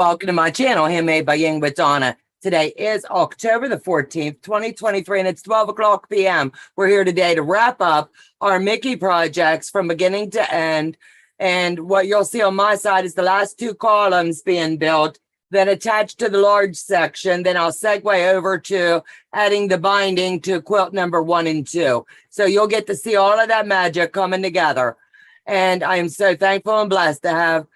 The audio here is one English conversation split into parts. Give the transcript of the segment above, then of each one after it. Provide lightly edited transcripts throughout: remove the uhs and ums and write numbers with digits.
Welcome to my channel, Handmade by Ying with Donna. Today is October the 14th, 2023, and it's 12 o'clock p.m. We're here today to wrap up our Mickey projects from beginning to end. And what you'll see on my side is the last two columns being built, then attached to the large section. Then I'll segue over to adding the binding to quilt number 1 and 2. So you'll get to see all of that magic coming together. And I am so thankful and blessed to have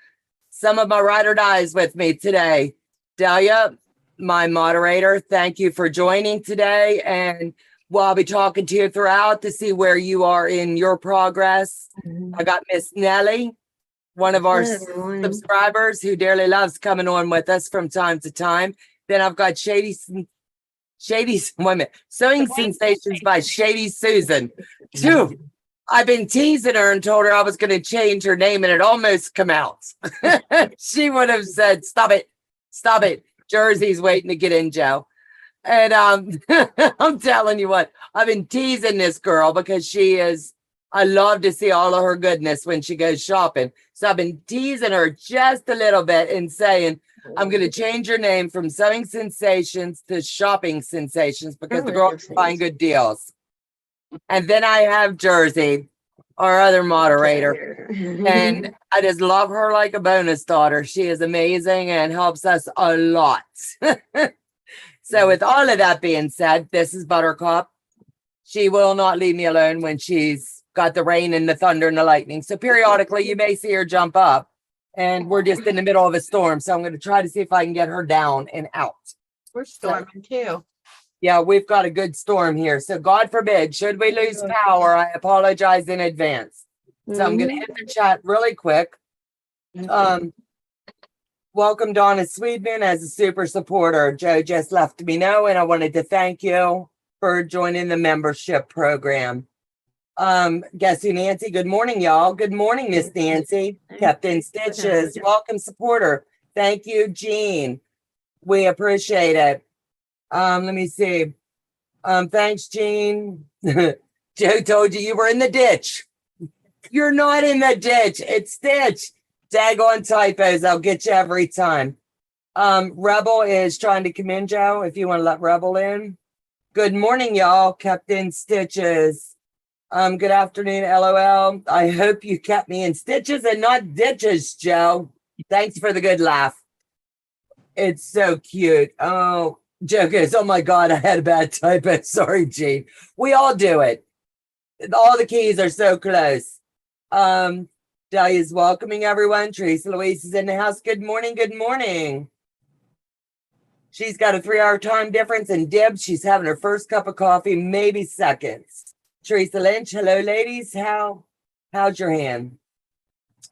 some of my ride or dies with me today. Delia, my moderator, thank you for joining today. And I'll be talking to you throughout to see where you are in your progress. I got Miss Nellie, one of our subscribers who dearly loves coming on with us from time to time. Then I've got Sewing Sensations by Shady Susan. Two. I've been teasing her and told her I was going to change her name, and it almost come out. She would have said, stop it. Jersey's waiting to get in, Joe. And I'm telling you what, I've been teasing this girl because I love to see all of her goodness when she goes shopping. So I've been teasing her just a little bit and saying, I'm going to change her name from Sewing Sensations to Shopping Sensations because the girl can find good deals. And then I have Jersey, our other moderator, and I just love her like a bonus daughter. She is amazing and helps us a lot. So with all of that being said, this is Buttercup. She will not leave me alone when she's got the rain and the thunder and the lightning. So periodically you may see her jump up, and we're just in the middle of a storm. So I'm going to try to see if I can get her down and out. We're storming too. Yeah, we've got a good storm here. So God forbid, should we lose power, I apologize in advance. So I'm going to hit the chat really quick. Welcome Donna Swedman as a super supporter. Joe just left me know, and I wanted to thank you for joining the membership program. Guess who, Nancy? Good morning, y'all. Good morning, Miss Nancy. Kept in Stitches. Welcome supporter. Thank you, Jean. We appreciate it. Let me see. Thanks, Jean. Joe told you were in the ditch. You're not in the ditch. It's Stitch. Daggone typos. I'll get you every time. Rebel is trying to come in, Joe, if you want to let Rebel in. Good morning, y'all. Kept in Stitches. Good afternoon, LOL. I hope you kept me in stitches and not ditches, Joe. Thanks for the good laugh. It's so cute. Oh, Joe goes, oh my God, I had a bad typo. Sorry, Gene. We all do it. All the keys are so close. Dahlia's welcoming everyone. Teresa Louise is in the house. Good morning. Good morning. She's got a 3-hour time difference, and Deb, she's having her first cup of coffee, maybe seconds. Teresa Lynch, hello, ladies. How's your hand?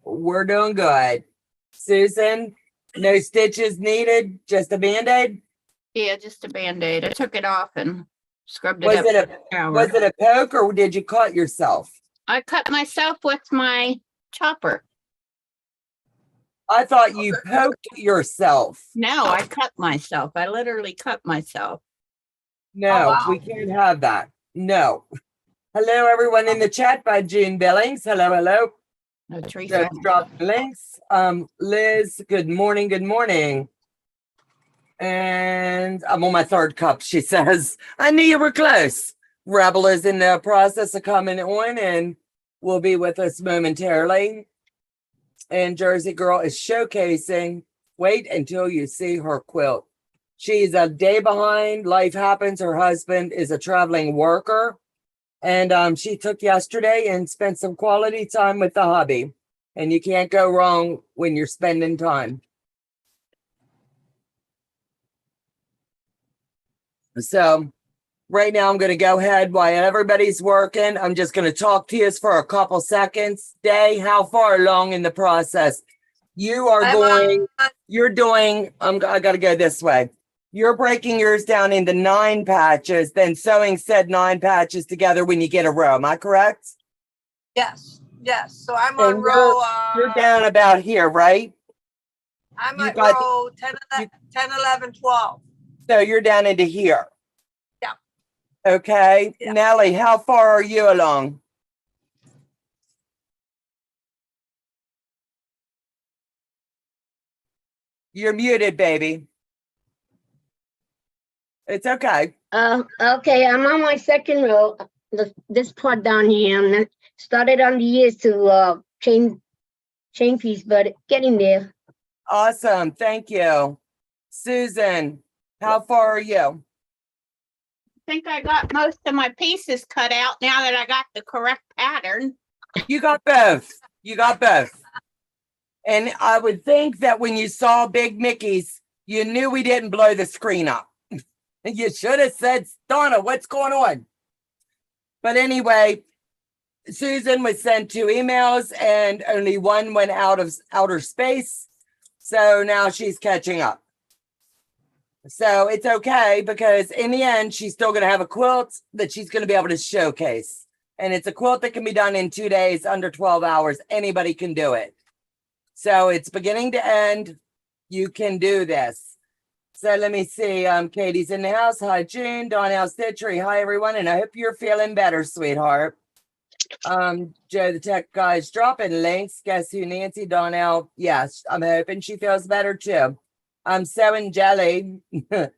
We're doing good. Susan, no stitches needed, just a Band-Aid? Yeah, just a Band-Aid. I took it off and scrubbed it up. Was it a poke, or did you cut yourself? I cut myself with my chopper. I thought you poked yourself. No, I cut myself. I literally cut myself. No, we can't have that. No. Hello, everyone in the chat by June Billings. Hello, hello. No, Teresa. Just drop the links. Liz, good morning. Good morning. And I'm on my 3rd cup, she says. I knew you were close. Rebel is in the process of coming on and will be with us momentarily. And Jersey Girl is showcasing. Wait until you see her quilt. She's a day behind. Life happens. Her husband is a traveling worker. And she took yesterday and spent some quality time with the hubby. And you can't go wrong when you're spending time. So right now I'm going to go ahead while everybody's working. I'm just going to talk to you for a couple seconds. Day, how far along in the process? You are you're doing, I got to go this way. You're breaking yours down into 9 patches, then sewing said 9 patches together when you get a row. Am I correct? Yes. So I'm on row. You're down about here, right? I'm at row 10, 11, 12. So you're down into here. Yeah. Okay. Yeah. Nellie, how far are you along? You're muted, baby. It's okay. Okay, I'm on my second row. This part down here, and started on the ears to chain piece, but getting there. Awesome. Thank you. Susan, how far are you? I think I got most of my pieces cut out now that I got the correct pattern. You got both. You got both. And I would think that when you saw Big Mickey's, you knew we didn't blow the screen up. You should have said, Donna, what's going on? But anyway, Susan was sent 2 emails and only one went out of outer space. So now she's catching up. So it's okay because in the end, she's still going to have a quilt that she's going to be able to showcase. And it's a quilt that can be done in 2 days, under 12 hours. Anybody can do it. So it's beginning to end. You can do this. So let me see. Katie's in the house. Hi, June. Donnell Stitchery. Hi, everyone. And I hope you're feeling better, sweetheart. Joe, the tech guy's dropping links. Guess who? Nancy Donnell. Yes, I'm hoping she feels better too. I'm sewing jelly. I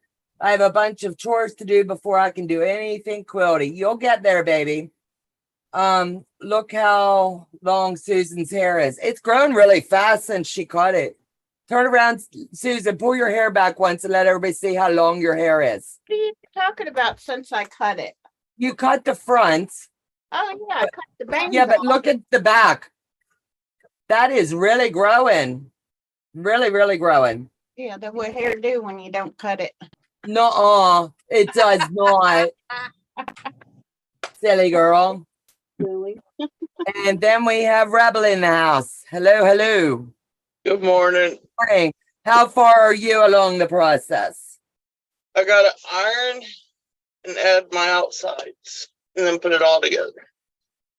have a bunch of chores to do before I can do anything quilty. You'll get there, baby. Look how long Susan's hair is. It's grown really fast since she cut it. Turn around, Susan, pull your hair back once and let everybody see how long your hair is. What are you talking about since I cut it? You cut the front. Oh, yeah, I cut the bangs Yeah, but off. look at the back. That is really growing. Really, really growing. Yeah, that's what hair do when you don't cut it. No, it does not. Silly girl. Really? And then we have Rebel in the house. Hello, hello. Good morning. Morning. How far are you along the process? I got to iron and add my outsides and then put it all together.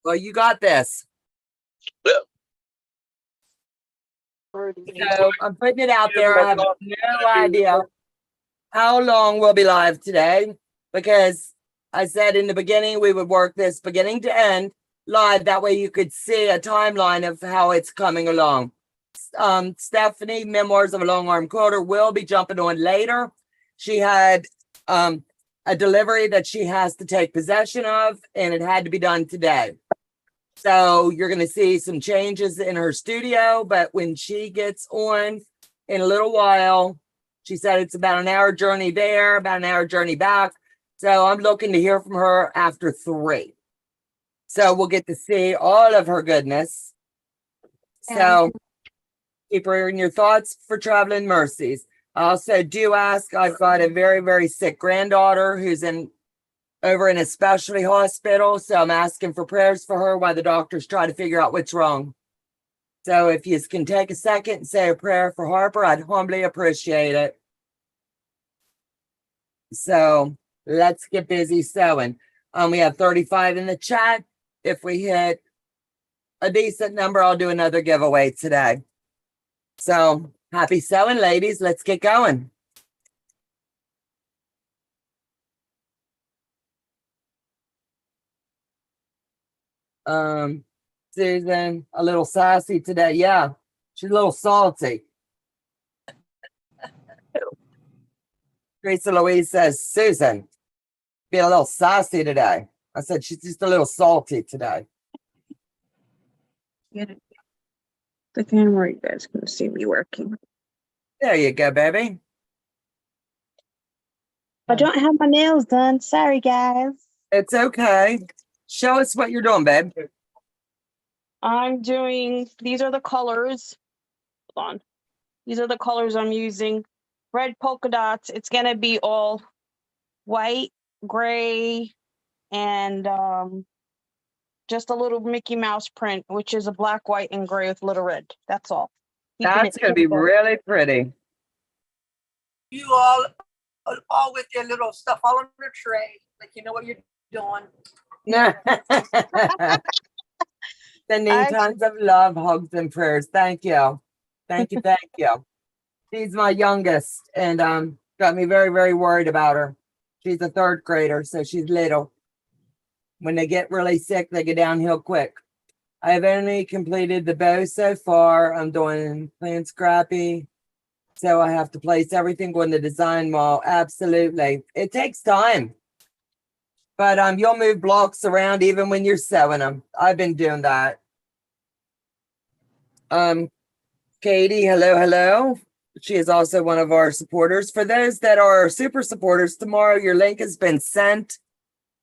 Well, you got this. Yep. So I'm putting it out there. I have no idea how long we'll be live today because I said in the beginning we would work this beginning to end live. That way you could see a timeline of how it's coming along. Stephanie, Memoirs of a Long Arm Quilter, will be jumping on later. She had a delivery that she has to take possession of, and it had to be done today. So you're going to see some changes in her studio, but when she gets on in a little while, she said it's about an hour journey there, about an hour journey back. So I'm looking to hear from her after 3. So we'll get to see all of her goodness. So keep her in your thoughts for traveling mercies. I also do ask, I've got a very, very sick granddaughter who's over in a specialty hospital. So I'm asking for prayers for her while the doctors try to figure out what's wrong. So if you can take a second and say a prayer for Harper, I'd humbly appreciate it. So let's get busy sewing. We have 35 in the chat. If we hit a decent number, I'll do another giveaway today. So happy sewing, ladies. Let's get going. Susan, a little sassy today. Yeah, she's a little salty. Teresa Louise says, Susan, being a little sassy today. I said, she's just a little salty today. Get it. The camera, you guys can see me working. There you go, baby. I don't have my nails done. Sorry, guys. It's okay. Show us what you're doing, babe. I'm doing, these are the colors. Hold on. These are the colors I'm using. Red polka dots. It's going to be all white, gray, and just a little Mickey Mouse print, which is a black, white, and gray with little red. That's all. That's going to be really pretty. You all with your little stuff all on the tray, like you know what you're doing. Sending tons of love, hugs, and prayers. Thank you. Thank you. Thank you. She's my youngest and got me very, very worried about her. She's a 3rd grader, so she's little. When they get really sick, they get downhill quick. I've only completed the bow so far. I'm doing plain scrappy. So I have to place everything on the design wall. Absolutely. It takes time. But you'll move blocks around even when you're sewing them. I've been doing that. Katie, hello. She is also one of our supporters. For those that are super supporters, tomorrow your link has been sent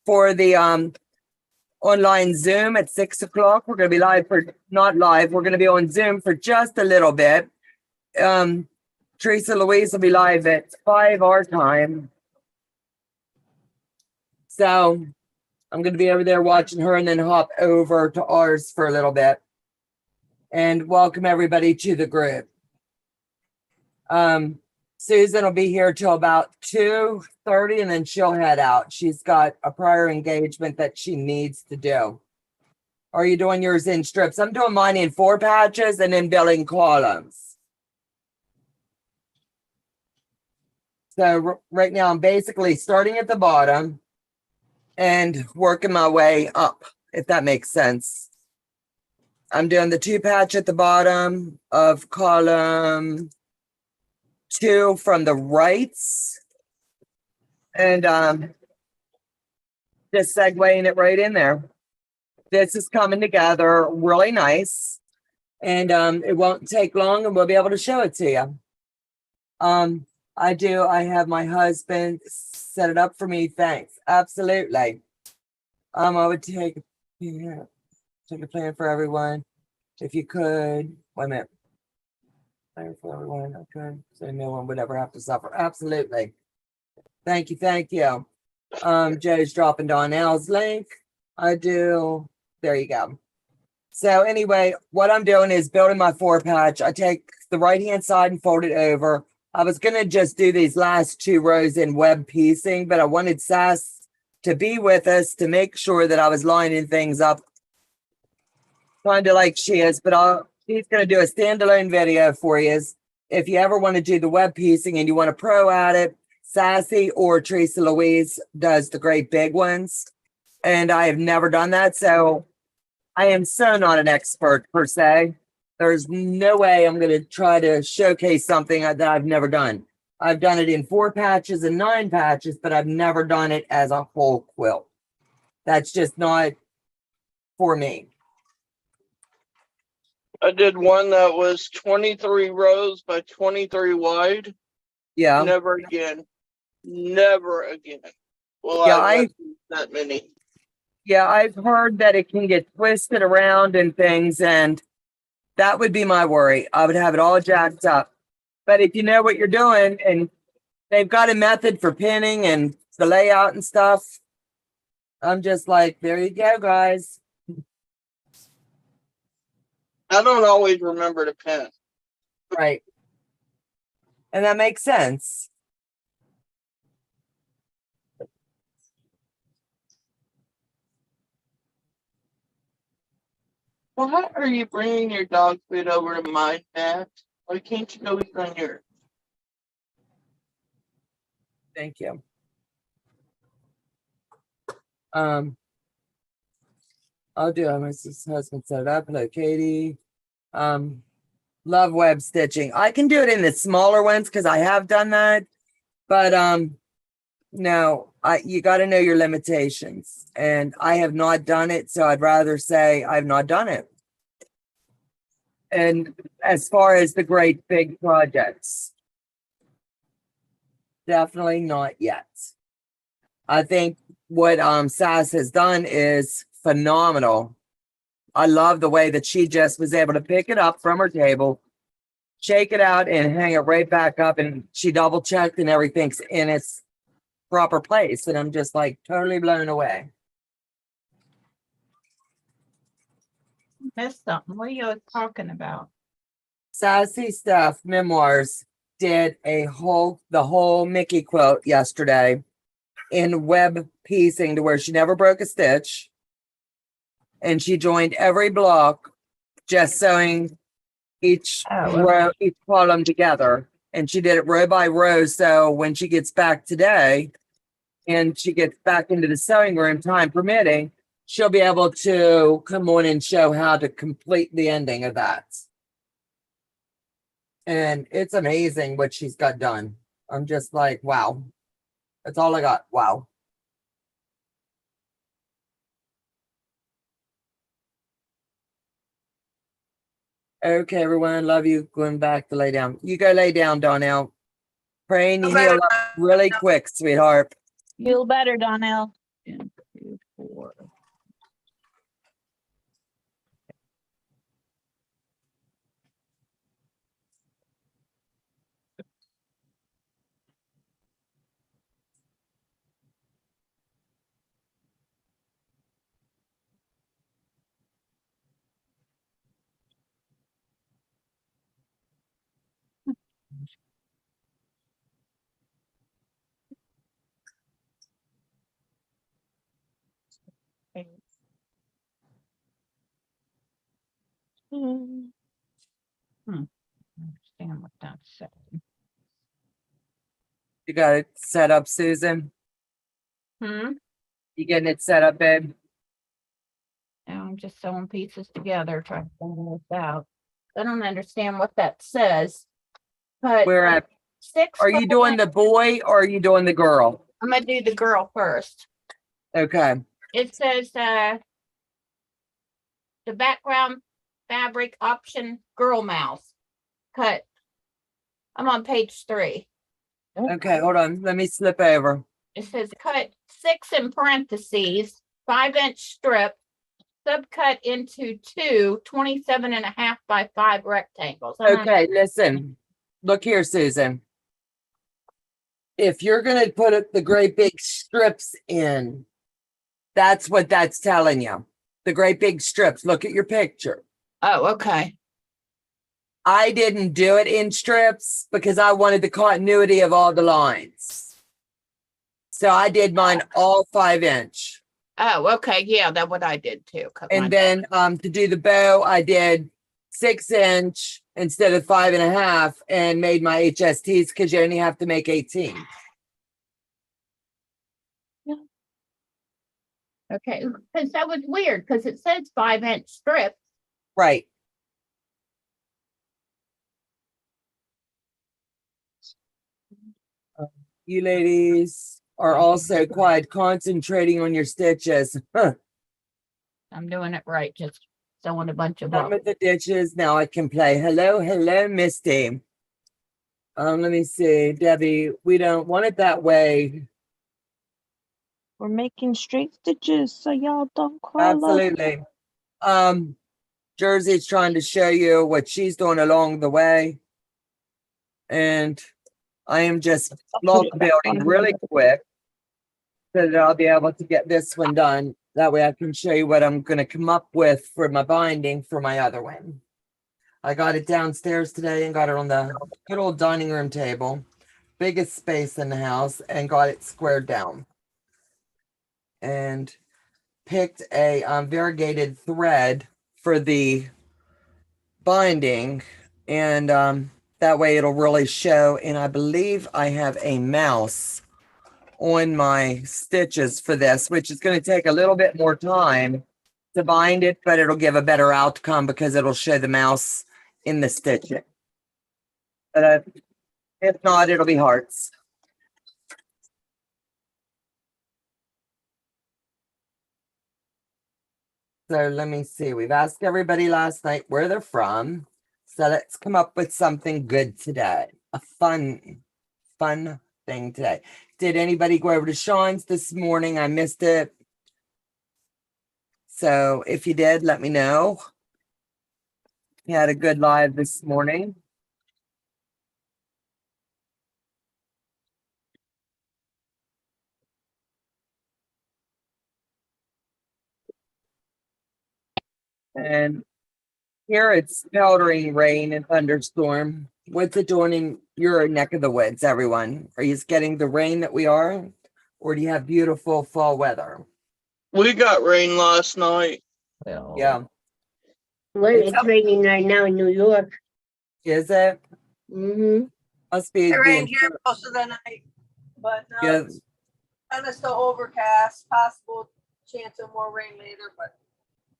for the online Zoom at 6 o'clock. We're going to be live not live. We're going to be on Zoom for just a little bit. Teresa Louise will be live at 5 our time. So I'm going to be over there watching her and then hop over to ours for a little bit. And welcome everybody to the group. Susan will be here till about 2:30 and then she'll head out. She's got a prior engagement that she needs to do. Are you doing yours in strips? I'm doing mine in 4 patches and then building columns. So right now I'm basically starting at the bottom and working my way up, if that makes sense. I'm doing the 2 patch at the bottom of column 2 from the right. And just segueing it right in there. This is coming together really nice. And it won't take long and we'll be able to show it to you. I have my husband set it up for me. Thanks. Absolutely. I would take a plan for everyone. If you could, wait a minute. Plan for everyone. Okay. So no one would ever have to suffer. Absolutely. Thank you. Joe's dropping Donnell's link. I do. There you go. So anyway, what I'm doing is building my 4 patch. I take the right hand side and fold it over. I was going to just do these last 2 rows in web piecing, but I wanted Sass to be with us to make sure that I was lining things up kind of like she is, but she's going to do a standalone video for you. If you ever want to do the web piecing and you want to pro at it, Sassy or Teresa Louise does the great big ones. And I have never done that. So I am so not an expert per se. There's no way I'm going to try to showcase something that I've never done. I've done it in 4 patches and 9 patches, but I've never done it as a whole quilt. That's just not for me. I did one that was 23 rows by 23 wide. Yeah. Never again. Well, Yeah, I that many. Yeah, I've heard that it can get twisted around and things, and that would be my worry. I would have it all jacked up. But if you know what you're doing, and they've got a method for pinning and the layout and stuff, I'm just like, there you go, guys. I don't always remember to pin. Right. And that makes sense. Why are you bringing your dog food over to my mat? Why can't you go eat on yours? Thank you. I'll do it. My husband set it up. Hello, Katie. Love web stitching. I can do it in the smaller ones because I have done that. But no, you got to know your limitations. And I have not done it, so I'd rather say I've not done it. And as far as the great big projects, definitely not yet. I think what Sass has done is phenomenal. I love the way that she just was able to pick it up from her table, shake it out, and hang it right back up. And she double checked and everything's in its proper place. And I'm just like totally blown away. Missed something. What are you talking about? Sassy Stuff Memoirs did the whole Mickey quilt yesterday in web piecing to where she never broke a stitch. And she joined every block, just sewing each row, each column together. And she did it row by row. So when she gets back today and she gets back into the sewing room, time permitting, she'll be able to come on and show how to complete the ending of that. And it's amazing what she's got done. I'm just like, wow. That's all I got. Wow. Okay, everyone. Love you. Going back to lay down. You go lay down, Donnell. Praying you Okay. heal up really quick, sweetheart. Feel better, Donnell. 1, 2, 4. Understand what that's saying. You got it set up, Susan? Hmm. You getting it set up, babe? Now I'm just sewing pieces together, trying to figure this out. I don't understand what that says. But Where at? 6. Are you doing the boy or are you doing the girl? I'm gonna do the girl first. Okay. It says the background fabric option girl mouth cut. I'm on page 3. Okay, hold on. Let me slip over. It says cut 6 in parentheses, 5-inch strip, subcut into 2 27.5 by 5 rectangles. Okay, listen. Look here, Susan. If you're gonna put the great big strips in, that's what that's telling you. The great big strips. Look at your picture. Oh, okay. I didn't do it in strips because I wanted the continuity of all the lines. So I did mine all 5-inch. Oh, okay. Yeah, that's what I did too. Cut mine. And then to do the bow, I did 6-inch instead of 5.5 and made my HSTs because you only have to make 18. Okay, because that was weird because it says 5-inch strip. Right. You ladies are also quite concentrating on your stitches. Huh. I'm doing it right, just sewing a bunch of Done them. with the ditches. Now I can play. Hello, hello, Misty. Let me see, Debbie. We don't want it that way. We're making straight stitches so y'all don't cry. Absolutely. Jersey's trying to show you what she's doing along the way. And I am just block building really quick so that I'll be able to get this one done. That way I can show you what I'm going to come up with for my binding for my other one. I got it downstairs today and got it on the good old dining room table. Biggest space in the house and got it squared down. And picked a variegated thread for the binding. And that way it'll really show. And I believe I have a mouse on my stitches for this, which is going to take a little bit more time to bind it, but it'll give a better outcome because it'll show the mouse in the stitching. But if not, it'll be hearts. So let me see. We've asked everybody last night where they're from. So let's come up with something good today. A fun thing today. Did anybody go over to Sean's this morning? I missed it. So if you did, let me know. He had a good live this morning. And here it's peltering rain and thunderstorm. What's it doing in your neck of the woods, everyone? Are you getting the rain that we are? Or do you have beautiful fall weather? We got rain last night. Yeah. Well, it's raining right now in New York. Is it? Mm-hmm. Must be It rained being- here most of the night, but now Yeah. it's kind of still overcast, possible chance of more rain later, but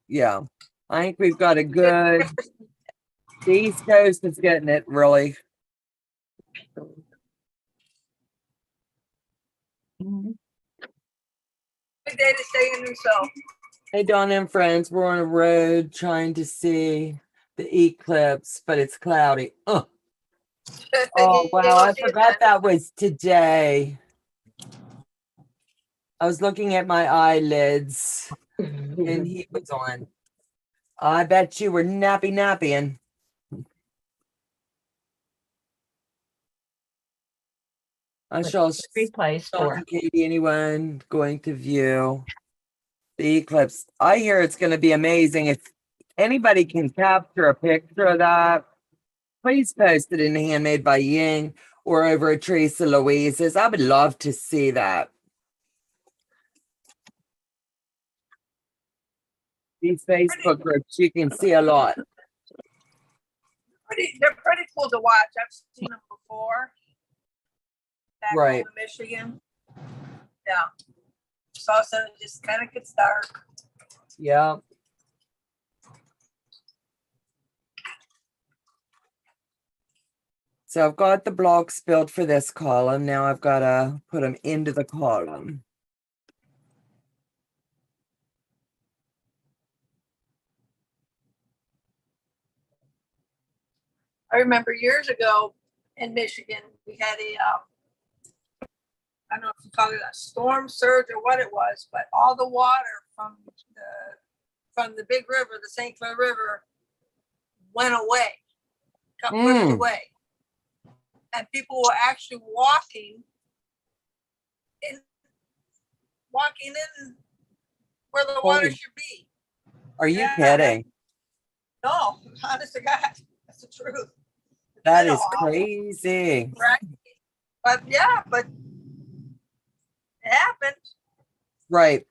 Yeah. I think we've got a good The East Coast is getting it really. Good day to stay in himself. Hey, Donna and friends, we're on a road trying to see the eclipse, but it's cloudy. Oh, wow, I forgot that was today. I was looking at my eyelids and he was on. I bet you were napping. I shall Replays for. Katie, anyone going to view the eclipse. I hear it's going to be amazing. If anybody can capture a picture of that, please post it in Handmade by Ying or over at Teresa Louise's. I would love to see that. These Facebook groups, you can see a lot. They're pretty cool to watch. I've seen them before. Back Right. home in Michigan. Yeah. So it just kind of gets dark. Yeah. So I've got the blocks built for this column. Now I've got to put them into the column. I remember years ago in Michigan, we had I don't know if you call it a storm surge or what it was, but all the water from the big river, the St. Clair River, went away, got pushed away. And people were actually walking in where the water should be. Are you kidding? No, honest to God, that's the truth. That is crazy. Right? But yeah, but it happened. Right.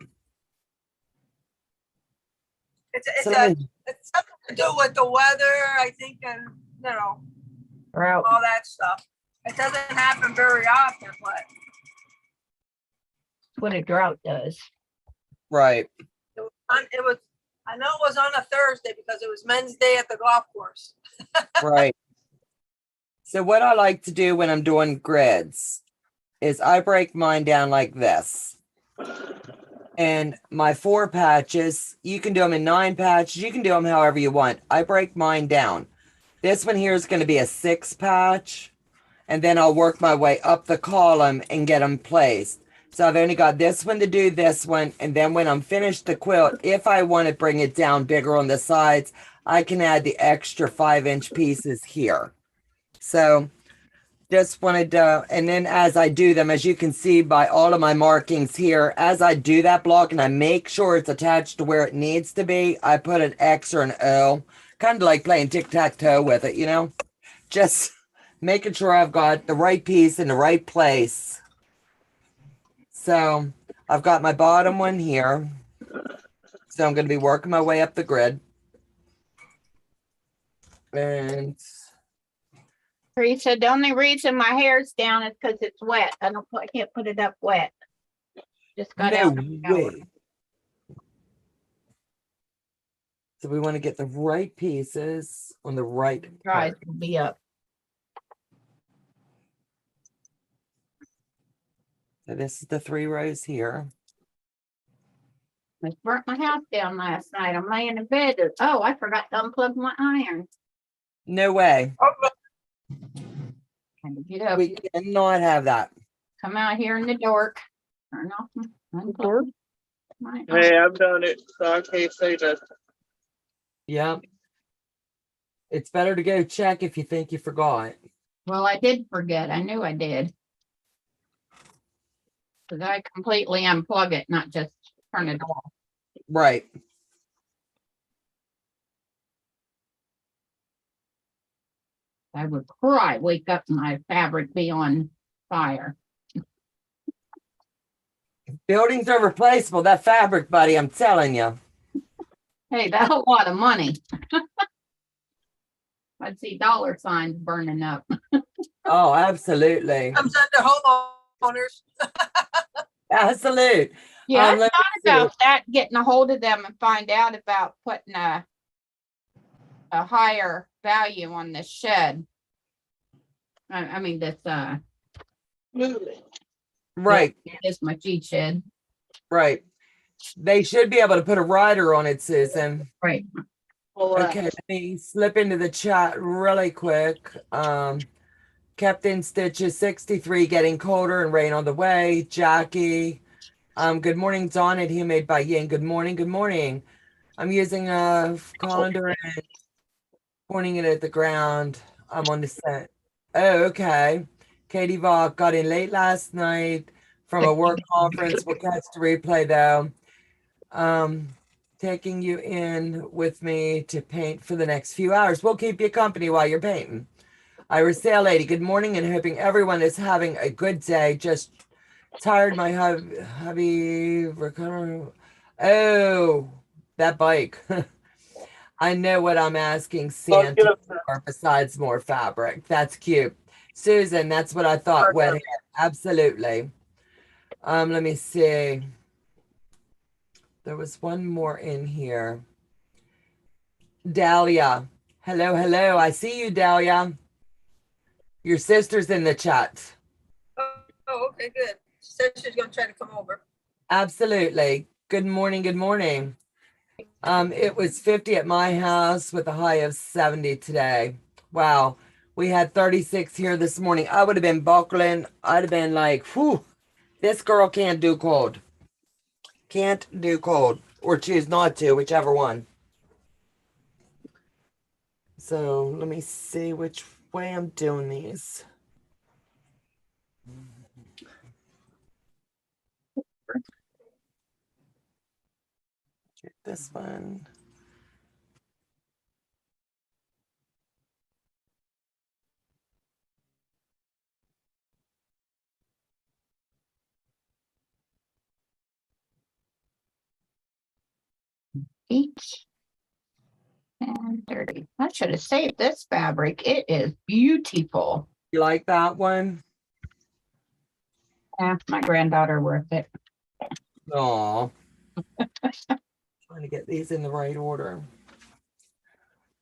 It's something to do with the weather, I think, and all that stuff. It doesn't happen very often, but What a drought does. Right. it was. I know it was on a Thursday because it was Men's Day at the golf course. Right. So what I like to do when I'm doing grids is I break mine down like this. And my 4 patches, you can do them in 9 patches. You can do them however you want. I break mine down. This one here is going to be a 6 patch. And then I'll work my way up the column and get them placed. So I've only got this one to do this one. And then when I'm finished the quilt, if I want to bring it down bigger on the sides, I can add the extra 5-inch pieces here. So just wanted to, and then as I do them, as you can see by all of my markings here, as I do that block and I make sure it's attached to where it needs to be, I put an X or an O, kind of like playing tic-tac-toe with it, you know, just making sure I've got the right piece in the right place. So I've got my bottom one here. So I'm going to be working my way up the grid. And Teresa, the only reason my hair's down is because it's wet. I can't put it up wet. Just got out. no way. So we want to get the right pieces on the right Dries part. will be up. So this is the 3 rows here. I burnt my house down last night. I'm laying in bed. Oh, I forgot to unplug my iron. No way. Had to get up, We cannot have that. come out here in the dark. Turn off unplug my iron. Hey, I've done it, so I can't say that. Yep. It's better to go check if you think you forgot. Well, I did forget. I knew I did. Because I completely unplug it, not just turn it off. Right. I would cry, wake up and my fabric be on fire. Buildings are replaceable. That fabric, buddy, I'm telling you. Hey, that's a lot of money. I'd see dollar signs burning up. Oh, absolutely. Comes under homeowners. Absolute. Yeah, I let me thought see. about that, getting a hold of them and find out about putting a higher value on this shed. I mean, this, Right, this much each shed. right. They should be able to put a rider on it, Susan. Right. Okay, let me slip into the chat really quick. Captain Stitches 63 getting colder and rain on the way. Jackie. Good morning, Donna, Handmade by Ying. Good morning, good morning. I'm using a colander and pointing it at the ground. I'm on the set. Oh, okay. Katie Vaught got in late last night from a work conference. We'll catch the replay though. Taking you in with me to paint for the next few hours. We'll keep you company while you're painting. Iris Sale Lady, good morning and hoping everyone is having a good day. Just tired my hubby recovering. Oh, that bike. I know what I'm asking Santa for besides more fabric. That's cute. Susan, that's what I thought. Wet hair. Absolutely. Let me see. There was one more in here. Dahlia. Hello, hello. I see you, Dahlia. Your sister's in the chat. Oh, okay, good. She said she's gonna try to come over. Absolutely. Good morning, good morning. It was 50 at my house with a high of 70 today. Wow. We had 36 here this morning. I would have been buckling. I'd have been like, whew, this girl can't do cold. Can't do cold. Or choose not to, whichever one. So let me see which way I'm doing these. Get this one. Each and 30. I should have saved this fabric. It is beautiful. You like that one? My granddaughter worth it. Aw. Trying to get these in the right order.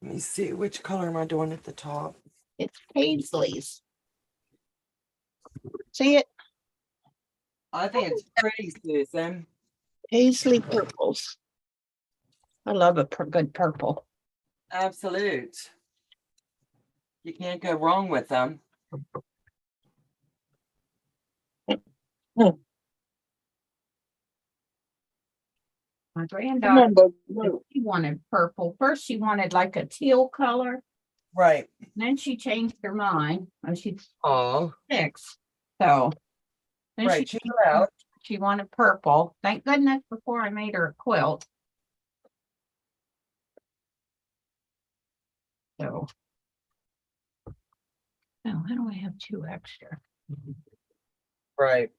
Let me see, which color am I doing at the top? It's Paisley's. See it? I think it's pretty, Susan. Paisley purples. I love a good purple. Absolute. You can't go wrong with them. My granddaughter, she wanted purple. First, she wanted like a teal color. Right. Then she changed her mind. And she's Oh, 6. So then right. Check it out. she wanted purple. Thank goodness before I made her a quilt. So, now how do I have 2 extra? Right.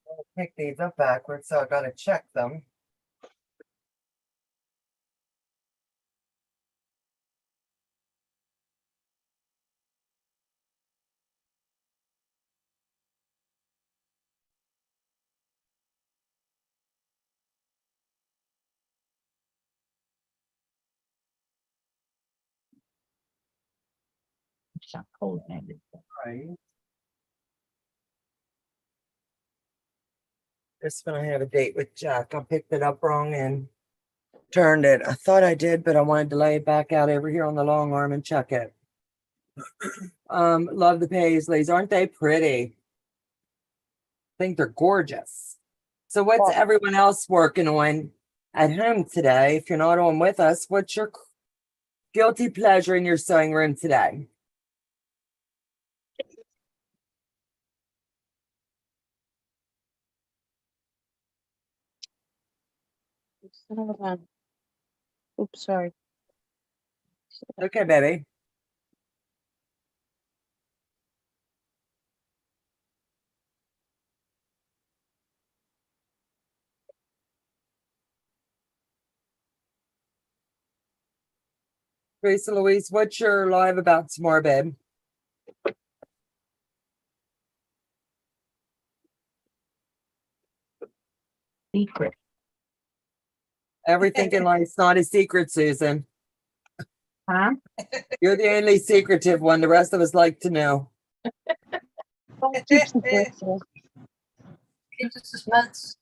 I'll pick these up backwards, so I gotta check them. It's not cold handed. Right. This one I have a date with Jack. I picked it up wrong and turned it. I thought I did, but I wanted to lay it back out over here on the long arm and check it. Love the Paisleys. Aren't they pretty? I think they're gorgeous. So what's everyone else working on at home today? If you're not on with us, what's your guilty pleasure in your sewing room today? Oops, sorry. Okay, baby. Teresa Louise, what's your live about tomorrow, babe? Secret. Everything in life's not a secret, Susan. Huh? You're the only secretive one. The rest of us like to know. Don't keep secrets. Keep the suspense.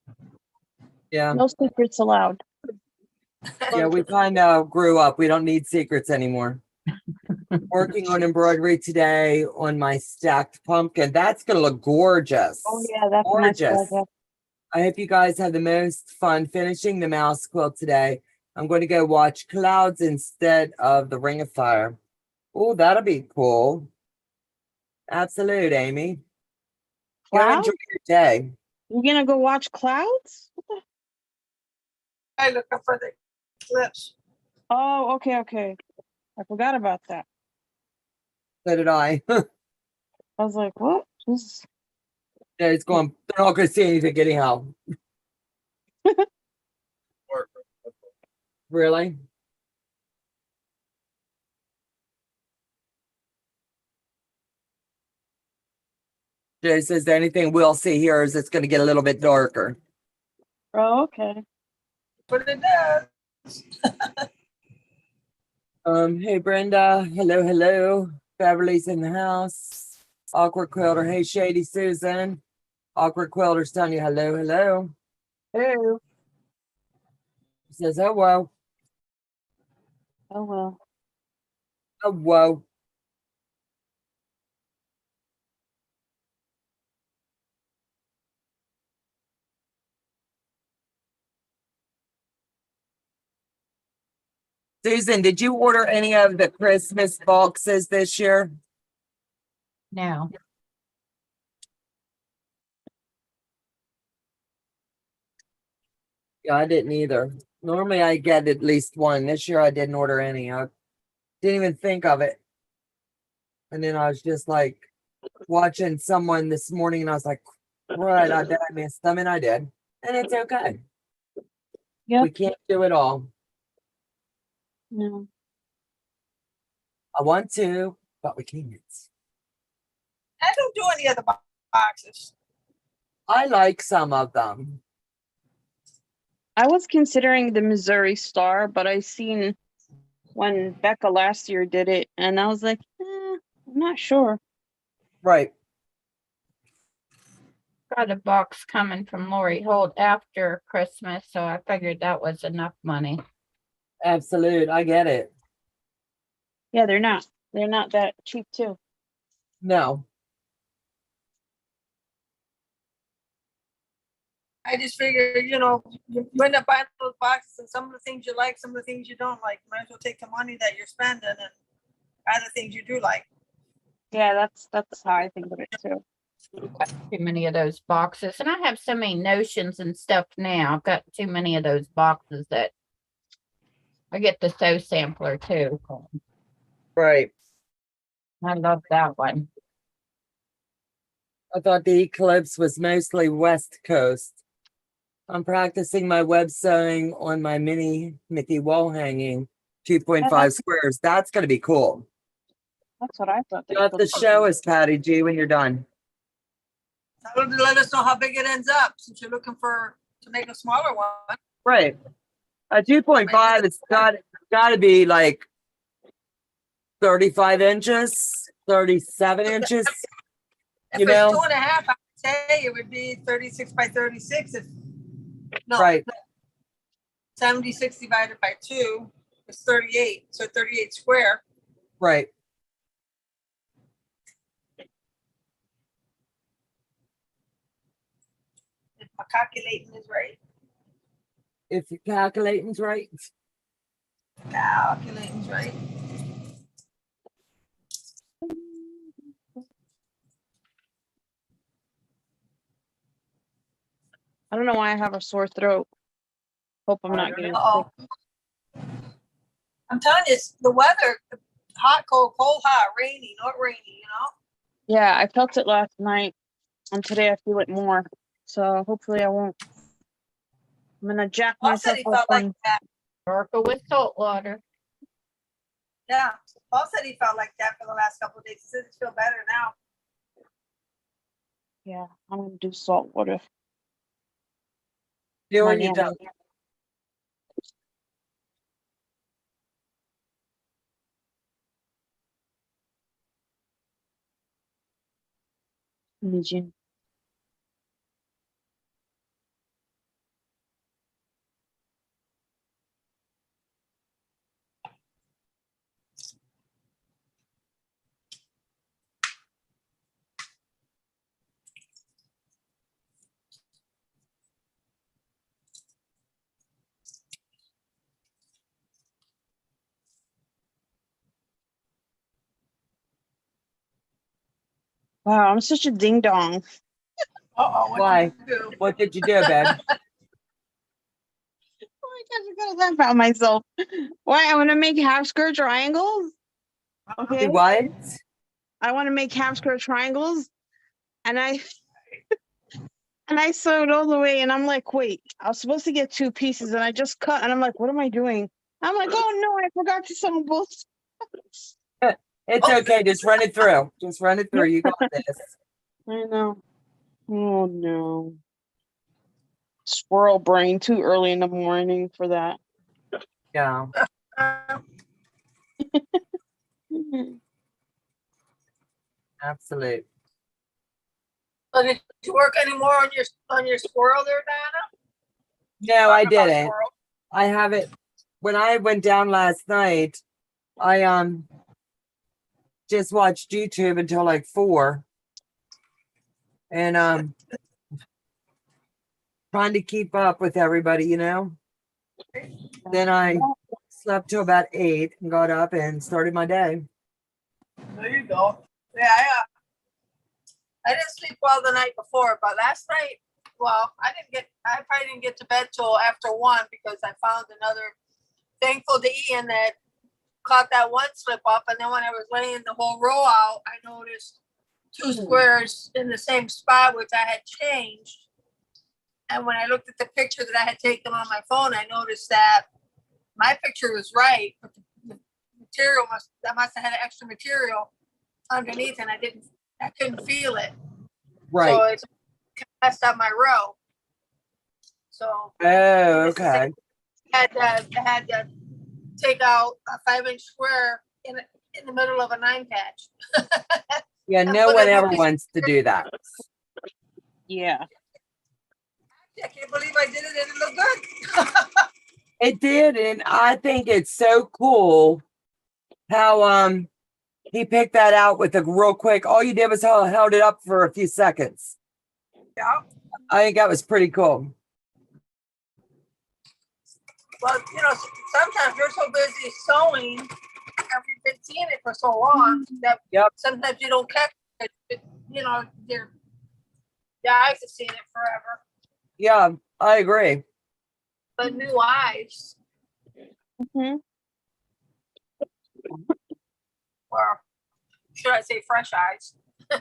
Yeah. No secrets allowed. Yeah, we kind of grew up. We don't need secrets anymore. Working on embroidery today on my stacked pumpkin. That's going to look gorgeous. Oh yeah, that's a nice Gorgeous. project. I hope you guys had the most fun finishing the mouse quilt today. I'm going to go watch clouds instead of the Ring of Fire. Oh, that'll be cool. Absolute, Amy. Go Clouds? enjoy your day. You're gonna go watch clouds? What the- I looking for the clips. Oh, okay. I forgot about that. So did I. I was like, what? This- Yeah, it's going, they're not going to see anything anyhow. Really? Jay says the only thing we'll see here is it's going to get a little bit darker. Oh, okay. But it does. Hey Brenda, hello. Beverly's in the house. Awkward Quilter, hey Shady Susan. Awkward Quilter's telling you hello. Who? He says, oh whoa. Oh well. Oh whoa. Susan, did you order any of the Christmas boxes this year? No. Yeah, I didn't either. Normally I get at least one. This year I didn't order any. I didn't even think of it. And then I was just like watching someone this morning and I was like, right, I bet I missed them and I did. And it's okay. Yep. We can't do it all. No. I want to, but we can't. I don't do any of the boxes. I like some of them. I was considering the Missouri Star, but I seen when Becca last year did it, and I was like, I'm not sure. Right. Got a box coming from Lori Holt after Christmas, so I figured that was enough money. Absolute. I get it. Yeah, they're not. They're not that cheap too. No. I just figured, you end up buying those boxes and some of the things you like, some of the things you don't like. Might as well take the money that you're spending and buy the things you do like. Yeah, that's how I think of it too. Too many of those boxes, and I have so many notions and stuff now. I've got too many of those boxes that I get the sew sampler too. Right. I love that one. I thought the eclipse was mostly West Coast. I'm practicing my web sewing on my mini Mickey wall hanging 2.5 squares. That's going to be cool. That's what I thought. You'll have to show us, Patty G, when you're done. Tell them to let us know how big it ends up since you're looking to make a smaller one. Right. A 2.5, it's got to be like 35 inches, 37 inches. If You it's know? 2.5, I would say it would be 36 by 36. Right. 76 divided by 2 is 38. So 38 square. Right. If my calculating is right. If your calculating's right. Calculating's right. I don't know why I have a sore throat. Hope I'm not getting sick. Uh-oh. I'm telling you, it's the weather, hot, cold, hot, rainy, not rainy, Yeah, I felt it last night, and today I feel it more. So hopefully I won't. I'm gonna jack Paul myself said he up felt like on. that. Darker with salt water. Yeah, Paul said he felt like that for the last couple of days. He says he feels better now. Yeah, I'm gonna do salt water. Doing your job. Wow, I'm such a ding dong. Uh-oh, what Why? did you do? What did you do, babe? Oh my gosh, I gotta laugh at myself. Why? I want to make half skirt triangles. Okay. What? I want to make half skirt triangles, and I sewed all the way, and I'm like, wait, I was supposed to get 2 pieces, and I just cut, and I'm like, what am I doing? I'm like, oh no, I forgot to sew both. It's okay. Just run it through. Just run it through. You got this. I know. Oh no. Squirrel brain, too early in the morning for that. Yeah. Absolute. So did you work any more on your squirrel there, Donna? No, I Talking about didn't. squirrel. I haven't. When I went down last night, I just watched YouTube until like 4. And trying to keep up with everybody, you know. Then I slept till about 8 and got up and started my day. There you go. Yeah, I didn't sleep well the night before, but last night, well, I probably didn't get to bed till after 1 because I found another thankful to Ian that caught that one slip up. And then when I was laying the whole row out, I noticed 2 squares in the same spot, which I had changed. And when I looked at the picture that I had taken on my phone, I noticed that my picture was right, but the material I must have had extra material underneath, and I couldn't feel it. Right. So it messed up my row. So Oh, okay. I had to take out a 5-inch square in the middle of a 9 patch. Yeah, no one ever wants to do that. Yeah. I can't believe I did it and it looked good. It did, and I think it's so cool how he picked that out with a real quick. All you did was held it up for a few seconds. Yeah. I think that was pretty cool. Well, you know, sometimes you're so busy sewing, and you've been seeing it for so long that sometimes you don't catch it. You know, your eyes have seen it forever. Yeah, I agree. But new eyes, Mm-hmm. or should I say fresh eyes? All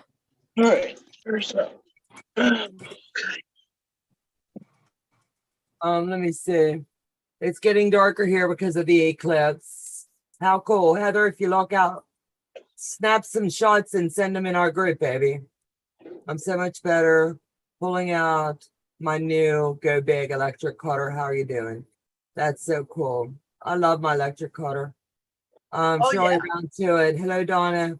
right. Here's that. Let me see. It's getting darker here because of the eclipse. How cool. Heather, if you look out, snap some shots and send them in our group, baby. I'm so much better pulling out my new Go Big electric cutter. How are you doing? That's so cool. I love my electric cutter. Shirley around to it. Hello, Donna,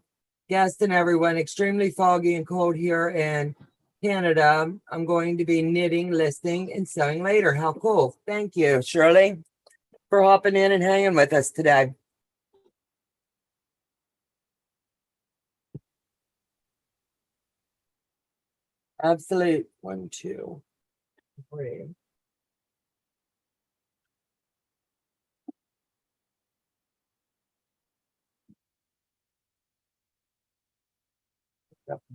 guest and everyone. Extremely foggy and cold here in Canada. I'm going to be knitting, listing, and sewing later. How cool. Thank you, Shirley, for hopping in and hanging with us today. Absolute. 1, 2, 3.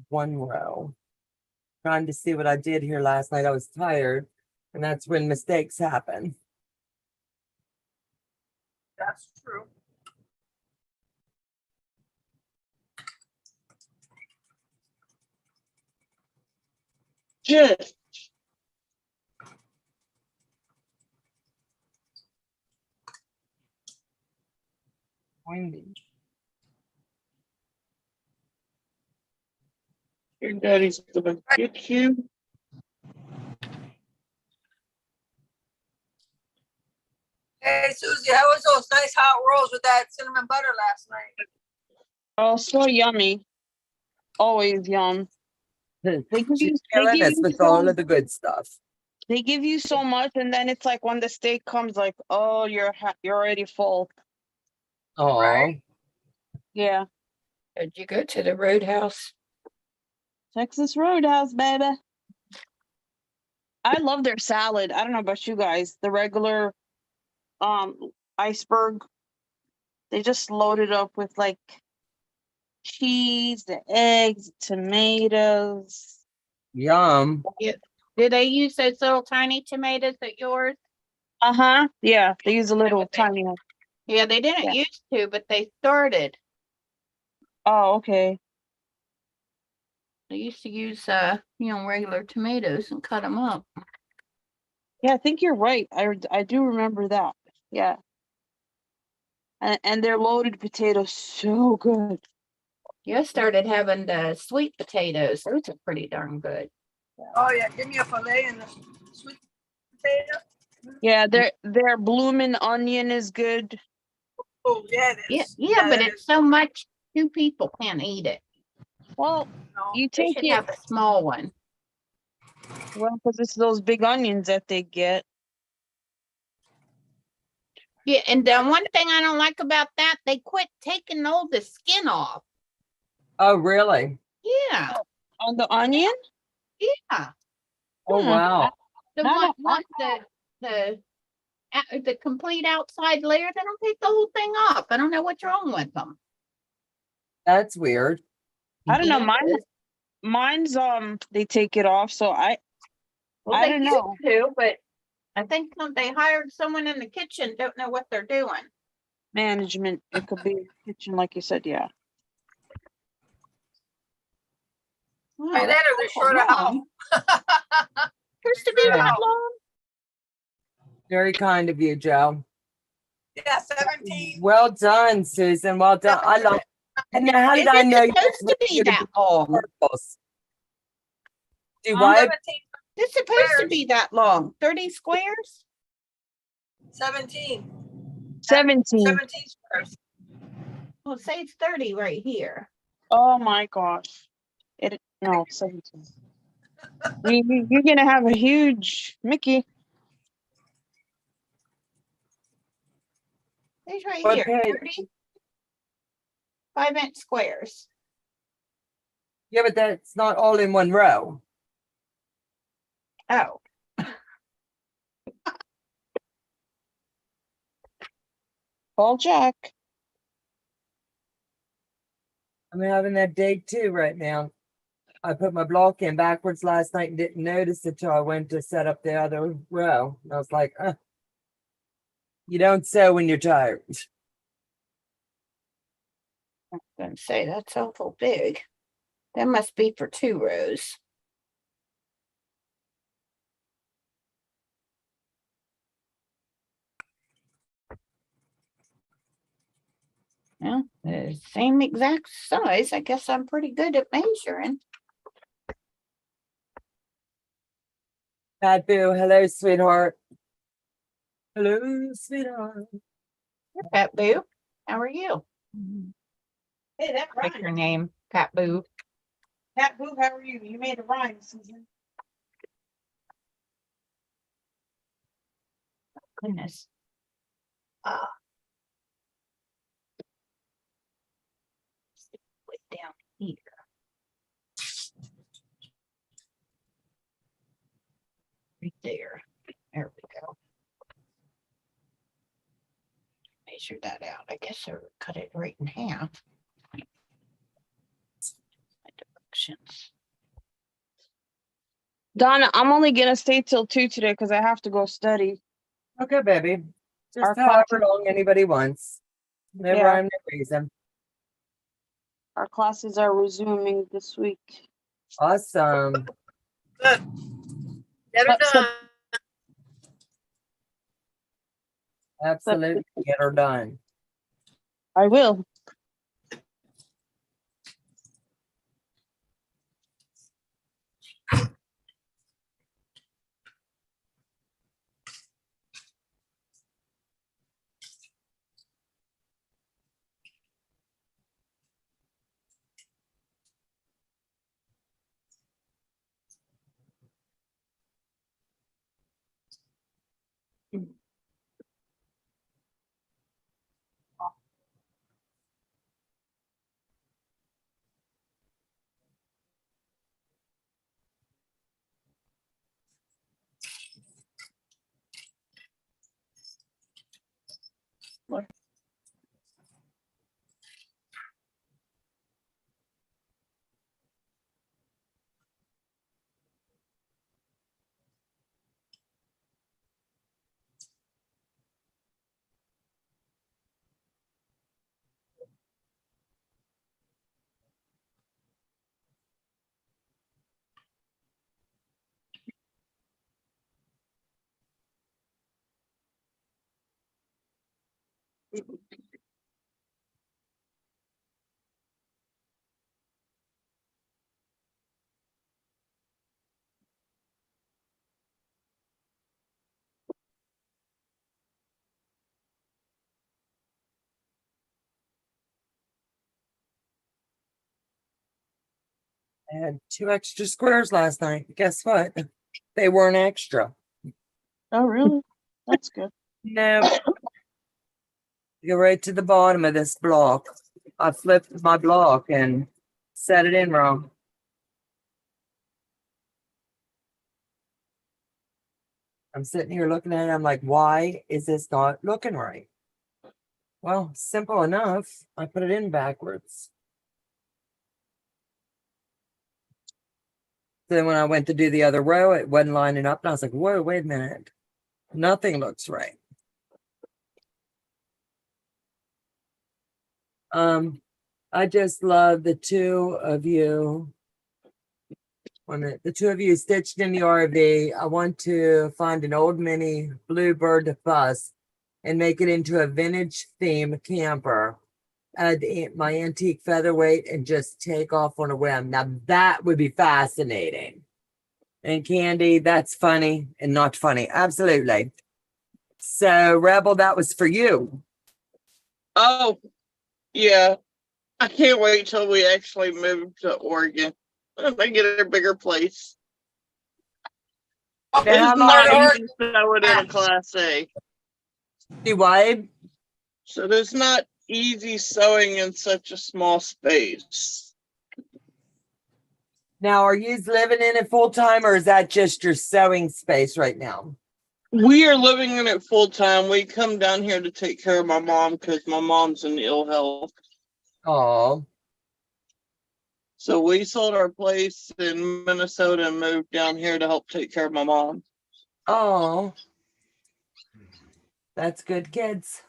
One row. Trying to see what I did here last night. I was tired, and that's when mistakes happen. That's true. Jen. Windy. Your daddy's gonna get you. Susie, how was those nice hot rolls with that cinnamon butter last night? Oh, so yummy. Always yum. They give She's you, killing us with all of the good stuff. they give you so much, and then it's like when the steak comes, like, oh, you're already full. Oh, Right. Yeah, Did you go to the Roadhouse? Texas Roadhouse, baby. I love their salad. I don't know about you guys. The regular iceberg. They just load it up with like cheese, the eggs, tomatoes. yum. Do they use those little tiny tomatoes at yours? Uh-huh. Yeah, they use a little tiny one. Yeah, they didn't Yeah. used to, but they started. Oh, okay. They used to use regular tomatoes and cut them up. Yeah, I think you're right. I do remember that. Yeah. And their loaded potatoes so good. Yeah, I started having the sweet potatoes. Those are pretty darn good. Oh, yeah, give me a filet and a sweet potato. Yeah, their bloomin' onion is good. Oh, yeah, it Yeah, is. yeah, but that it's is. so much 2 people can't eat it. Well, No. you They take should it have a small one. well because it's those big onions that they get. Yeah, and the one thing I don't like about that, they quit taking all the skin off. Oh, really? Yeah, On the onion? yeah. Oh, Hmm. wow. The No, no, one the complete outside layer, they don't take the whole thing off. I don't know what's wrong with them. That's weird. I don't know. Yeah. Mine's they take it off, so I They don't used know. to, but I think they hired someone in the kitchen, don't know what they're doing. Management. It could be kitchen, like you said, yeah. Wow, Either that or they're short of help. Supposed to be Yeah. that long? Very kind of you, Joe. Yeah, 17. Well done, Susan. Well done. I love. And now, how did Is I it know supposed to be that long? purples? Do Um, what? 17. It's supposed to Squares. be that long. 30 squares? 17. 17. 17 squares. Well, say it's 30 right here. Oh my gosh. No, 17. You're gonna have a huge Mickey. It's right What here. page? 30 5-inch squares. Yeah, but that's not all in one row. Oh, Call Jack. I'm having that day too right now. I put my block in backwards last night and didn't notice it till I went to set up the other row. And I was like, you don't sew when you're tired. I'm gonna say that's awful big. That must be for 2 rows. Yeah, the same exact size. I guess I'm pretty good at measuring. Pat Boo, hello, sweetheart. Hello, sweetheart. Pat Boo, how are you? Hey, that Pick rhymes. your name, Pat Boo. Pat Boo, how are you? You made a rhyme, Susan. Goodness. Way down here. Right there. There we go. Measure that out. I guess I would cut it right in half. My directions. Donna, I'm only gonna stay till 2 today because I have to go study. Okay, baby. Just Our however classes- long anybody wants. No Yeah. rhyme, no reason. Our classes are resuming this week. Awesome. Good. Get her But so- done. Absolutely. Get her done. I will. I had 2 extra squares last night. Guess what? They weren't extra. Oh, really? That's good. No. Go right to the bottom of this block. I flipped my block and set it in wrong. I'm sitting here looking at it. I'm like, why is this not looking right? Well, simple enough. I put it in backwards. Then when I went to do the other row, it wasn't lining up. And I was like, whoa, wait a minute. Nothing looks right. I just love the two of you. The two of you stitched in the RV. I want to find an old mini Bluebird bus and make it into a vintage theme camper. Add my antique featherweight and just take off on a whim. Now that would be fascinating. And Candy, that's funny and not funny. Absolutely. So Rebel, that was for you. Oh, yeah. I can't wait till we actually move to Oregon. I get a bigger place. Oh, Now, It's how not long- easy to sew it in a Class A. Do what? So there's not easy sewing in such a small space. Now, are you living in it full time or is that just your sewing space right now? We are living in it full time. We come down here to take care of my mom because my mom's in ill health. Oh, So we sold our place in Minnesota and moved down here to help take care of my mom. oh, that's good, kids.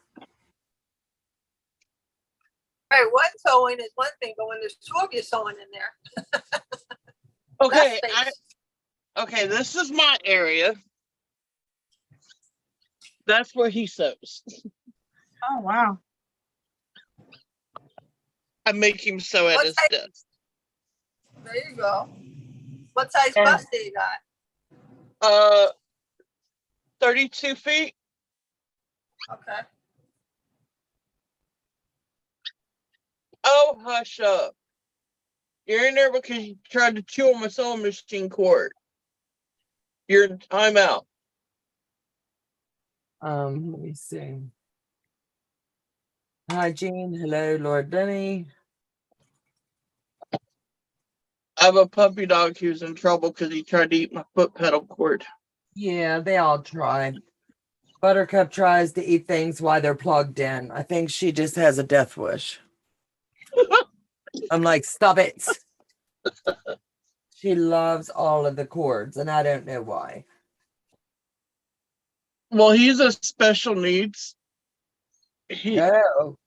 Right, one sewing is one thing, but when there's 2 of you sewing in there. Okay, that's space. okay, this is my area. That's where he sews. Oh, wow. I make him sew at What his size- desk. There you go. What size Yeah. bus do you got? 32 feet. Okay. Oh, hush up. You're in there because you tried to chew on my sewing machine cord. You're in timeout. Let me see. Hi, Jean. Hello, Lord Denny. I have a puppy dog who's in trouble because he tried to eat my foot pedal cord. Yeah, they all try. Buttercup tries to eat things while they're plugged in. I think she just has a death wish. I'm like, stop it. She loves all of the cords, and I don't know why. Well, he's a special needs. Oh,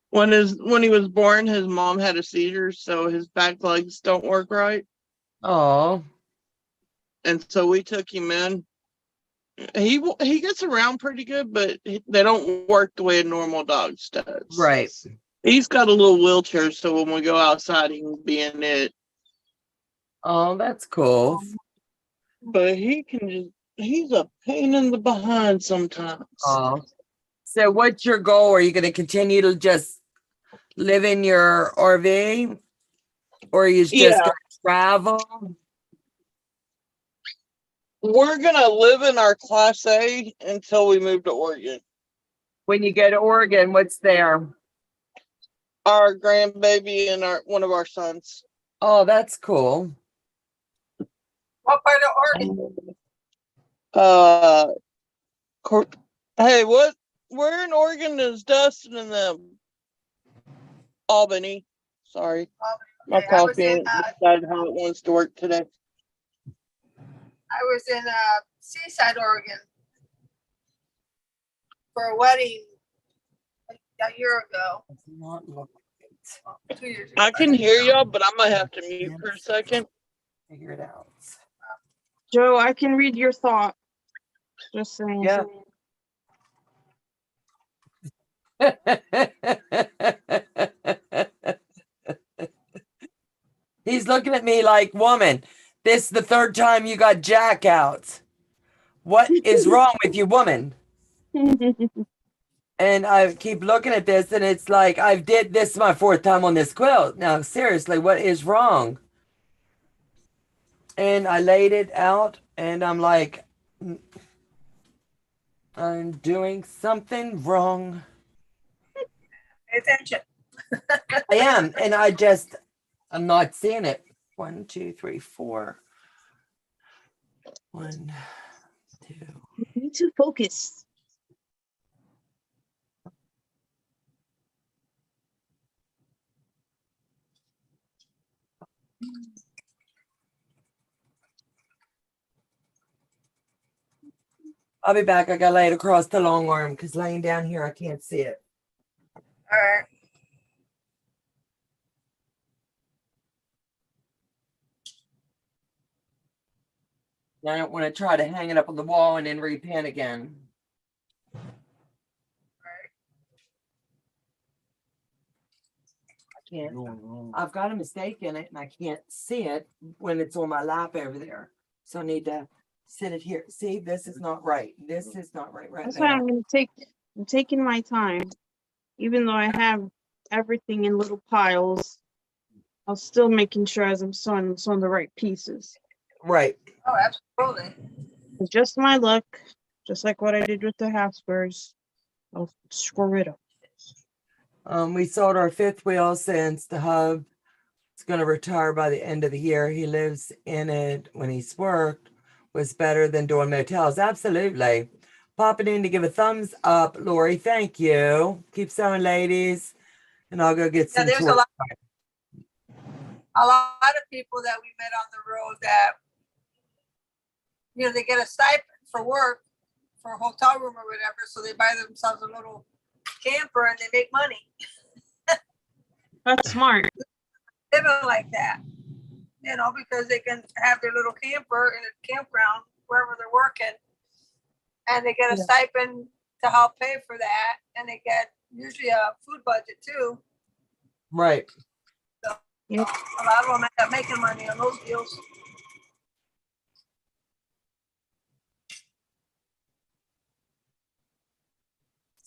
When he was born, his mom had a seizure, so his back legs don't work right. oh, And so we took him in. He gets around pretty good, but they don't work the way a normal dog does. right. He's got a little wheelchair, so when we go outside, he can be in it. Oh, that's cool. But he's a pain in the behind sometimes. Oh, so what's your goal? Are you going to continue to just live in your RV, or are you just Yeah. going to travel? We're gonna live in our Class A until we move to Oregon. When you go to Oregon, what's there? Our grandbaby and one of our sons. Oh, that's cool. What part of Oregon? Hey, what Where in Oregon is Dustin and them? Albany. Sorry. My Okay, I was coffee in, ain't decided how it wants to work today. Seaside, Oregon for a wedding a year ago, Does not look right. 2 years ago. I can hear y'all, but I'm gonna have to mute for a second. Figure it out. Joe, I can read your thought. Just saying. Yeah. He's looking at me like, woman, this is the third time you got Jack out. What is wrong with you, woman? And I keep looking at this and it's like, this is my fourth time on this quilt. Now, seriously, what is wrong? And I laid it out and I'm like, I'm doing something wrong. Pay attention. I am. And I'm not seeing it. 1, 2, 3, 4. 1, 2. Need to focus. I'll be back. I gotta lay it across the long arm because laying down here, I can't see it. All right. I don't want to try to hang it up on the wall and then repin again. I can't. I've got a mistake in it and I can't see it when it's on my lap over there. So I need to sit it here. See, this is not right. This is not right That's why there. I'm taking my time. Even though I have everything in little piles, I'm still making sure as I'm sewing the right pieces. Right. Oh, absolutely. It's just my luck, just like what I did with the half squares. I'll screw it up. We sold our 5th wheel since the hub is going to retire by the end of the year. He lives in it when he's worked. Was better than doing motels. Absolutely. Popping in to give a thumbs up, Lori. Thank you. Keep sewing, ladies. And I'll go get Yeah, some there's toys. a lot of people that we met on the road that, they get a stipend for work, for a hotel room or whatever, so they buy themselves a little camper and they make money That's smart. living like that, because they can have their little camper in a campground wherever they're working, and they get a Yeah. stipend to help pay for that, and they get usually a food budget too. Right. Yep. A lot of them end up making money on those deals.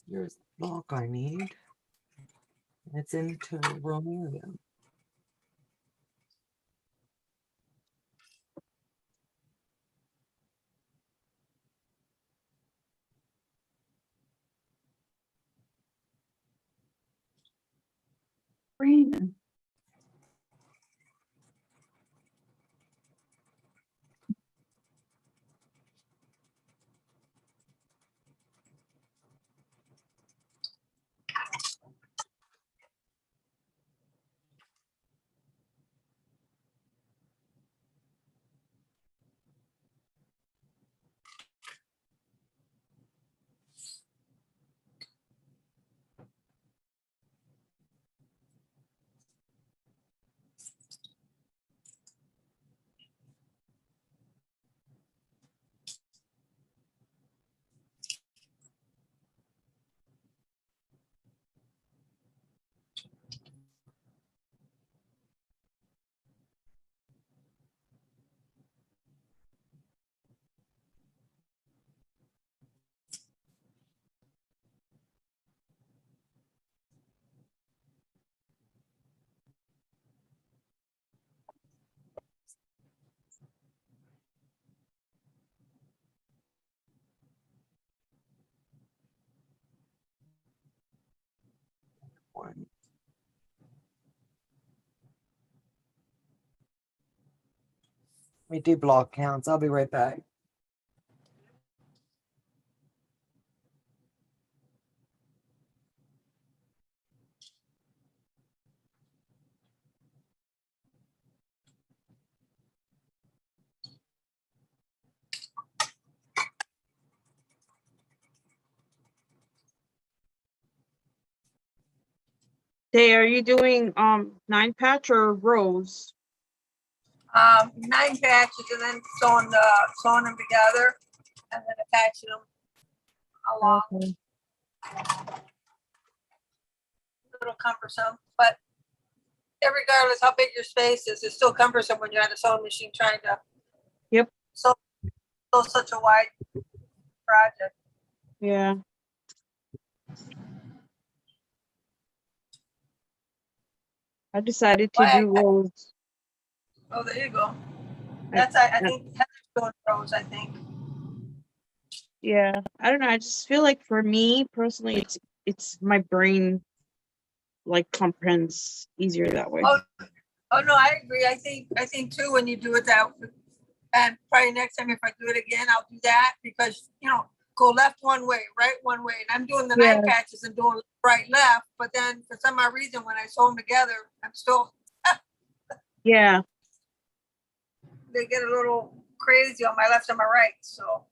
Here's the block I need. It's into the wrong area. Brandon. One. Let me do block counts. I'll be right back. Day, are you doing 9-patch or rows? 9 patches and then sewing them together and then attaching them along. Okay. A little cumbersome, but regardless how big your space is, it's still cumbersome when you're at a sewing machine trying to. Yep. Sew such a wide project. Yeah. I decided to do rows. Oh, there you go. That's I think Heather's doing rows, I think. Yeah, I don't know. I just feel like for me personally, it's my brain like comprehends easier that way. Oh no, I agree. I think too when you do it that, and probably next time if I do it again, I'll do that because go left one way, right one way, and I'm doing the Yeah. 9 patches and doing right left. But then for some odd reason, when I sew them together, I'm still Yeah. they get a little crazy on my left and my right. So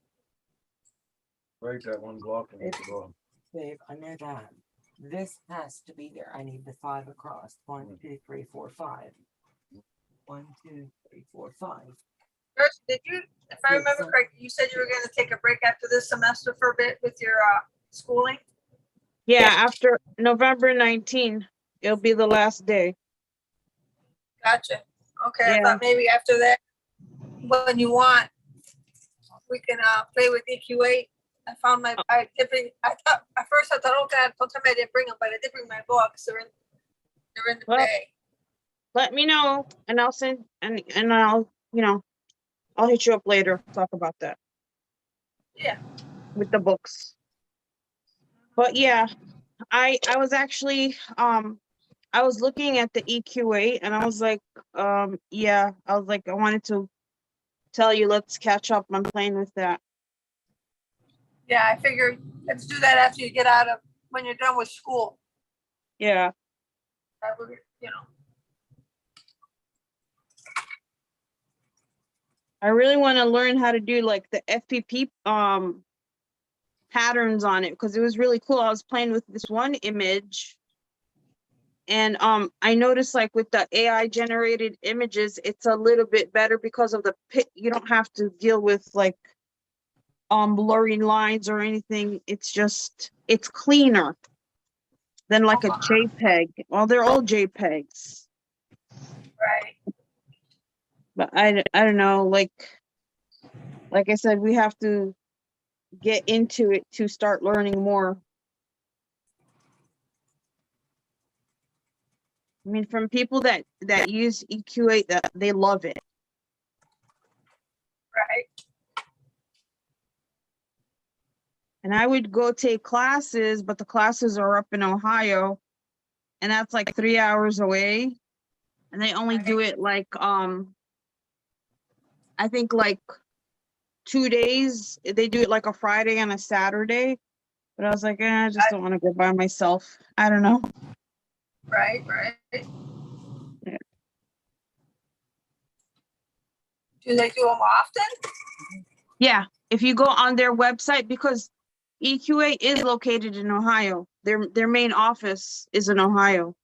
Break that one block and make it go. Babe, I know that. This has to be there. I need the 5 across. 1, 2, 3, 4, 5. 1, 2, 3, 4, 5. first, did you, if I remember correctly, you said you were going to take a break after this semester for a bit with your schooling? Yeah, after November 19, it'll be the last day. Gotcha. Okay, Yeah. I thought maybe after that, when you want, we can play with EQ8. I found my, I thought, at first I thought, oh God, don't tell me I didn't bring them, but I did bring my books. They're in the Well, bag. Let me know and I'll send and I'll, I'll hit you up later, talk about that. Yeah. With the books. But yeah, I was actually I was looking at the EQ8 and I was like, yeah, I was like, I wanted to tell you, let's catch up on playing with that. Yeah, I figured let's do that after you get out of, when you're done with school. Yeah. That would, I really want to learn how to do like the FPP patterns on it because it was really cool. I was playing with this one image and I noticed like with the AI generated images, it's a little bit better because of the pit. You don't have to deal with like blurring lines or anything. It's cleaner than like a JPEG. Well, they're all JPEGs. right. But I don't know, like I said, we have to get into it to start learning more. I mean, from people that use EQ8, that they love it. Right. And I would go take classes, but the classes are up in Ohio, and that's like 3 hours away. And they only do it like I think like 2 days. They do it like a Friday and a Saturday. But I was like, I just don't want to go by myself. I don't know. Right. Yeah. Do they do them often? Yeah, if you go on their website, because EQA is located in Ohio. Their main office is in Ohio.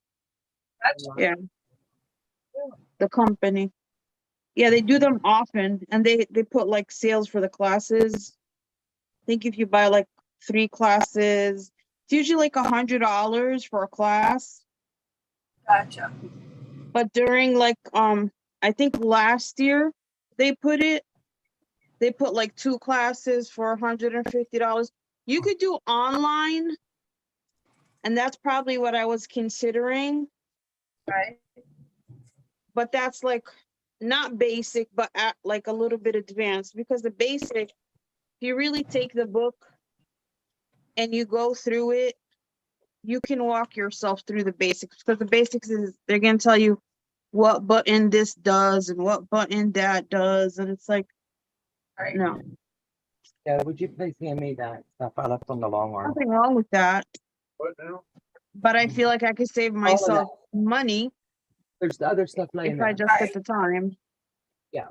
Yeah. The company. Yeah, they do them often and they put like sales for the classes. I think if you buy like 3 classes, it's usually like $100 for a class. Gotcha. But during like I think last year they put like 2 classes for $150. You could do online, and that's probably what I was considering. Right. But that's like not basic, but at like a little bit advanced, because the basic, if you really take the book and you go through it, you can walk yourself through the basics, because the basics is they're gonna tell you what button this does and what button that does, and it's like, Right. no. Yeah, would you please hand me that stuff I left on the long arm? Nothing wrong with that, What now? but I feel like I could save All of myself money There's the other stuff laying if there. I just get the time. Yeah.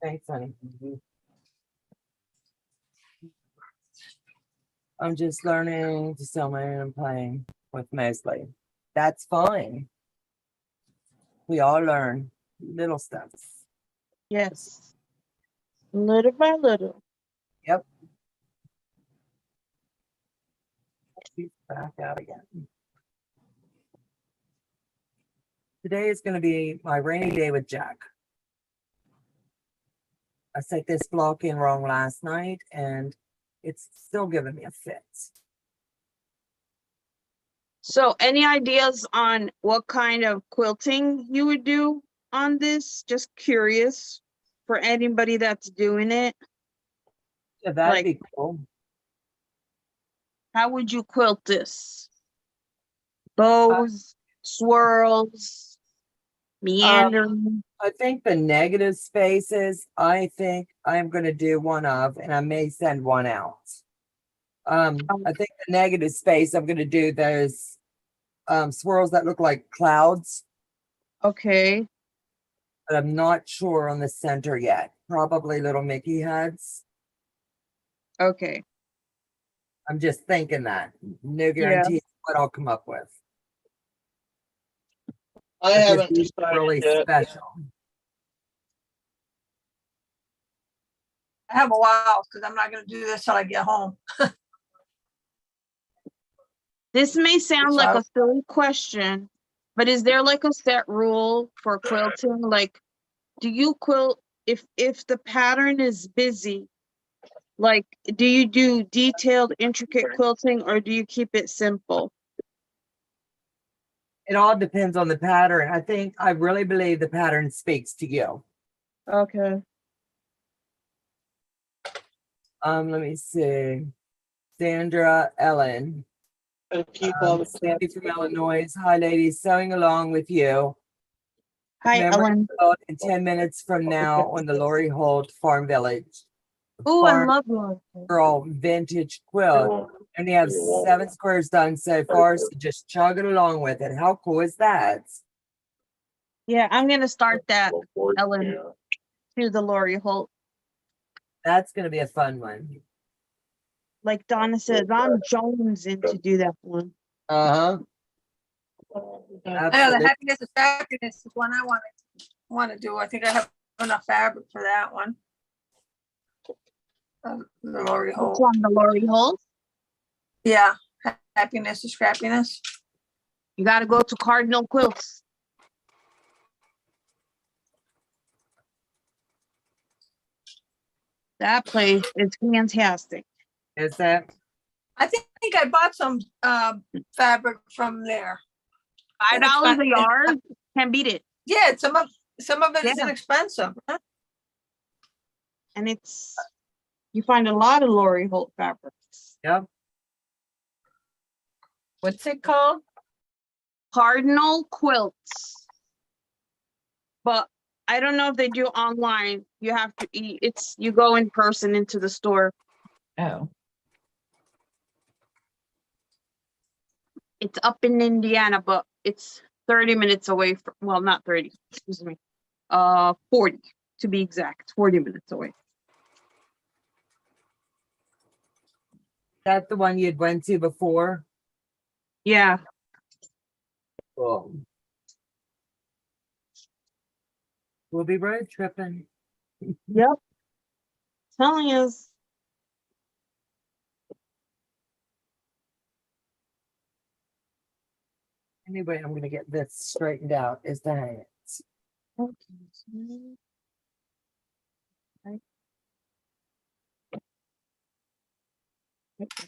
Thanks, honey. I'm just learning to sew my own and playing with mostly. That's fine. We all learn little stuff. Yes. Little by little. Yep. She's back out again. Today is going to be my rainy day with Jack. I set this block in wrong last night and it's still giving me a fit. So any ideas on what kind of quilting you would do on this? Just curious for anybody that's doing it. Yeah, that'd Like- be cool. How would you quilt this? Bows, swirls, meandering. I think the negative spaces, I think I'm going to do one of, and I may send one out. I think the negative space, I'm going to do those swirls that look like clouds, Okay. but I'm not sure on the center yet. Probably little Mickey heads. Okay. I'm just thinking that. No Yeah. guarantee what I'll come up with. I But this haven't is decided really yet. special. I have a while because I'm not gonna do this till I get home. This may sound like a So- silly question, but is there like a set rule for quilting? Like, do you quilt if the pattern is busy? Like, do you do detailed, intricate quilting or do you keep it simple? It all depends on the pattern. I really believe the pattern speaks to you. Okay. Let me see. Sandra Ellen. I keep all the Sandy from Illinois. Hi, ladies. Sewing along with you. Hi, Memory Ellen. quilt in 10 minutes from now on the Lori Holt Farm Village. Oh, I Farm love you. Girl vintage quilt. And we have 7 squares done so far, so just chug it along with it. How cool is that? Yeah, I'm gonna start that, Ellen, to the Lori Holt. That's going to be a fun one. Like Donna says, I'm jonesing to do that one. Uh-huh. I know the Absolutely. happiness is happiness is one I want to do. I think I have enough fabric for that one. The Lori Which Holt. one, the Lori Holt? Yeah, happiness is scrappiness. You gotta go to Cardinal Quilts. That place is fantastic. Is that? I think I bought some fabric from there. $5 a yard, can't beat it. Yeah, some of it is Yeah. inexpensive. Huh? And it's, you find a lot of Lori Holt fabrics. Yep. What's it called? Cardinal Quilts. But I don't know if they do online. You have to eat, you go in person into the store. Oh, It's up in Indiana, but it's 30 minutes away from, well, not 30, excuse me. 40 to be exact, 40 minutes away. That the one you'd went to before? Yeah, Cool. We'll be road tripping. yep. Telling you. Anyway, I'm gonna get this straightened out is the hang it. Okay.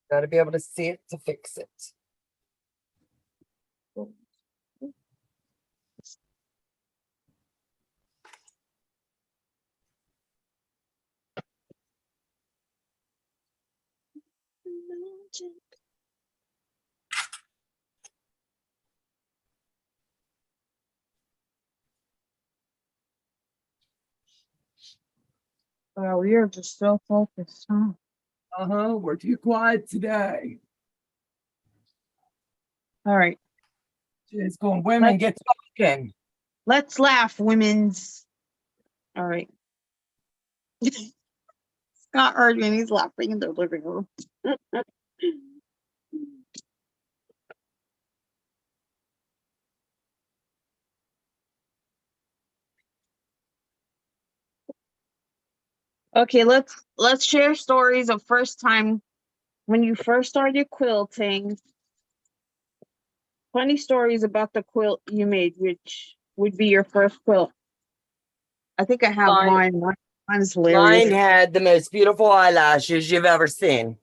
Gotta be able to see it to fix it. Wow, we are just so focused, huh? Uh-huh. We're too quiet today. All right, It's going, women get talking. let's laugh, women's. All right, Scott heard me and he's laughing in the living room. Okay, let's share stories of first time when you first started quilting. Funny stories about the quilt you made, which would be your first quilt. I think I have Mine- mine. Mine's Mine hilarious. had the most beautiful eyelashes you've ever seen.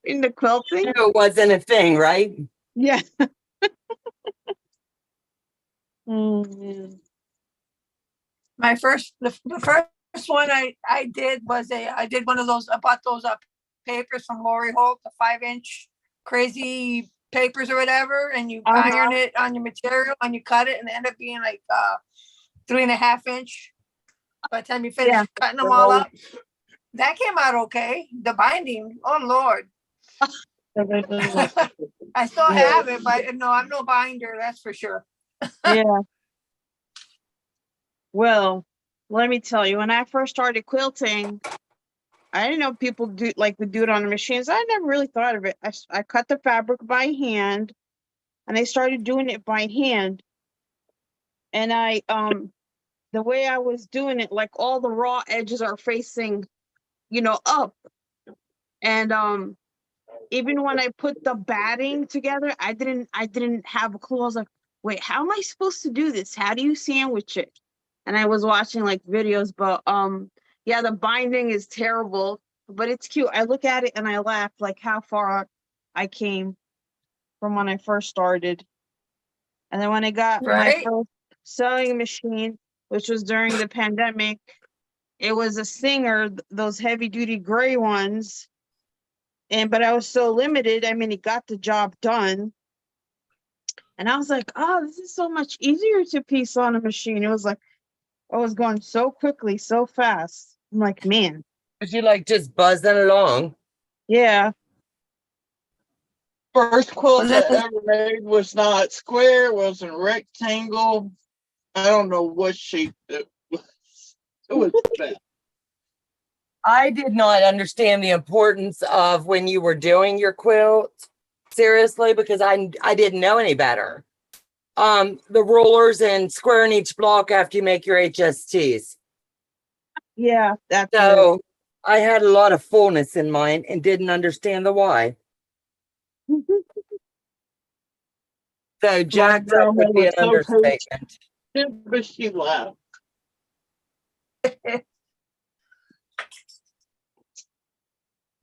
In the quilting? It wasn't a thing, right? Yeah. Mm. My first, the first one I did was I did one of those, I bought those papers from Lori Holt, the 5-inch crazy papers or whatever, and you iron it on your material and you cut it and it ended up being like 3.5 inch by the time you finish cutting them all up. That came out okay. The binding, oh Lord. I still have it, but no, I'm no binder, that's for sure. Yeah. Well, let me tell you, when I first started quilting, I didn't know people would do it on the machines. I never really thought of it. I cut the fabric by hand, and I started doing it by hand. And the way I was doing it, like all the raw edges are facing, up. And even when I put the batting together, I didn't have a clue. I was like, wait, how am I supposed to do this? How do you sandwich it? And I was watching like videos, but yeah, the binding is terrible, but it's cute. I look at it and I laugh like how far I came from when I first started. And then when I got my first sewing machine, which was during the pandemic, it was a Singer, those heavy duty gray ones. But I was so limited. I mean, it got the job done. And I was like, oh, this is so much easier to piece on a machine. It was like, I was going so quickly, so fast. I'm like, man. But you like just buzzing along. Yeah. First quilt I ever made was not square, it wasn't rectangle. I don't know what shape it was. It was bad. I did not understand the importance of when you were doing your quilt, seriously, because I didn't know any better. The rulers and squaring each block after you make your HSTs. Yeah, that's So I had a lot of fullness in mine and didn't understand the why. So jacked up would be an understatement. But she laughed.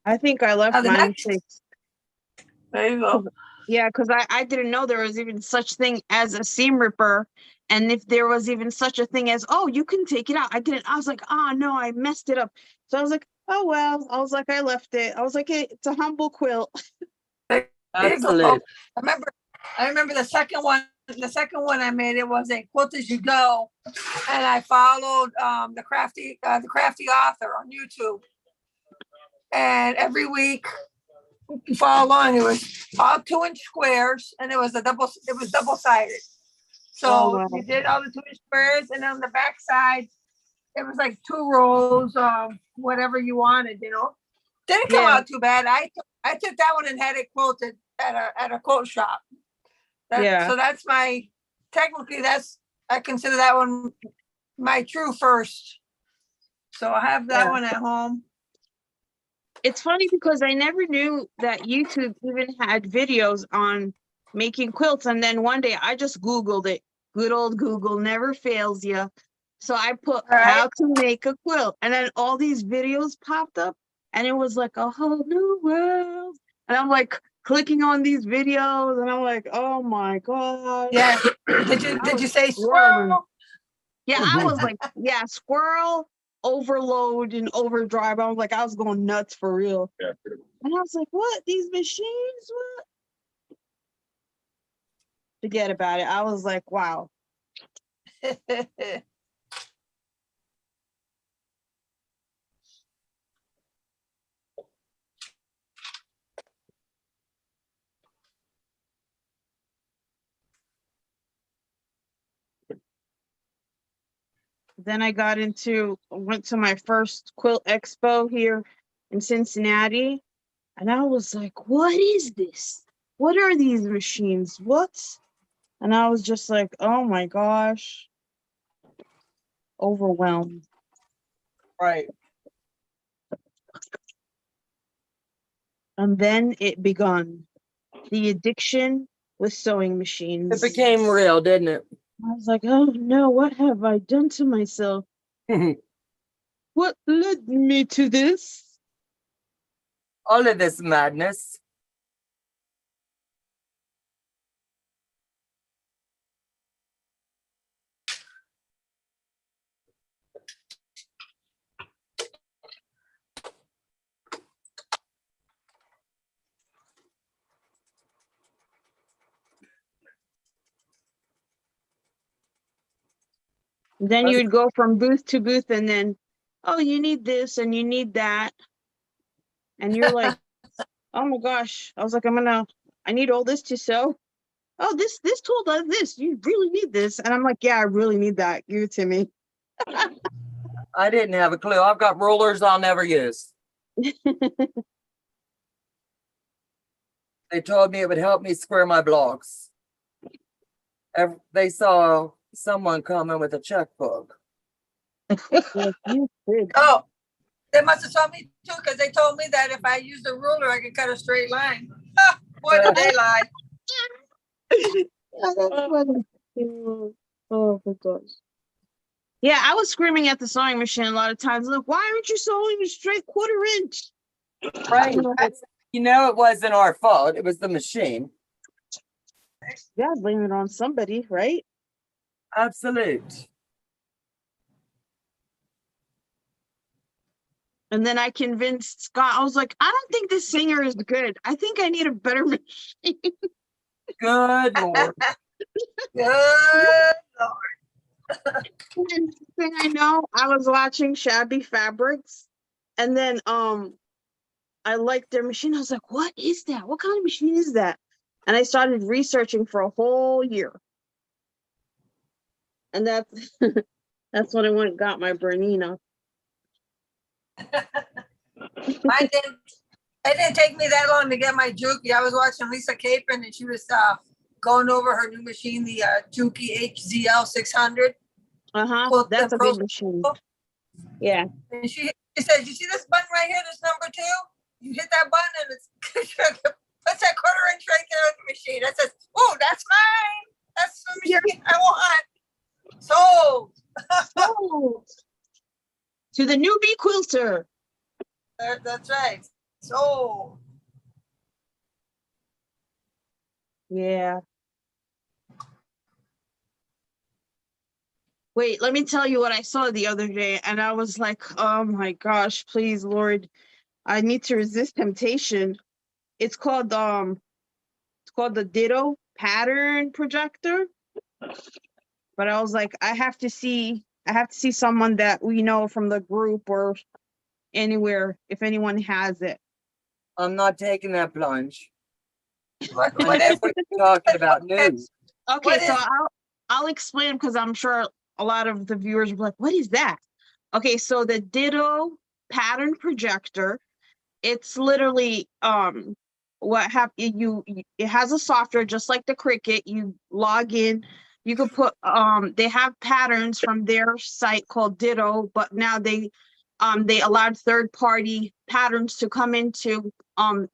I think I left the my next- mistakes. There you go. Yeah, because I didn't know there was even such thing as a seam ripper. And if there was even such a thing as, oh, you can take it out. I was like, oh no, I messed it up. So I was like, oh well. I was like, I left it. I was like, hey, it's a humble quilt. Absolutely. I remember the second one I made, it was a Quilt-As-You-Go, and I followed the crafty author on YouTube. And every week you follow along, it was all 2-inch squares, and it was double-sided. So you did all the 2-inch squares, and on the back side, it was like 2 rows of whatever you wanted, Didn't come out too bad. I took that one and had it quilted at a quilt shop. So that's technically I consider that one my true first. So I have that one at home. It's funny because I never knew that YouTube even had videos on making quilts. And then one day I just Googled it. Good old Google never fails you. So I put how to make a quilt. And then all these videos popped up and it was like a whole new world. And I'm like clicking on these videos and I'm like, oh my God. Yeah. Did you say squirrel? Yeah, I was like, yeah, squirrel, overload and overdrive. I was going nuts for real. Yeah. And I was like, what? These machines? What? Forget about it. I was like, wow. Then I went to my first quilt expo here in Cincinnati. And I was like, what is this? What are these machines? What? And I was just like, oh my gosh. Overwhelmed. Right. And then it begun. The addiction with sewing machines. It became real, didn't it? I was like, oh no, what have I done to myself? What led me to this? All of this madness. Then you would go from booth to booth and then, oh, you need this and you need that. And you're like, oh my gosh. I was like, I need all this to sew. Oh, this tool does this. You really need this. And I'm like, yeah, I really need that. Give it to me. I didn't have a clue. I've got rulers I'll never use. They told me it would help me square my blocks. They saw someone coming with a checkbook. Oh, they must have told me too, because they told me that if I use the ruler, I can cut a straight line. Boy, did they lie. Oh my gosh. Yeah, I was screaming at the sewing machine a lot of times. Like, why aren't you sewing a straight 1/4 inch? Right. It wasn't our fault. It was the machine. Yeah, blame it on somebody, right? Absolute. And then I convinced Scott, I was like, I don't think this singer is good. I think I need a better machine. Good Lord. Good Lord. And next thing I know, I was watching Shabby Fabrics. And then I liked their machine. I was like, what is that? What kind of machine is that? And I started researching for a whole year. And that's that's when I went and got my Bernina. It didn't take me that long to get my Juki. I was watching Lisa Capron and she was going over her new machine, the Juki HZL 600. Quilting That's a Pro. good machine. Yeah. And she said, you see this button right here, this number 2? You hit that button and it's puts that 1/4 inch right there on the machine. That says, oh, that's mine. That's the machine I want. Sold. Sold. To the newbie quilter. That's right. Sold. Yeah. Wait, let me tell you what I saw the other day. And I was like, oh my gosh, please, Lord, I need to resist temptation. It's called the Ditto pattern projector. But I was like, I have to see someone that we know from the group or anywhere if anyone has it. I'm not taking that plunge. What If we're talking about news. Okay, so I'll explain because I'm sure a lot of the viewers will be like, what is that? Okay, so the Ditto pattern projector, it's literally it has a software just like the Cricut. You log in, you could put they have patterns from their site called Ditto, but now they allowed third-party patterns to come into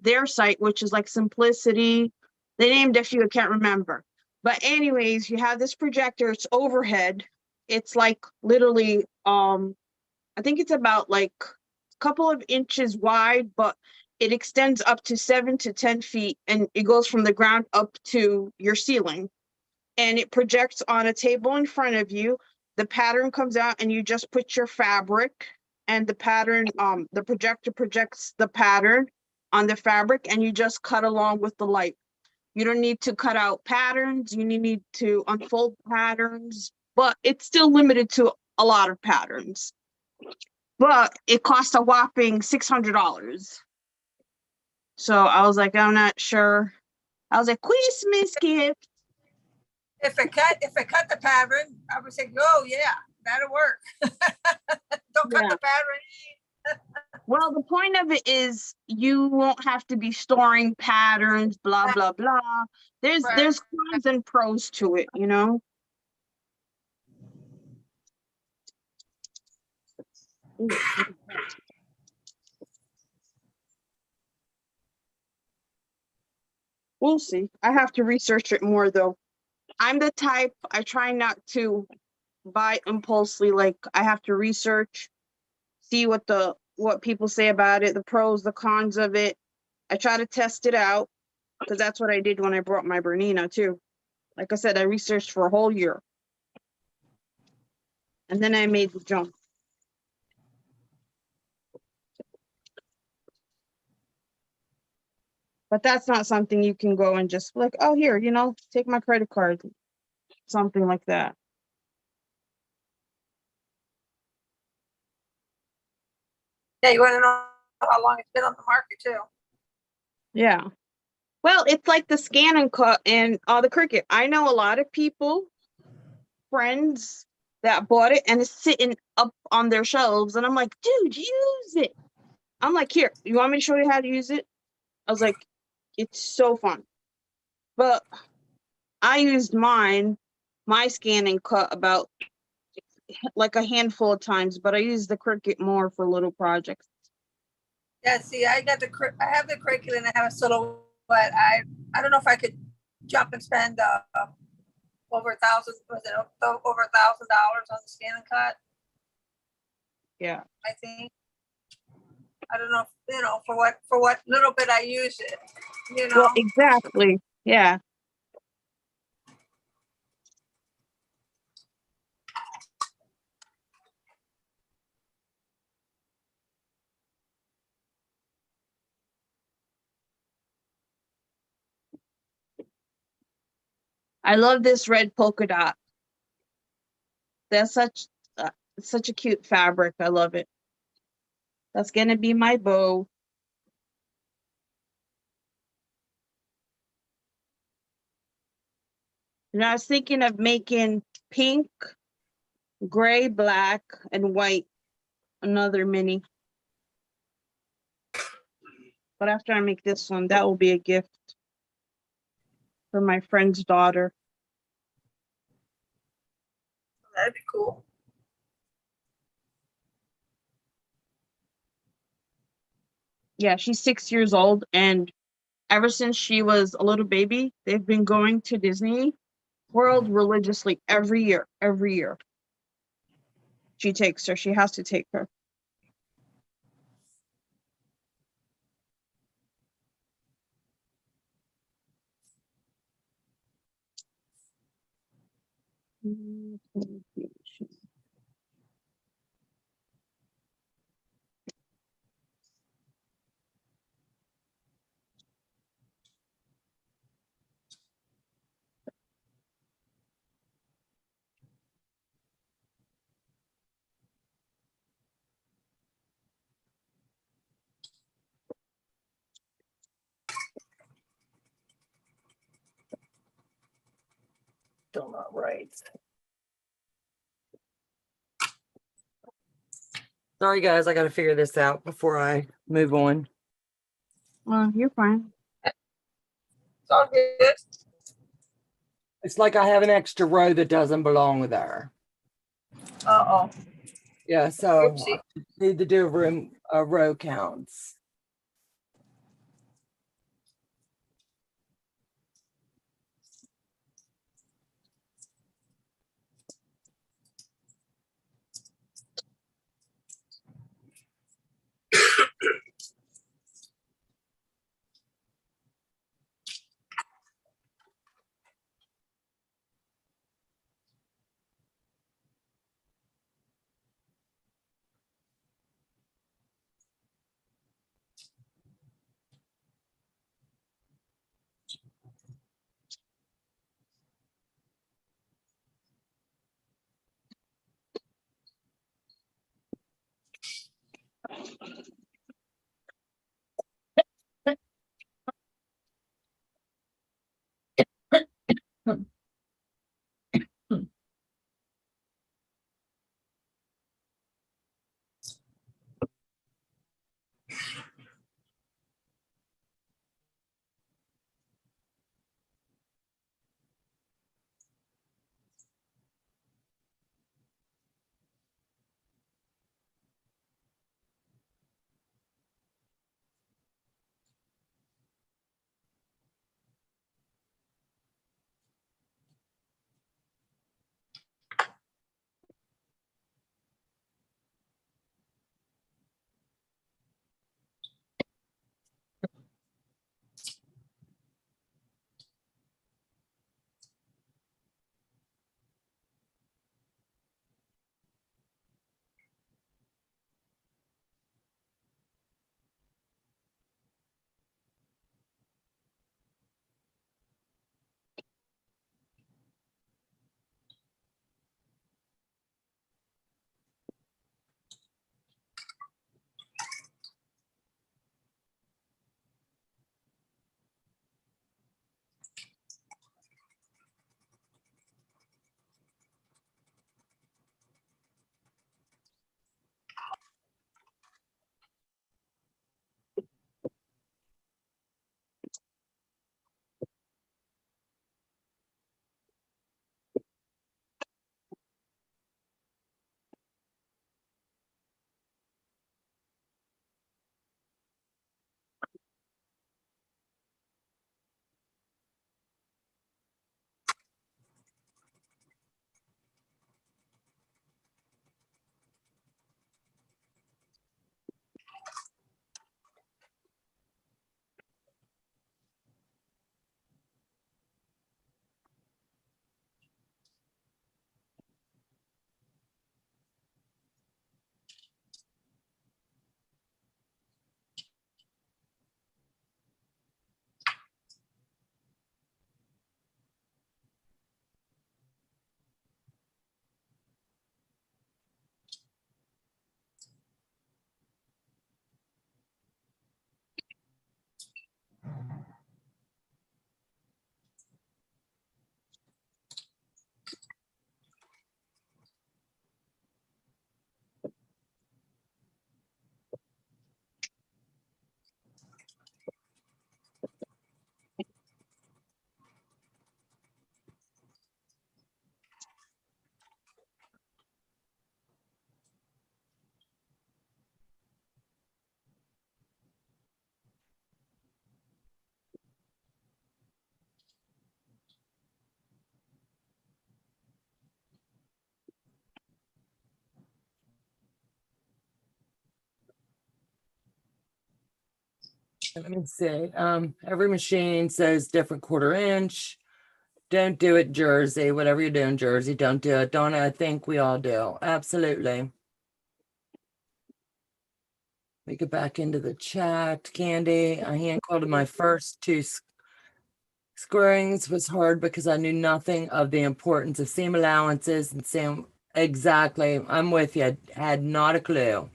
their site, which is like Simplicity. They named a few, I can't remember. But anyways, you have this projector, it's overhead. It's like literally, I think it's about like a couple of inches wide, but it extends up to 7 to 10 feet and it goes from the ground up to your ceiling. And it projects on a table in front of you. The pattern comes out and you just put your fabric and the pattern, the projector projects the pattern on the fabric and you just cut along with the light. You don't need to cut out patterns. You need to unfold patterns, but it's still limited to a lot of patterns. But it costs a whopping $600. So I was like, I'm not sure. I was like, Christmas gift. If it cut the pattern, I would say, oh yeah. that'll work. Don't cut Yeah. the pattern. Well, the point of it is you won't have to be storing patterns, blah, blah, blah. There's Right. there's cons and pros to it, you know? Ooh, we'll see. I have to research it more though. I'm the type, I try not to buy impulsively, like I have to research, see what people say about it, the pros, the cons of it. I try to test it out because that's what I did when I brought my Bernina too. Like I said, I researched for a whole year. And then I made the jump. But that's not something you can go and just like, oh, here, you know, take my credit card, something like that. Yeah, you want to know how long it's been on the market too. Yeah. Well, it's like the scan and cut and the Cricut. I know a lot of people, friends that bought it and it's sitting up on their shelves. And I'm like, dude, use it. I'm like, here, you want me to show you how to use it? I was like, it's so fun. But I used my scan and cut about like a handful of times, but I use the Cricut more for little projects. Yeah, see, I have the curriculum and I have a silhouette. I don't know if I could jump and spend over $1,000 on the scan and cut. Yeah. I think. I don't know if, you know, for what little bit I use it, you know. Well, exactly. Yeah. I love this red polka dot. That's such a cute fabric. I love it. That's gonna be my bow. And I was thinking of making pink, gray, black, and white, another mini. But after I make this one, that will be a gift for my friend's daughter. That'd be cool. Yeah, she's 6 years old, and ever since she was a little baby, they've been going to Disney World religiously every year. Every year. She takes her. She has to take her. Still not right. Sorry, guys, I got to figure this out before I move on. Well, you're fine. It's all good. It's like I have an extra row that doesn't belong there. Uh-oh. Yeah, so Oopsie. I need to do row counts. Let me see. Every machine says different 1/4 inch. Don't do it, Jersey. Whatever you're doing, Jersey, don't do it. Donna, I think we all do. Absolutely. We get back into the chat. Candy, I hand quilted my first 2 squarings. Was hard because I knew nothing of the importance of seam allowances and seam. Exactly. I'm with you. Had not a clue.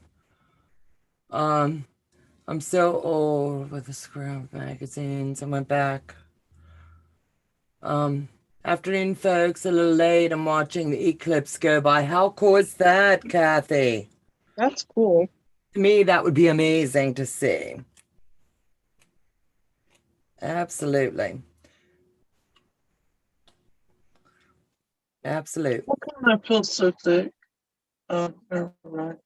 I'm so old with the scrap magazines. I went back. Afternoon, folks. A little late. I'm watching the eclipse go by. How cool is that, Kathy? That's cool. To me, that would be amazing to see. Absolutely. Absolutely. What kind of feel so thick? Right. Right.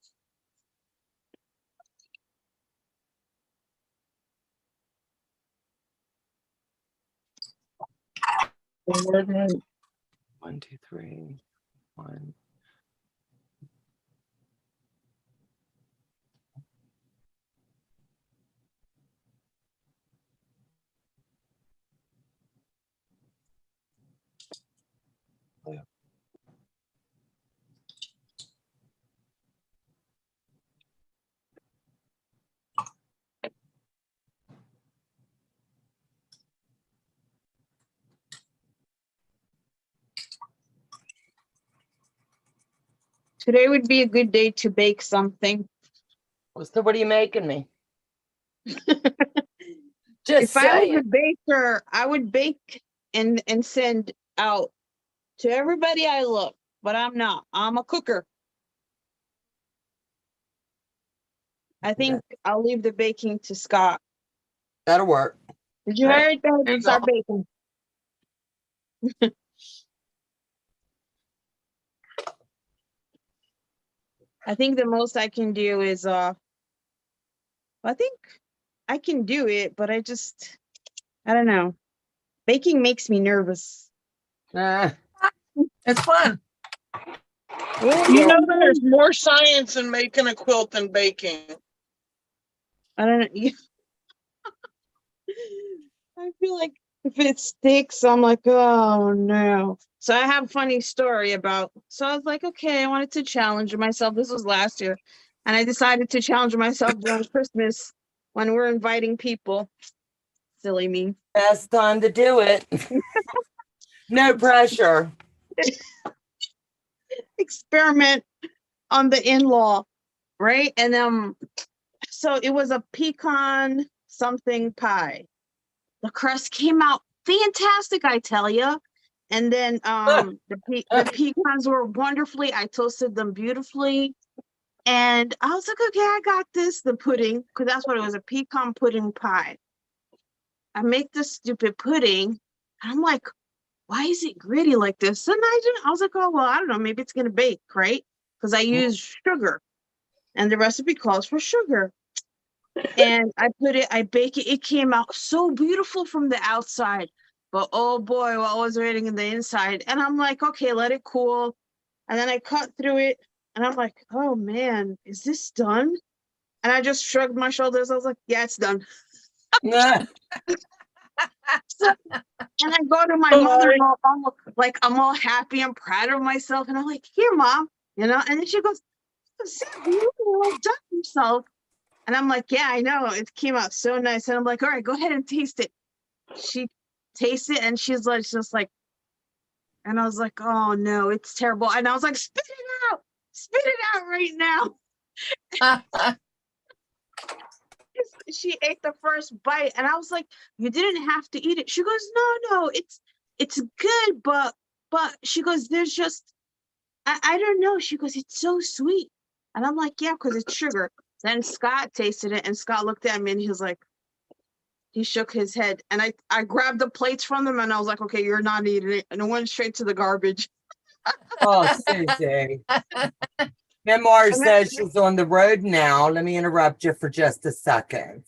1, 2, 3, 1. Today would be a good day to bake something. So what are you making me? Just If I was saying. a baker, I would bake and send out to everybody I love, but I'm not. I'm a cooker. I think I'll leave the baking to Scott. That'll work. Did you hear it? Hey, Start baking. I think the most I can do is I think I can do it, but I don't know. Baking makes me nervous. Ah, It's fun. Well, You know, there's more science in making a quilt than baking. I don't know. I feel like if it sticks, I'm like, oh no. So I have a funny story about, so I was like, okay, I wanted to challenge myself. This was last year. And I decided to challenge myself during Christmas when we're inviting people. Silly me. best time to do it. No pressure. Experiment on the in-law, right? And so it was a pecan something pie. The crust came out fantastic, I tell you. And then the pecans were wonderfully. I toasted them beautifully. And I was like, okay, I got this. The pudding, because that's what it was, a pecan pudding pie. I make this stupid pudding. And I'm like, why is it gritty like this? And I was like, oh, well, I don't know. Maybe it's going to bake, right? Because I use sugar. And the recipe calls for sugar. And I bake it. It came out so beautiful from the outside. But oh boy, what was waiting in the inside. And I'm like, okay, let it cool. And then I cut through it. And I'm like, oh man, is this done? And I just shrugged my shoulders. I was like, yeah, it's done. Nah. So, and I go to my mother-in-law, I'm all happy and proud of myself. And I'm like, here, Mom, And then she goes, so beautiful, well done yourself. And I'm like, yeah, I know. It came out so nice. And I'm like, all right, go ahead and taste it. She tastes it and she's like, just like, and I was like, oh no, it's terrible. And I was like, spit it out right now. She ate the first bite and I was like, you didn't have to eat it. She goes, no, it's good, but she goes, there's just, I don't know. She goes, it's so sweet. And I'm like, yeah, because it's sugar. Then Scott tasted it and Scott looked at me and he was like, he shook his head. And I grabbed the plates from them and I was like, okay, you're not eating it. And it went straight to the garbage. Oh, Susie. Memoir says she's on the road now. Let me interrupt you for just a second.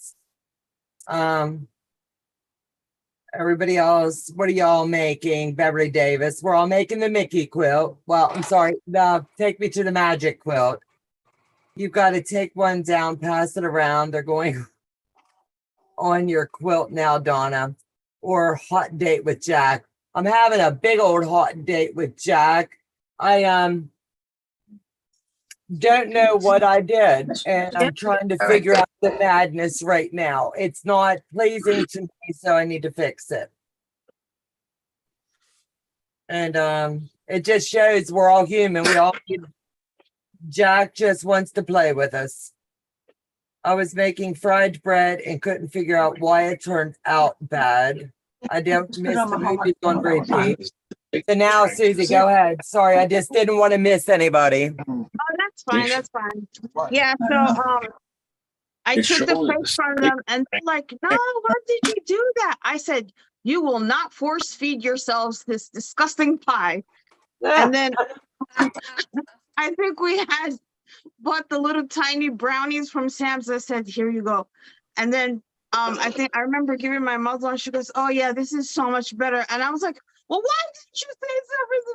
Everybody else, what are y'all making? Beverly Davis. We're all making the Mickey quilt. Well, I'm sorry. Take me to the magic quilt. You've got to take one down, pass it around. They're going. on your quilt now, Donna, or hot date with Jack. I'm having a big old hot date with Jack. I don't know what I did, and I'm trying to figure out the madness right now. It's not pleasing to me, so I need to fix it. And it just shows we're all human. We all Jack just wants to play with us. I was making fried bread and couldn't figure out why it turned out bad. I don't miss the movies on repeat. So now, Susie, go ahead. Sorry, I just didn't want to miss anybody. Oh, that's fine. That's fine. Yeah. So, I took the plate from them and they're like, no, why did you do that? I said, you will not force feed yourselves this disgusting pie. And then I think we had bought the little tiny brownies from Sam's. I said, here you go. And then I think I remember giving my mother one. She goes, oh yeah, this is so much better. And I was like, well, why didn't you say so from the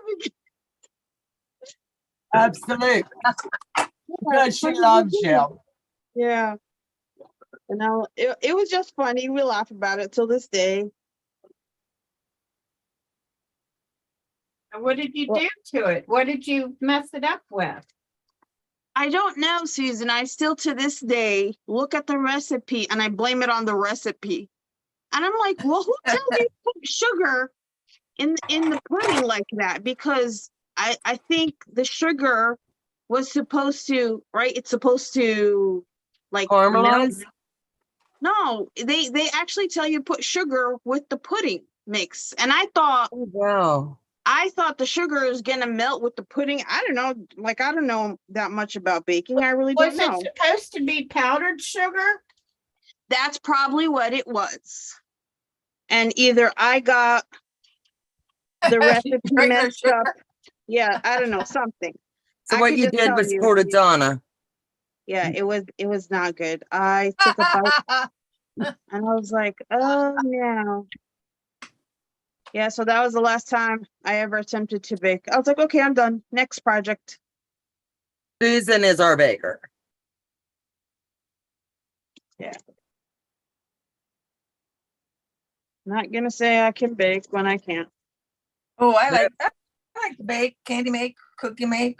beginning? Absolutely. Because she loves you. Yeah. You know, it was just funny. We laugh about it till this day. And what did you do to it? What did you mess it up with? I don't know, Susan. I still to this day look at the recipe and I blame it on the recipe. And I'm like, well, who tells you to put sugar in the pudding like that? Because I think the sugar was supposed to, right? It's supposed to like Caramelize? melt. No, they actually tell you put sugar with the pudding mix. And I thought, Oh, wow. the sugar is gonna melt with the pudding. I don't know, like I don't know that much about baking. I really Was don't know. it supposed to be powdered sugar? That's probably what it was. And either I got the recipe Regular messed up. Yeah, I don't know, something. So I what could you just did tell was you. pour to Donna. Yeah, it was not good. I took a bite and I was like, oh no. Yeah, so that was the last time I ever attempted to bake. I was like, okay, I'm done. Next project. Susan is our baker. Not gonna say I can bake when I can't. Oh, I like that. I like to bake, candy make, cookie make.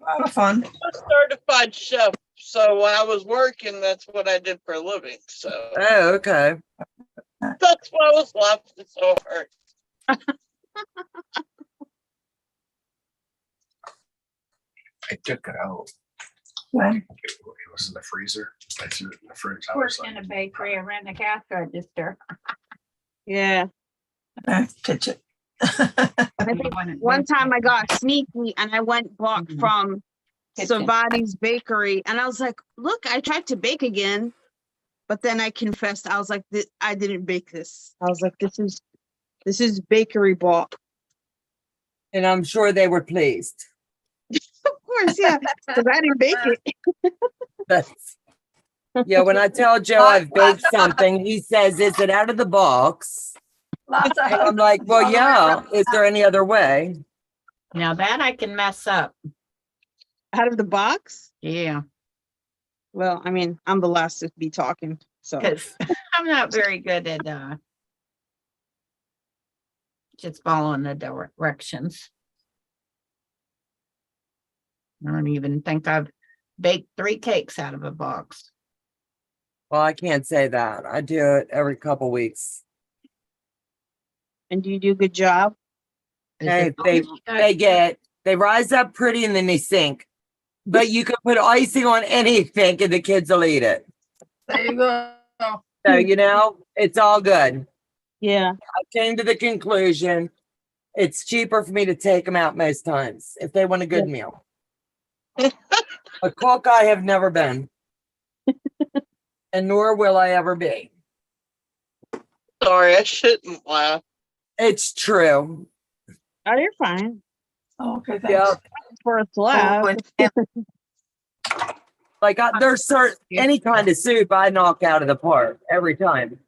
A lot of fun. I'm a certified chef, so when I was working, that's what I did for a living. So Oh, okay. that's why I was laughing so hard. I took it out. When? It was in the freezer. I threw it in the fridge. I Worked was in like, a bakery around the cash register. Yeah. Pitch it. I think one time I got sneaky and I went bought Mhm. from Kitchen. Savati's bakery and I was like, look, I tried to bake again, but then I confessed, I was like, I didn't bake this. I was like, this is bakery bought. And I'm sure they were pleased. Of course, yeah, because I didn't bake it. That's, yeah, when I tell Joe I've baked something, he says, is it out of the box? Lots of And I'm like, well, yeah, is there any other way? Now that I can mess up. Out of the box? Yeah, Well, I mean, I'm the last to be talking, so. because I'm not very good at just following the directions. I don't even think I've baked 3 cakes out of a box. Well, I can't say that. I do it every couple weeks. And do you do a good job? Is Hey, it- they rise up pretty and then they sink. But you can put icing on anything and the kids will eat it. There you go. So, you know, it's all good. Yeah. I came to the conclusion it's cheaper for me to take them out most times if they want a good meal. A cook I have never been. And nor will I ever be. Sorry, I shouldn't laugh. It's true. Oh, you're fine. Oh, okay, thanks. Yeah. For a slab. Like there's certain any kind of soup I knock out of the park every time.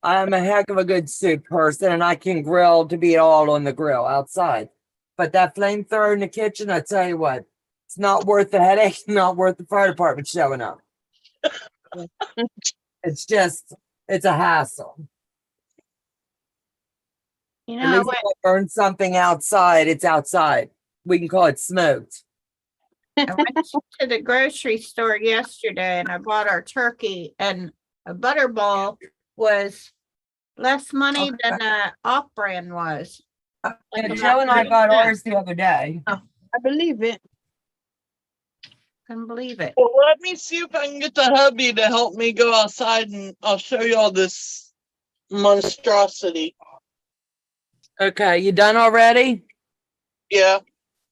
I'm a heck of a good soup person and I can grill to be all on the grill outside. But that flamethrower in the kitchen, I tell you what, it's not worth the headache, not worth the fire department showing up. It's just, it's a hassle. You At know, I least if I burn something outside, it's outside. We can call it smoked. I went to the grocery store yesterday and I bought our turkey, and a butterball was less money than a off-brand was. And Joe and I got ours the other day. I believe it. Couldn't believe it. Well, let me see if I can get the hubby to help me go outside and I'll show you all this monstrosity. Okay, you done already? Yeah.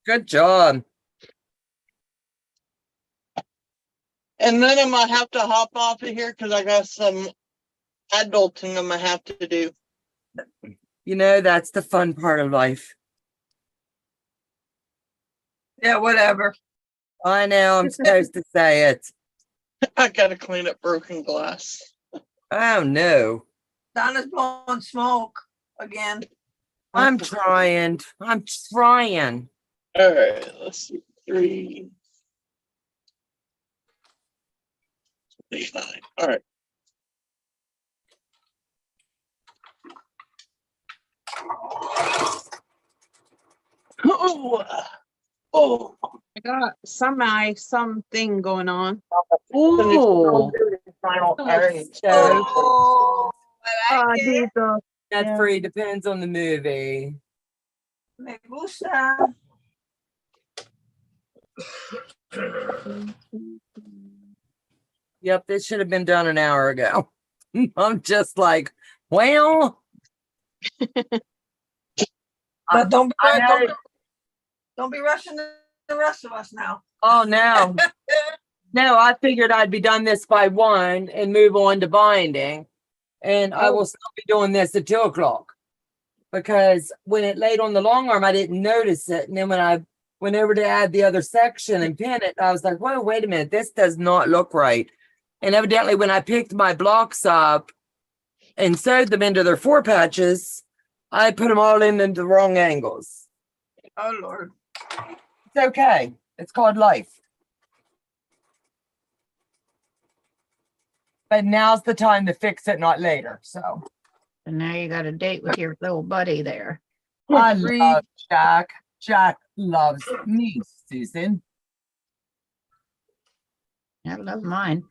Good job. And then I'm gonna have to hop off of here because I got some adulting I'm gonna have to do. You know, that's the fun part of life. Yeah, whatever. I know, I'm supposed to say it. I gotta clean up broken glass. Oh, no. Donna's blowing smoke again. I'm trying. I'm trying. All right, let's see. 3. 9. All right. Oh, I got something going on. Ooh. All right. So, Oh, I like These it. are that's yeah. free, depends on the movie. Me gusta. Yep, this should have been done an hour ago. I'm just like, well, But don't be, I know. don't be rushing the rest of us now. Oh, no. No, I figured I'd be done this by 1 and move on to binding. And I will still be doing this at 2 o'clock. Because when it laid on the long arm, I didn't notice it. And then when I went over to add the other section and pin it, I was like, whoa, wait a minute, this does not look right. And evidently when I picked my blocks up and sewed them into their 4 patches, I put them all in the wrong angles. Oh, Lord. It's okay. It's called life. But now's the time to fix it, not later. So And now you got a date with your little buddy there. I love Jack. Jack loves me, Susan. I love mine.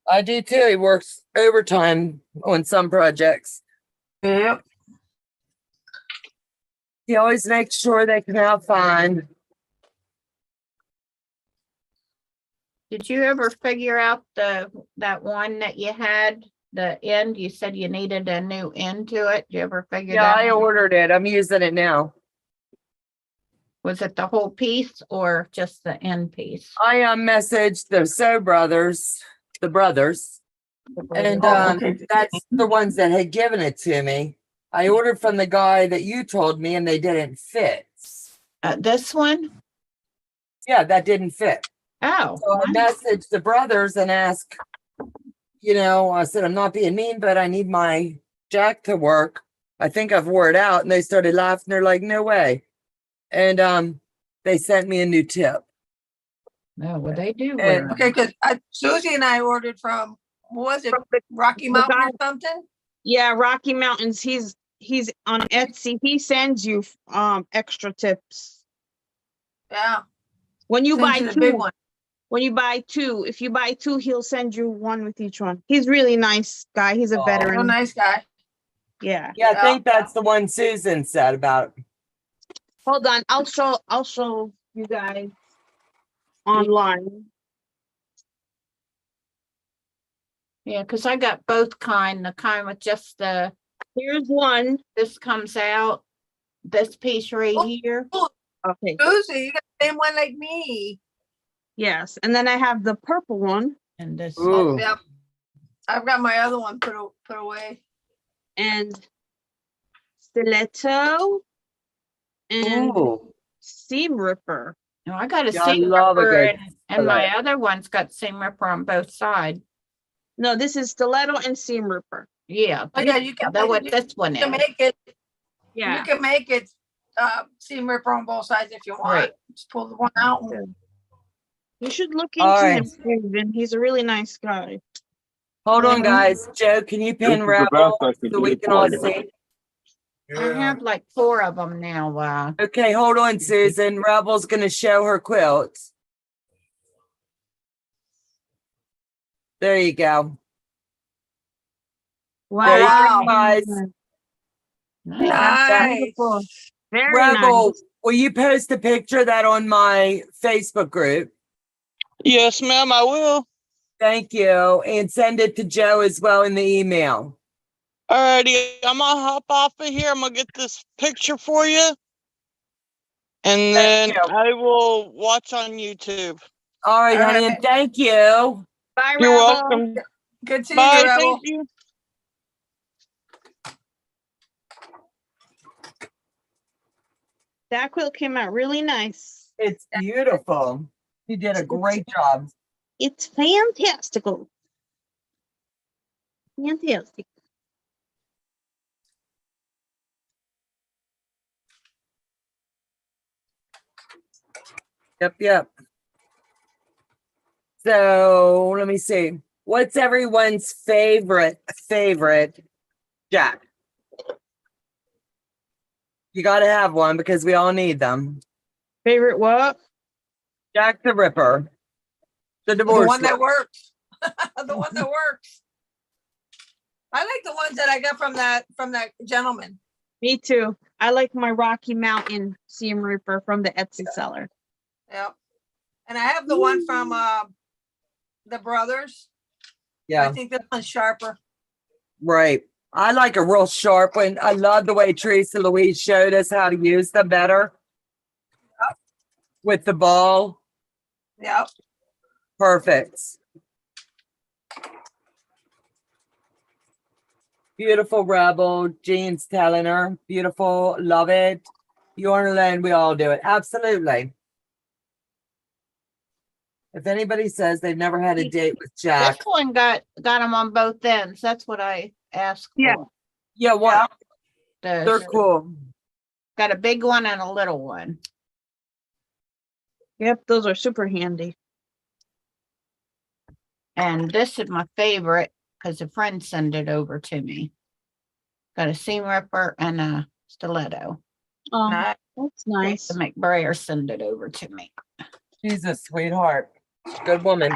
I do too. He works overtime on some projects. Yep. He always makes sure they can have fun. Did you ever figure out that one that you had, the end? You said you needed a new end to it. Did you ever figure Yeah, that I out? ordered it. I'm using it now. Was it the whole piece or just the end piece? I messaged the Sew Brothers, the brothers, and okay. that's the ones that had given it to me. I ordered from the guy that you told me, and they didn't fit. This one? Yeah, that didn't fit. Oh, So I messaged the brothers and asked, you know, I said, I'm not being mean, but I need my jack to work. I think I've wore it out. And they started laughing. They're like, no way. And they sent me a new tip. no, well, they do And- wear 'em. Okay, because Susie and I ordered from, what was it, Rocky the Mountain guy- or something? Yeah, Rocky Mountains. He's on Etsy. He sends you extra tips. Yeah. When you Sent buy you the big two, one. if you buy two, he'll send you one with each one. He's really nice guy. He's a Aw. Real veteran. nice guy. Yeah. Yeah, I think that's the one Susan said about. Hold on. I'll show you guys online. Yeah, because I got both the kind with just Here's one. this comes out, this piece right Oh. here. Okay. Susie, you got the same one like me. Yes. And then I have the purple one And this. Ooh. Yep. I've got my other one put away. and stiletto and Ooh. seam ripper. No, I got a Yeah, I seam love a ripper good and my stiletto. other one's got seam ripper on both sides. No, this is stiletto and seam ripper. Yeah. Oh, yeah, you can That's what you this one can is. make it, Yeah. you can make it seam ripper on both sides if you want. Right. Just pull the one out. And You should look All into right. him, Susan. He's a really nice guy. Hold on, guys. Joe, can you This pin is the Rebel best I could so we do can all for you. see? I have like 4 of them now. Okay, hold on, Susan. Rebel's gonna show her quilts. There you go. There you go, guys. Nice. Beautiful. Very Rebel, nice. will you post a picture of that on my Facebook group? Yes, ma'am, I will. Thank you. And send it to Joe as well in the email. Alrighty, I'm gonna hop off of here. I'm gonna get this picture for you. And then Thank you. I will watch on YouTube. All right, All honey, right. and thank you. Bye, You're Rebel. welcome. Good seeing Bye, you, Rebel. thank you. That quilt came out really nice. It's beautiful. You did a great job. It's fantastical. Fantastic. Yep, yep. So let me see. What's everyone's favorite Jack? You got to have one because we all need them. Favorite what? Jack the Ripper. The The divorce. one that works. The one that works. I like the ones that I got from that gentleman. Me too. I like my Rocky Mountain Seam Ripper from the Etsy seller. Yep. And I have the one from the brothers. I Yeah, think this one's sharper. right. I like a real sharp one. I love the way Teresa Louise showed us how to use them better. With the ball. Yep. Perfect. Beautiful Rebel. Jean's telling her. Beautiful. Love it. You're alone. We all do it. Absolutely. If anybody says they've never had a date with This Jack. one got them on both ends. That's what I asked Yeah. for. Yeah, what? The- They're cool. Got a big one and a little one. Yep, those are super handy. And this is my favorite because a friend sent it over to me. Got a seam ripper and a stiletto. Oh, Nice. that's nice. The McBrayer sent it over to me. She's a sweetheart. Good woman.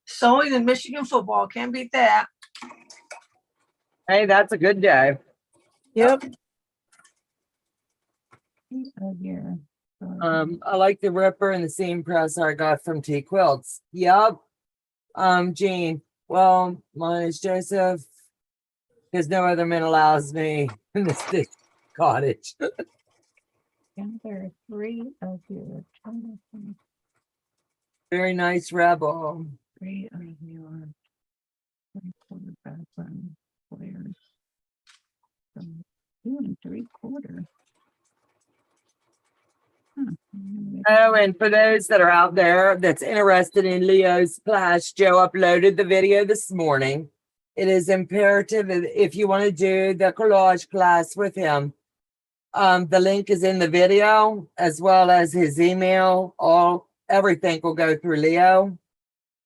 Sewing and Michigan football. Can't beat that. Hey, that's a good day. Yep. I like the Ripper and the seam presser I got from T Quilts. Yep. Jean. Well, mine is Joseph. Because no other man allows me in this cottage. There are 3 of your Very nice Rebel. 3 of your 3/4 background squares. 2 3/4. Oh, and for those that are out there that's interested in Leo's class, Joe uploaded the video this morning. It is imperative if you want to do the collage class with him. The link is in the video as well as his email. Everything will go through Leo.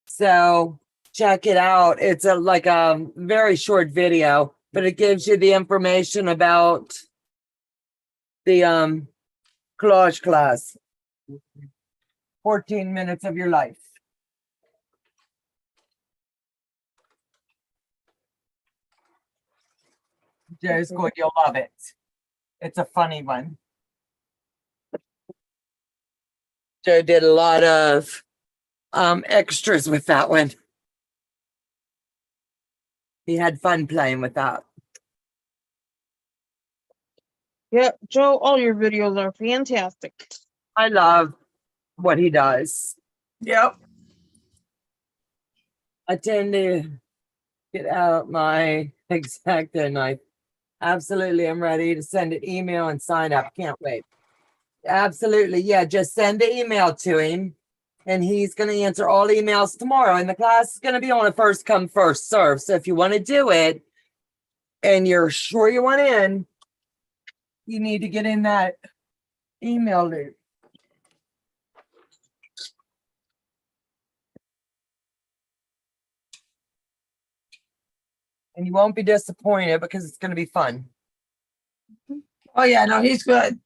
So check it out. It's like a very short video, but it gives you the information about the collage class. 14 minutes of your life. Joe's good. You'll love it. It's a funny one. Joe did a lot of extras with that one. He had fun playing with that. Yep, Joe, all your videos are fantastic. I love what he does. Yep. I tend to get out my X-Acto knife. Absolutely, I'm ready to send an email and sign up. Can't wait. Absolutely, yeah. Just send the email to him, and he's going to answer all emails tomorrow. And the class is going to be on a first come, first serve. So if you want to do it, and you're sure you want in, you need to get in that email loop. And you won't be disappointed because it's going to be fun. Oh, yeah, no, he's good.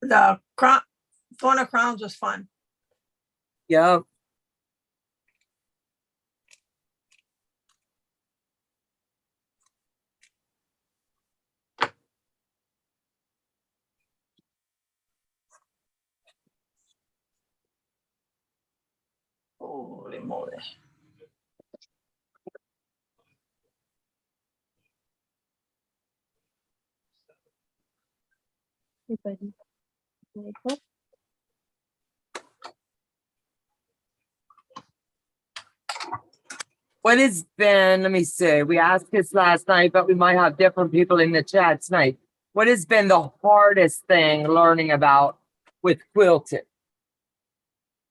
The crown, Throne of Crowns was fun. Yep. Holy moly. What has been, let me see, we asked this last night, but we might have different people in the chat tonight. What has been the hardest thing learning about with quilting?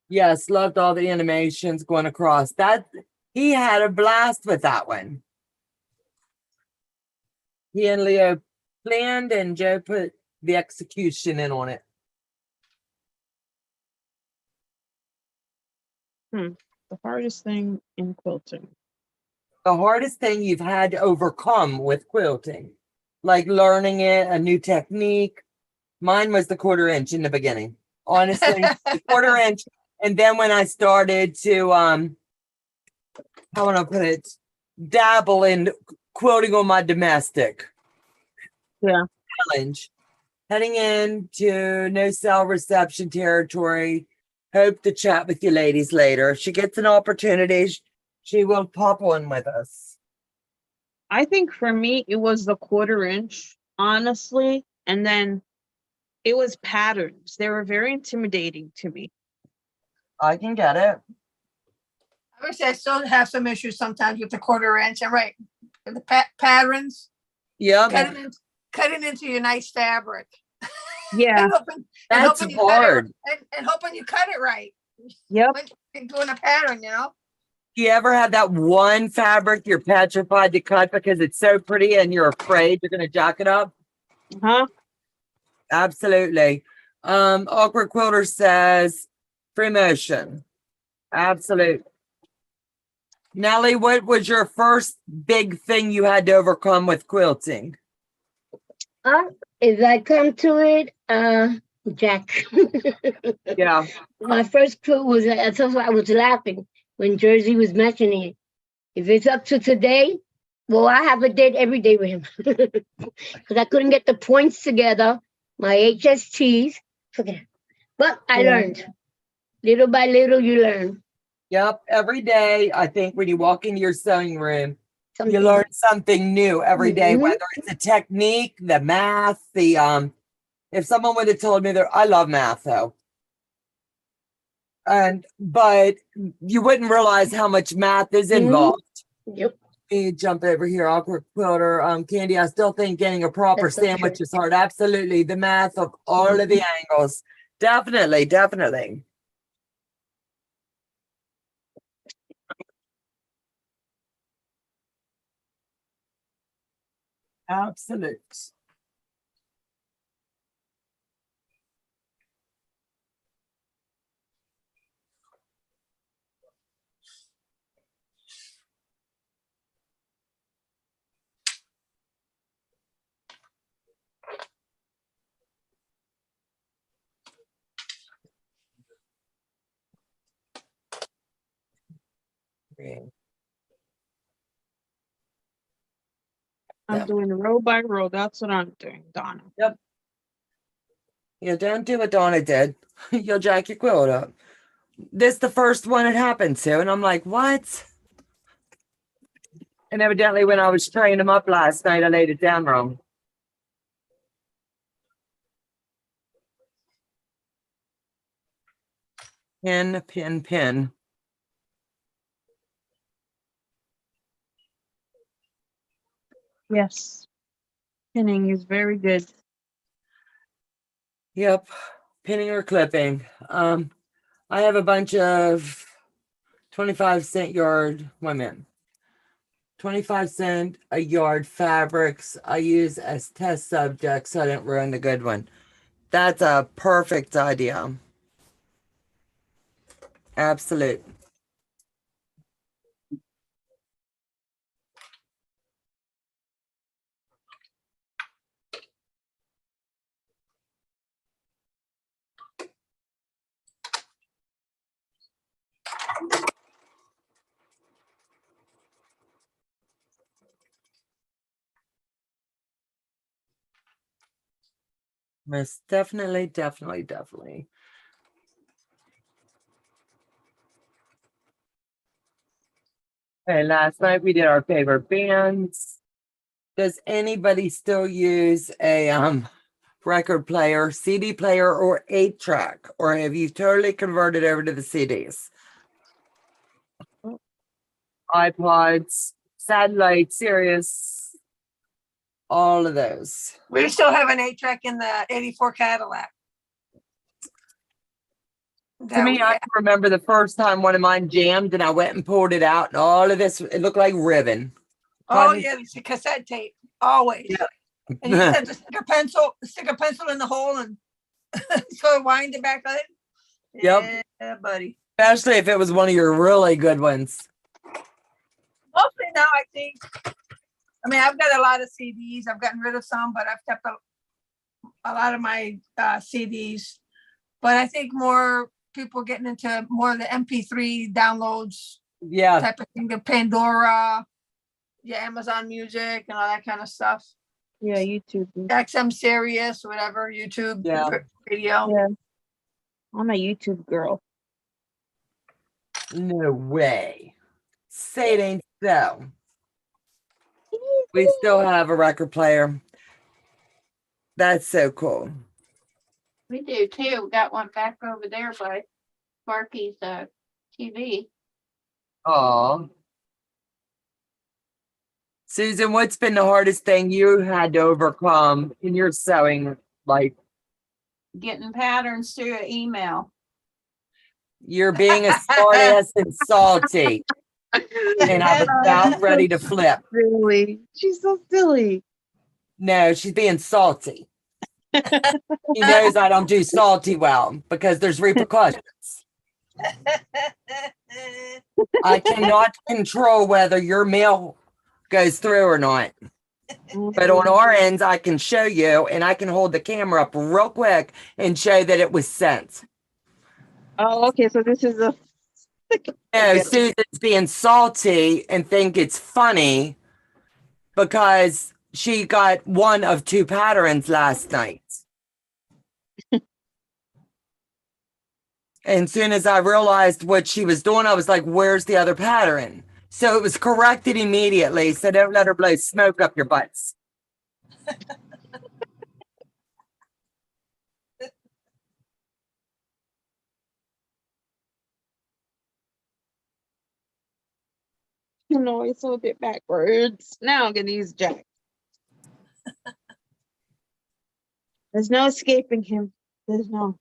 Yes, loved all the animations going across. That he had a blast with that one. He and Leo planned and Joe put the execution in on it. The hardest thing in quilting. The hardest thing you've had to overcome with quilting, like learning it, a new technique. Mine was the 1/4 inch in the beginning. Honestly, the 1/4 inch. And then when I started to, how would I put it, dabble in quilting on my domestic challenge, heading into no cell reception territory. Hope to chat with you ladies later. If she gets an opportunity, she will pop on with us. I think for me, it was the 1/4 inch, honestly. And then it was patterns. They were very intimidating to me. I can get it. I would say I still have some issues sometimes with the 1/4 inch. I'm right. The patterns, Yep. cutting into your nice fabric. Yeah. That's hard. And hoping you cut it right. Yep. When you're doing a pattern, you know? You ever had that one fabric you're petrified to cut because it's so pretty and you're afraid you're going to jack it up? Huh? Absolutely. Awkward Quilter says free motion. Absolute. Nellie, what was your first big thing you had to overcome with quilting? If I come to it, Jack. Yeah. My first quilt was, that's why I was laughing when Jersey was mentioning it. If it's up to today, well, I have a date every day with him. Because I couldn't get the points together, my HSTs. But I learned. Little by little, you learn. Yep. Every day, I think when you walk into your sewing room, Something. you learn something new every day, Mhm. whether it's a technique, the math, the if someone would have told me that I love math though. But you wouldn't realize how much math is involved. Yep. Let me jump over here, Awkward Quilter. Candy, I still think getting a proper That's so sandwich true. is hard. Absolutely. The math of all of the angles. Definitely, definitely. Absolute. I'm doing row by row. That's what I'm doing, Donna. Yep. You don't do what Donna did. You'll jack your quilt up. This the first one it happened to, and I'm like, what? And evidently, when I was tying them up last night, I laid it down wrong. Pin, pin, pin. Yes. Pinning is very good. Yep. Pinning or clipping. I have a bunch of 25-cent yard women. 25 cents a yard fabrics I use as test subjects so I didn't ruin the good one. That's a perfect idea. Absolute. Most definitely, definitely, definitely. Okay, last night we did our favorite bands. Does anybody still use a record player, CD player, or 8-track? Or have you totally converted over to the CDs? iPods, satellite, Sirius, all of those. We still have an 8-track in the 84 Cadillac. To me, I can remember the first time one of mine jammed and I went and pulled it out and all of this, it looked like ribbon. Oh yeah, it's a cassette tape, always. Yeah. And you just have to stick a pencil in the hole and sort of wind it back in. Yep. Yeah, buddy. Especially if it was one of your really good ones. Mostly now, I think. I mean, I've got a lot of CDs. I've gotten rid of some, but I've kept a lot of my CDs. But I think more people getting into more of the MP3 downloads Yeah. type of thing, the Pandora, yeah, Amazon Music and all that kind of stuff. Yeah, YouTube. XM Sirius, whatever, YouTube, Yeah. radio. Yeah. I'm a YouTube girl. No way. Say it ain't so. We still have a record player. That's so cool. We do too. We got one back over there by Sparky's TV. Aw. Susan, what's been the hardest thing you had to overcome in your sewing life? Getting patterns through an email. You're being a smart ass and salty. And I'm about ready to flip. Silly. She's so silly. No, she's being salty. He knows I don't do salty well because there's repercussions. I cannot control whether your mail goes through or not. But on our ends, I can show you and I can hold the camera up real quick and show that it was sent. Oh, okay. So this is a. No, Susan's being salty and think it's funny because she got one of 2 patterns last night. And soon as I realized what she was doing, I was like, where's the other pattern? So it was corrected immediately. So don't let her blow smoke up your butts. No, I sold it backwards. Now I'm gonna use Jack. There's no escaping him. There's no.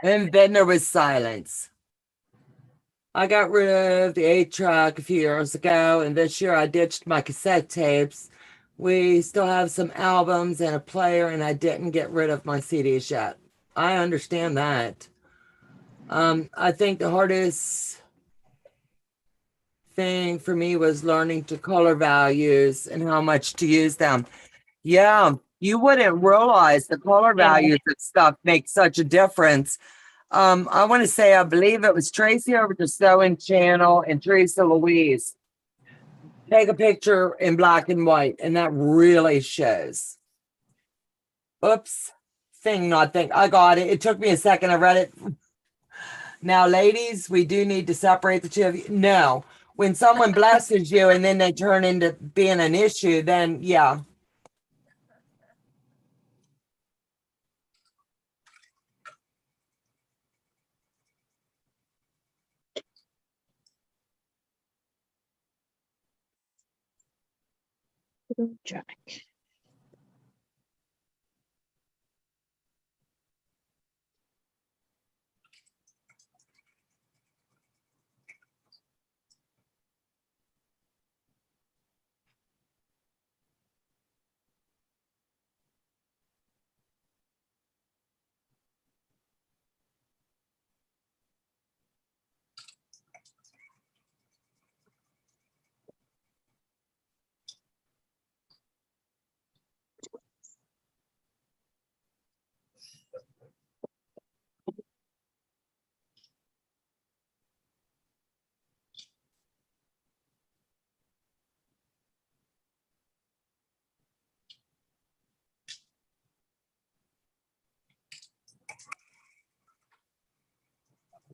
And then there was silence. I got rid of the 8-track a few years ago, and this year I ditched my cassette tapes. We still have some albums and a player, and I didn't get rid of my CDs yet. I understand that. I think the hardest thing for me was learning to color values and how much to use them. Yeah, you wouldn't realize the color values of stuff make such a difference. I want to say, I believe it was Tracy over the Sewing Channel and Teresa Louise. Take a picture in black and white, and that really shows. Oops, not thing. I got it. It took me a second. I read it. Now, ladies, we do need to separate the two of you. No, when someone blesses you and then they turn into being an issue, then yeah. Jack.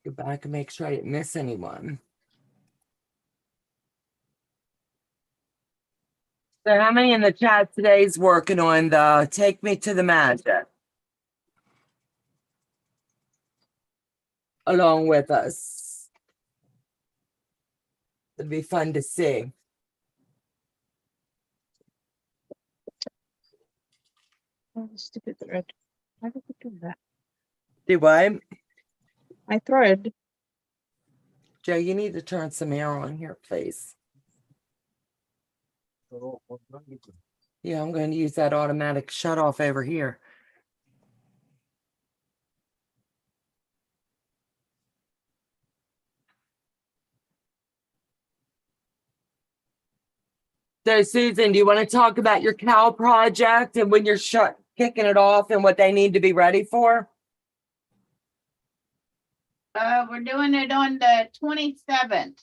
Go back and make sure I didn't miss anyone. So how many in the chat today is working on the Take Me to the Magic? Along with us. It'd be fun to see. Oh, stupid thread. Why did it do that? Do what? My thread. Joe, you need to turn some air on here, please. Yeah, I'm going to use that automatic shut off over here. So Susan, do you want to talk about your cow project and when you're kicking it off and what they need to be ready for? We're doing it on the 27th.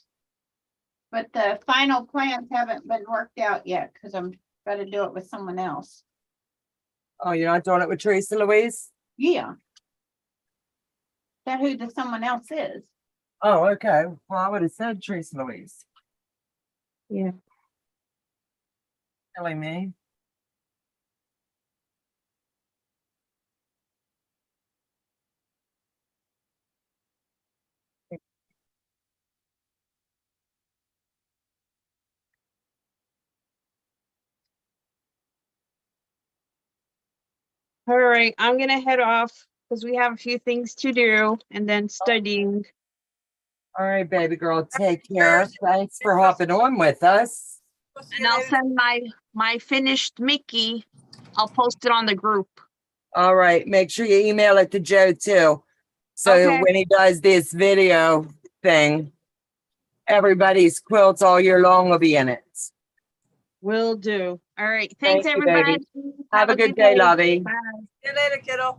But the final plans haven't been worked out yet because I'm gonna do it with someone else. Oh, you're not doing it with Teresa Louise? Yeah. Is that who the someone else is? Oh, okay. Well, I would have said Teresa Louise. Yeah. Killing me. All right, I'm gonna head off because we have a few things to do and then studying. All right, baby girl, take care. Thanks for hopping on with us. We'll see And you I'll later. send my finished Mickey. I'll post it on the group. All right, make sure you email it to Joe too. So Okay. when he does this video thing, everybody's quilts all year long will be in it. Will do. All right. Thanks, Thank you, baby. everybody. Have a good day, lovey. Bye. See you later, kiddo.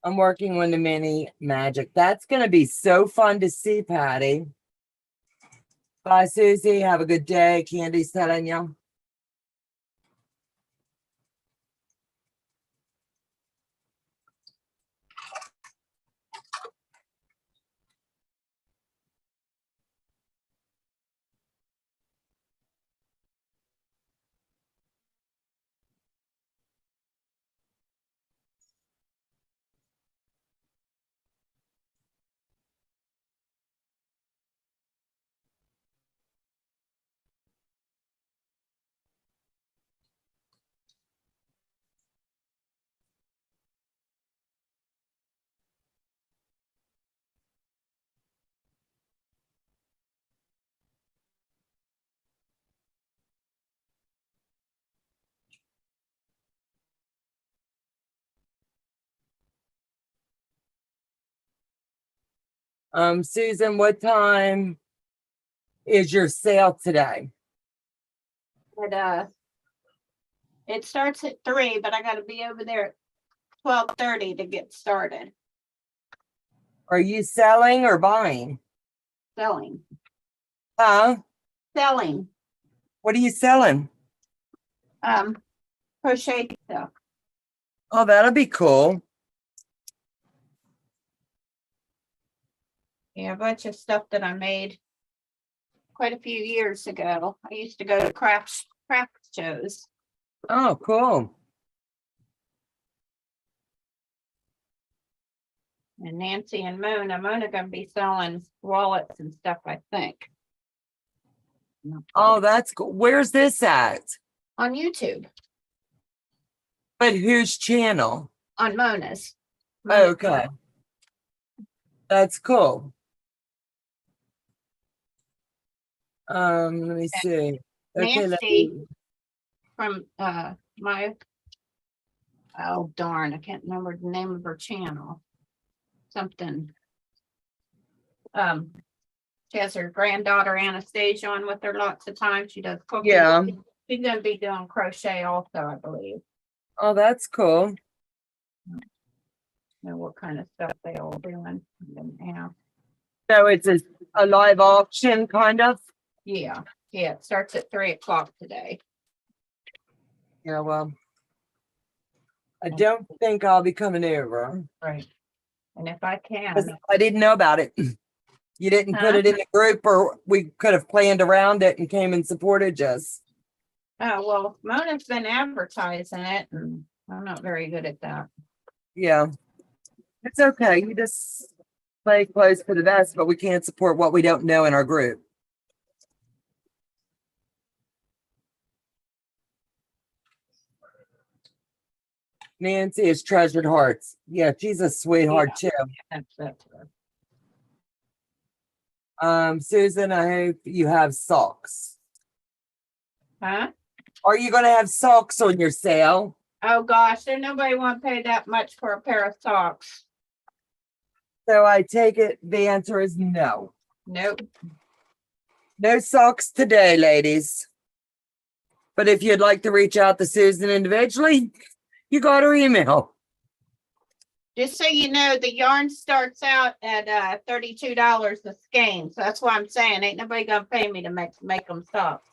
I'm working on the mini magic. That's going to be so fun to see, Patty. Bye, Susie. Have a good day. Candy's telling you. Susan, what time is your sale today? But it starts at 3, but I gotta be over there at 12:30 to get started Are you selling or buying? selling. Huh? Selling. What are you selling? Crochet stuff. Oh, that'll be cool. Yeah, a bunch of stuff that I made quite a few years ago. I used to go to craft shows. Oh, cool. And Nancy and Mona gonna be selling wallets and stuff, I think. Oh, that's cool. Where's this at? On YouTube, But whose channel? on Mona's. Mona's Okay. That's cool. Let me see. Okay, let Nancy. me, From my, oh darn, I can't remember the name of her channel. Something. She has her granddaughter Anastasia on with her lots of times. She does cooking. Yeah. She's gonna be doing crochet also, I believe. Oh, that's cool. Know what kind of stuff they all doing. Yeah. So it's a live auction kind of? Yeah, it starts at 3 o'clock today. Yeah, well, I don't think I'll be coming over. Right. And if I 'Cause can, I didn't know about it. You didn't put Huh? it in the group, or we could have planned around it and came and supported us. oh, well, Mona's been advertising it and I'm not very good at that. Yeah. It's okay. You just play close for the best, but we can't support what we don't know in our group. Nancy is treasured hearts. Yeah, she's a sweetheart too. That's Susan, I hope you have socks. Huh? Are you gonna have socks on your sale? Oh gosh, there's nobody want to pay that much for a pair of socks. So I take it the answer is no. Nope. No socks today, ladies. But if you'd like to reach out to Susan individually, you got her email. Just so you know, the yarn starts out at $32 a skein. So that's why I'm saying ain't nobody gonna pay me to make them socks.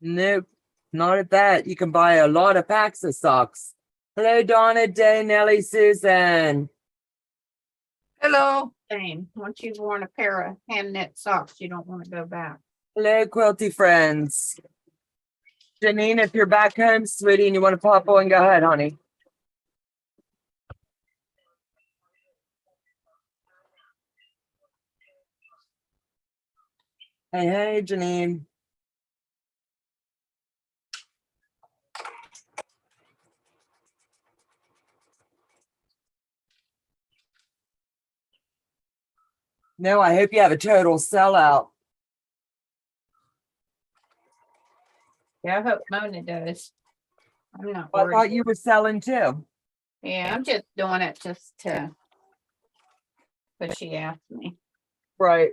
Nope, not at that. You can buy a lot of packs of socks. Hello, Donna, Day, Nellie, Susan. Hello. Same. Once you've worn a pair of hand knit socks, you don't want to go back. Hello, quilty friends. Janine, if you're back home, sweetie, and you want to pop on, go ahead, honey. Hey, hey, Janine. No, I hope you have a total sellout. Yeah, I hope Mona does. I'm not I worried. thought you were selling too. Yeah, I'm just doing it just to, but she asked me. Right.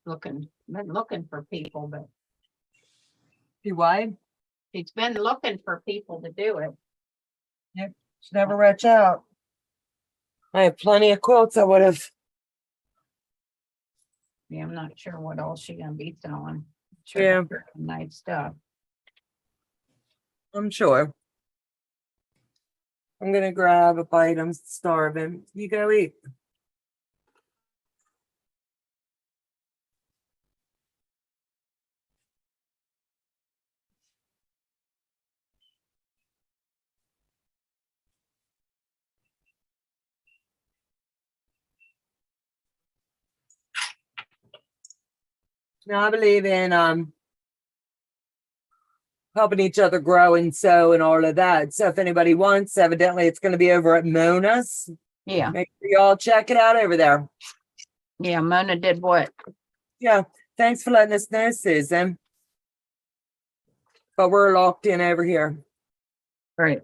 Been looking for people, but You what? she's been looking for people to do it. Yep. Should never reach out. I have plenty of quilts I would have. Yeah, I'm not sure what else she's gonna be selling. Sure, Yeah. there's some nice stuff. I'm sure. I'm gonna grab a bite. I'm starving. You go eat. Now I believe in helping each other grow and sew and all of that. So if anybody wants, evidently it's going to be over at Mona's. Yeah, Make sure y'all check it out over there. yeah, Mona did what? Yeah, thanks for letting us know, Susan. But we're locked in over here. Right.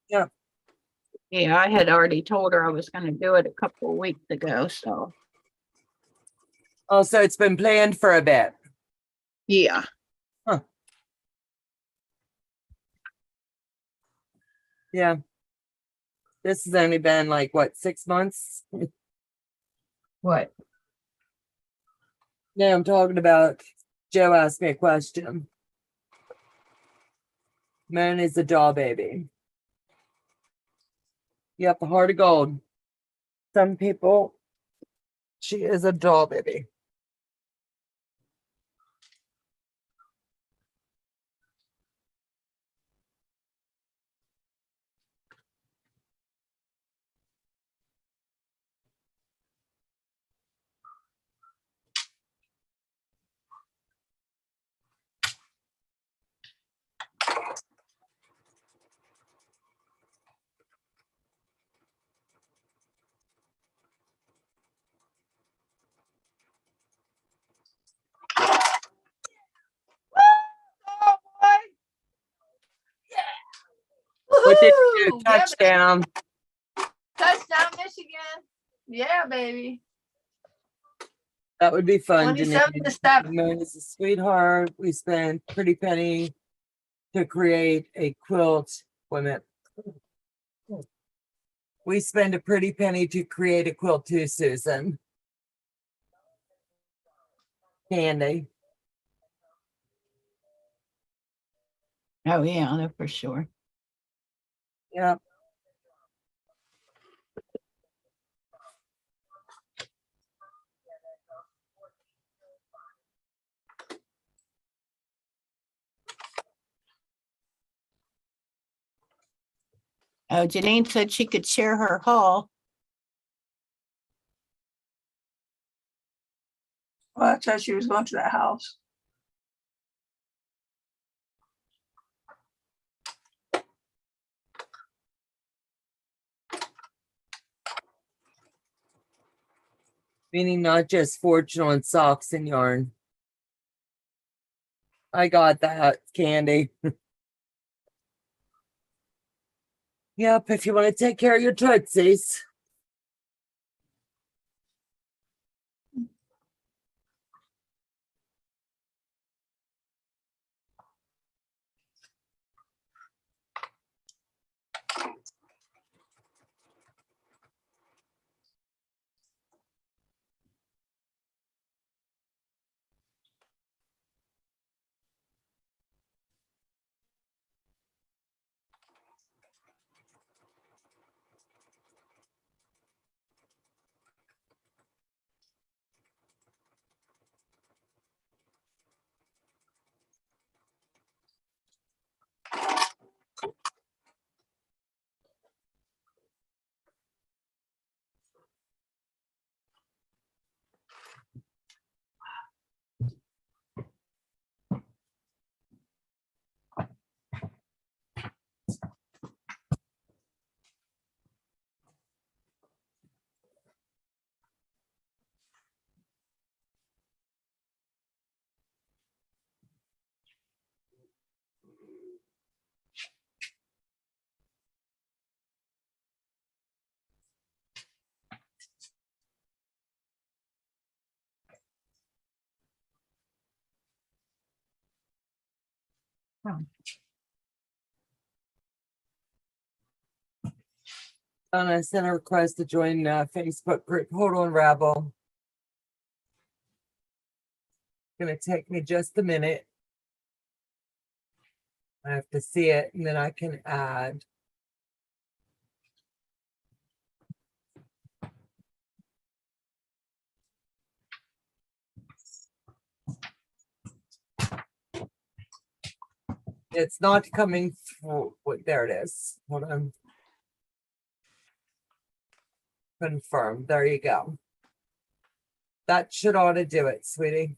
Yeah. Yeah, I had already told her I was gonna do it a couple of weeks ago, so. Also, it's been planned for a bit. Yeah. Yeah. This has only been like, what, 6 months? What? No, I'm talking about Joe asked me a question. Moon is a doll baby. Yep, the heart of gold. Some people, she is a doll baby. What did you do? Woo! Yeah, Touchdown. touchdown, Michigan. Yeah, baby. That would be fun. 27-7. Moon is a sweetheart. We spent pretty penny to create a quilt. Wait a minute. We spend a pretty penny to create a quilt too, Susan. Candy. Oh, yeah, I know for sure. Yep. Oh, Janine said she could share her haul. Well, that's why she was going to that house. Meaning not just fortune on socks and yarn. I got that, Candy. Yep, if you want to take care of your tootsies. Donna sent a request to join Facebook group. Hold on, Rabble. Gonna take me just a minute. I have to see it and then I can add. It's not coming through. There it is. Hold on. Confirm. There you go. That should ought to do it, sweetie.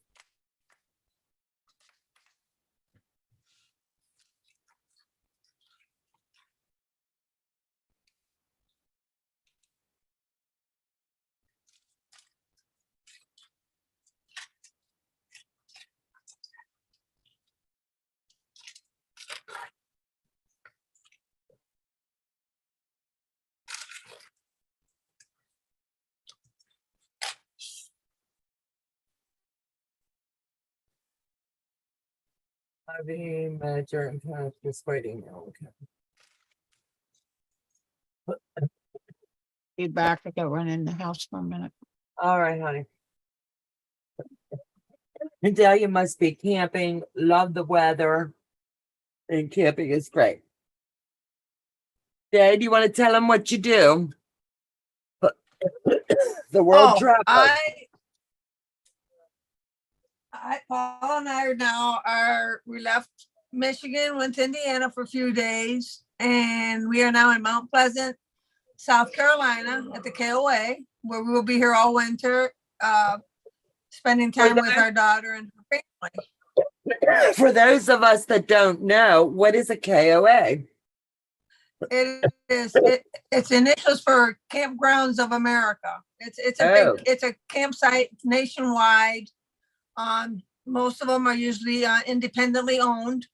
Ivy manager and kind of just waiting now. Okay. Be back. I got run in the house for a minute. All right, honey. Delia must be camping. Love the weather. And camping is great. Dad, do you want to tell them what you do? The world travel. Paul and we left Michigan, went to Indiana for a few days, and we are now in Mount Pleasant, South Carolina at the KOA, where we will be here all winter, spending time with our daughter and her family. For those of us that don't know, what is a KOA? It's initials for Campgrounds of America. It's a campsite nationwide. Most of them are usually independently owned.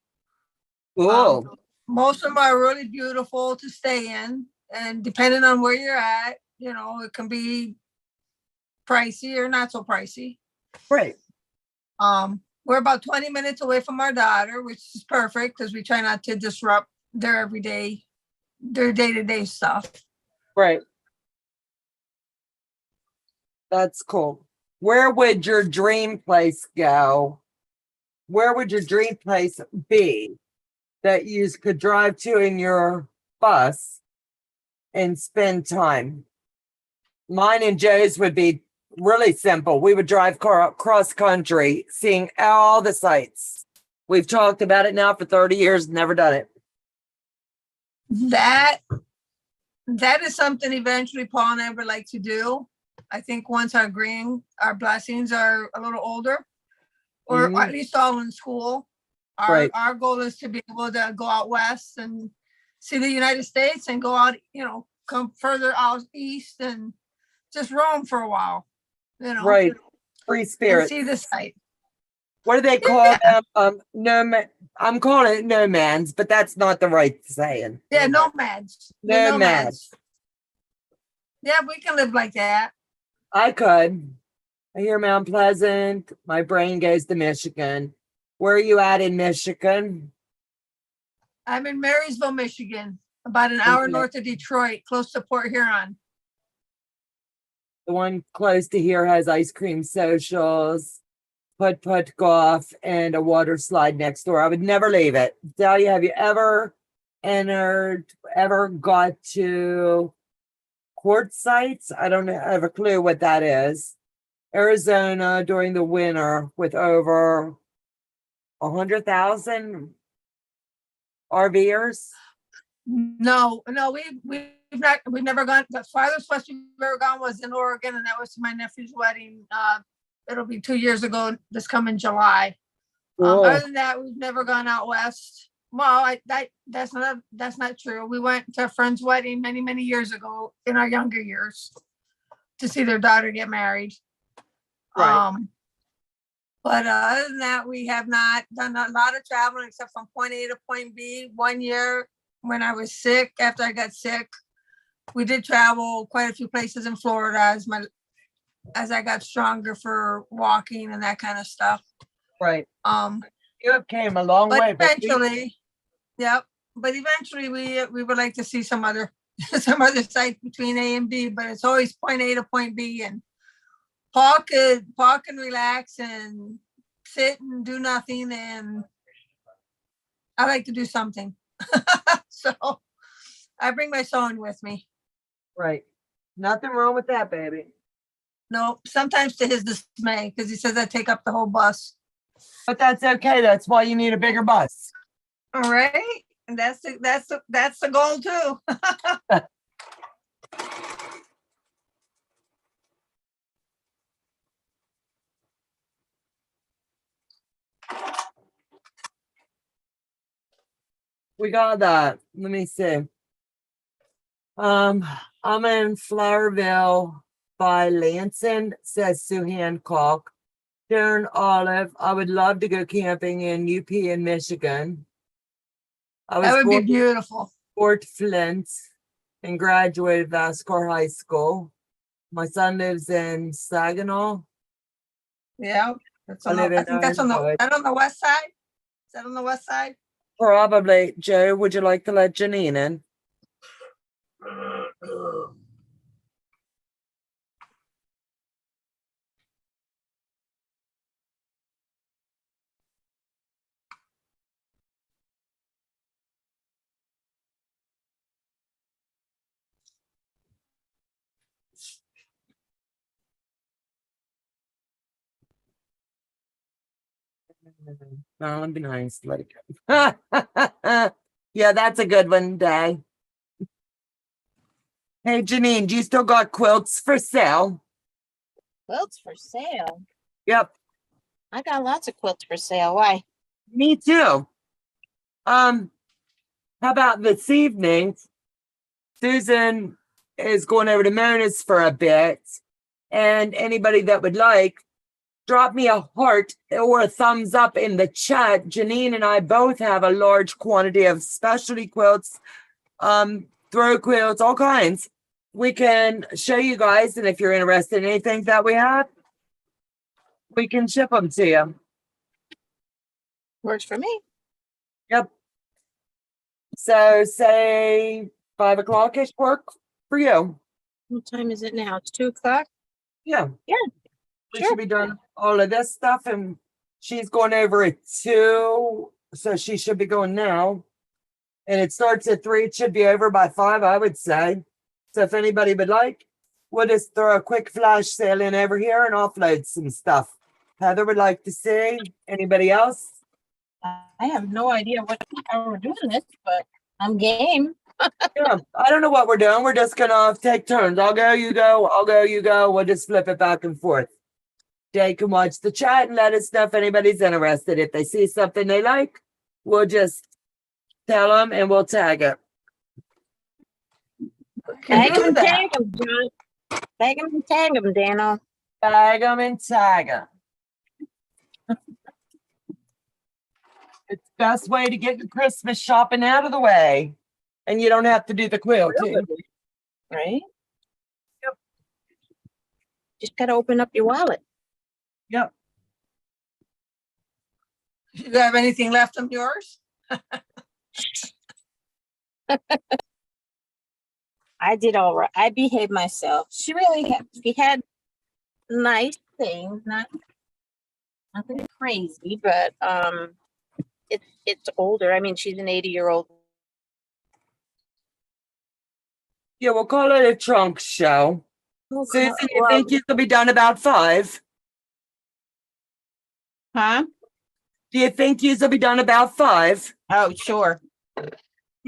Cool. most of them are really beautiful to stay in, and depending on where you're at, it can be pricey or not so pricey. Right. We're about 20 minutes away from our daughter, which is perfect because we try not to disrupt their day-to-day stuff. Right. That's cool. Where would your dream place go? Where would your dream place be that you could drive to in your bus and spend time? Mine and Joe's would be really simple. We would drive cross country, seeing all the sights. We've talked about it now for 30 years, never done it. That is something eventually Paul and I would like to do. I think once our blessings are a little older, or at least all in school, our goal is to be able to go out west and see the United States and go out, come further out east and just roam for a while, Right. Free spirit. See the site. What do they call them? I'm calling it nomads, but that's not the right saying. Yeah, nomads. Nomads. Yeah, we can live like that. I could. I hear Mount Pleasant. My brain goes to Michigan. Where are you at in Michigan? I'm in Marysville, Michigan, about an hour north of Detroit, close to Port Huron. The one close to here has ice cream socials, putt golf, and a water slide next door. I would never leave it. Dahlia, have you ever got to quartzites? I don't have a clue what that is. Arizona during the winter with over 100,000 RVers. No, we've never gone. The farthest west we've ever gone was in Oregon, and that was to my nephew's wedding. It'll be 2 years ago this coming July. Other than that, we've never gone out west. Well, that's not true. We went to a friend's wedding many years ago in our younger years to see their daughter get married. Right. But other than that, we have not done a lot of traveling except from point A to point B. 1 year when I was sick, after I got sick, we did travel quite a few places in Florida as I got stronger for walking and that kind of stuff. Right. You have came a long way. Eventually, yep. But eventually we would like to see some other sites between A and B, but it's always point A to point B, and Paul can relax and sit and do nothing, and I like to do something. So I bring my sewing with me. Right. Nothing wrong with that, baby. No, sometimes to his dismay, because he says I take up the whole bus. But that's okay. That's why you need a bigger bus. All right. And that's the goal too. We got that. Let me see. I'm in Flowerville by Lansing, says Sue Hancock. Darren Olive, I would love to go camping in UP in Michigan. I was That would be born in beautiful. Fort Flint and graduated Vasco High School. My son lives in Saginaw. Yeah. That's I on live the, I in think that's on the, Ironwood. that on the west side. Is that on the west side? Probably. Joe, would you like to let Janine in? No, I'm being nice. Let it go. Yeah, that's a good one, Day. Hey, Janine, do you still got quilts for sale? Quilts for sale. Yep, I got lots of quilts for sale. Why? me too. How about this evening? Susan is going over to Mona's for a bit, and anybody that would like, drop me a heart or a thumbs up in the chat. Janine and I both have a large quantity of specialty quilts, throw quilts, all kinds. We can show you guys, and if you're interested in anything that we have, we can ship them to you. Works for me. Yep. So say 5 o'clock-ish work for you. What time is it now? It's 2 o'clock. Yeah. Yeah, We sure. should be doing all of this stuff, and she's going over at 2, so she should be going now. And it starts at 3. It should be over by 5, I would say. So if anybody would like, we'll just throw a quick flash sale in over here and offload some stuff. Heather would like to see. Anybody else? I have no idea how we're doing this, but I'm game. Yeah, I don't know what we're doing. We're just gonna take turns. I'll go, you go, I'll go, you go. We'll just flip it back and forth. They can watch the chat and let us know if anybody's interested. If they see something they like, we'll just tell them and we'll tag it. Tag them and tag them, John. Tag them and tag them, Dano. Tag them and tag them. It's the best way to get your Christmas shopping out of the way. And you don't have to do the quilting. Right? Yep. Just gotta open up your wallet. Yep. You have anything left of yours? I did all right. I behaved myself. She had nice things, nothing crazy, but it's older. I mean, she's an 80-year-old. Yeah, we'll call it a trunk show. Susan, you Well, think you'll be done about 5? Huh? Do you think you'll be done about 5? Oh, sure.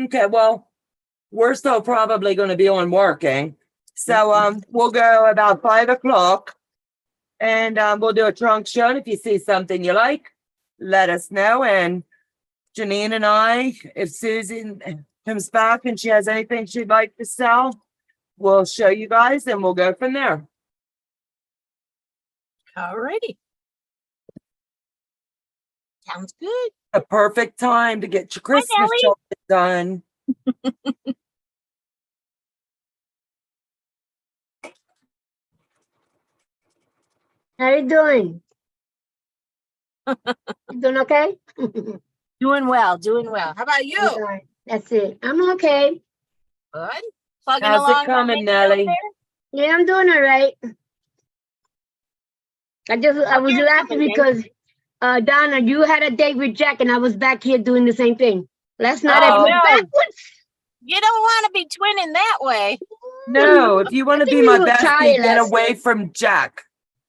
Okay, well, we're still probably going to be on working. So we'll go about 5 o'clock and we'll do a trunk show. And if you see something you like, let us know. And Janine and I, if Susan comes back and she has anything she'd like to sell, we'll show you guys and we'll go from there. alrighty. Sounds good. A perfect time to get your Christmas Nellie. shopping done. How you doing? You doing okay? Doing well, doing well. How about you? All right, that's it. I'm okay. Good. Plugging How's it along. coming, okay Nellie? out Yeah, I'm doing all right. I was you're laughing coming, because Donna, you had a date with Jack and I was back here doing the same thing. Last night I Oh, went no. backwards. You don't want to be twinning that way. No, if you want to think be we my were bestie, tired get last away from Jack.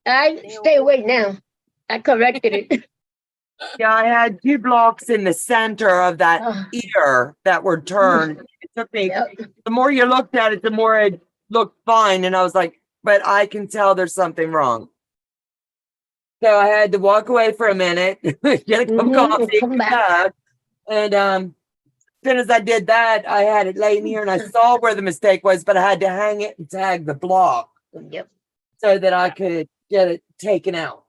I stay away now. I corrected it. Yeah, I had 2 blocks in the center of that Oh, ear that were turned. It took me, yep. the more you looked at it, the more it looked fine. And I was like, but I can tell there's something wrong. So I had to walk away for a minute, get a cup of Mhm, coffee, come come back. back. And as soon as I did that, I had it laying here and I saw where the mistake was, but I had to hang it and tag the block Yep. so that I could get it taken out.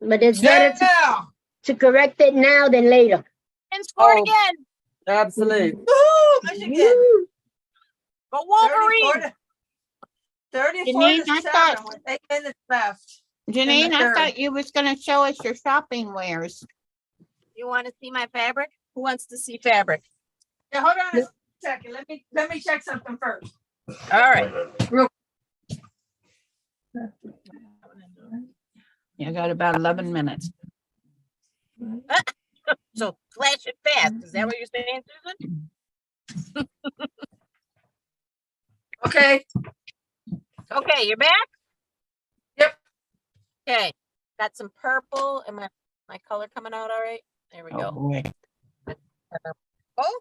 But it's better Yeah. to correct it now than later. And scored Oh. again. Absolutely. Woo, Michigan. Woo. Go Wolverine. 34 Janine, to I 7 thought- with 8 minutes left. Janine, I third. thought you was gonna show us your shopping wares. You want to see my fabric? Who wants to see fabric? Yeah, hold on a second. Let me check something first. All right. You got about 11 minutes. So flash it fast. Is that what you're saying, Susan? Okay. Okay, you're back? Yep. Okay. Got some purple. Am my color coming out all right? There we Oh, go. boy. Oh.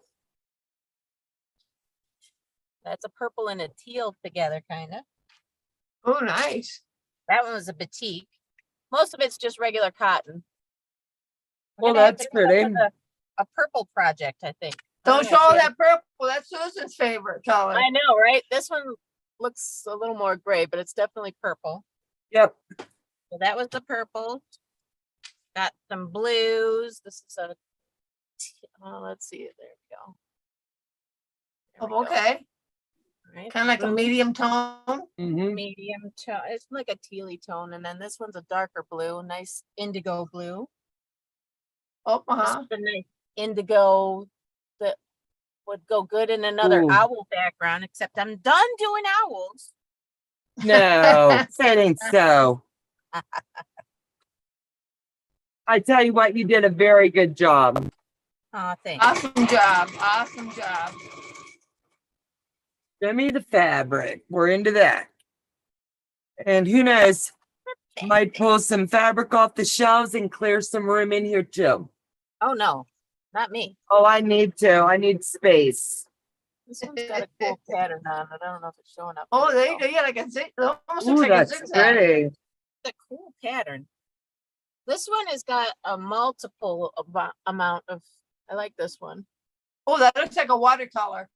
That's a purple and a teal together, kind of. Oh, nice. That one was a batik. Most of it's just regular cotton. We're Well, gonna have that's to come up pretty. with a purple project, I think. Don't I show all see it. that purple. That's Susan's favorite color. I know, right? This one looks a little more gray, but it's definitely purple. Yep. So that was the purple. Got some blues. This is a, let's see, there we go. There we Oh, go. okay. Right. Kind of like a medium tone. Mhm. Medium tone. It's like a tealy tone. And then this one's a darker blue, nice indigo blue. Oh, This uh-huh. is a nice indigo that would go good in another Ooh. owl background, except I'm done doing owls. No, that ain't so. I tell you what, you did a very good job. Oh, thanks. Awesome job. Awesome job. Send me the fabric. We're into that. And who knows, might pull some fabric off the shelves and clear some room in here too. Oh, no, not me. Oh, I need to. I need space. This one's got a cool pattern on it. I don't know if it's showing up. Oh, there we you go. Yeah, like a zig. It almost Ooh, looks like a that's zigzag. pretty. It's a cool pattern. This one has got a multiple amount of, I like this one. Oh, that looks like a watercolor.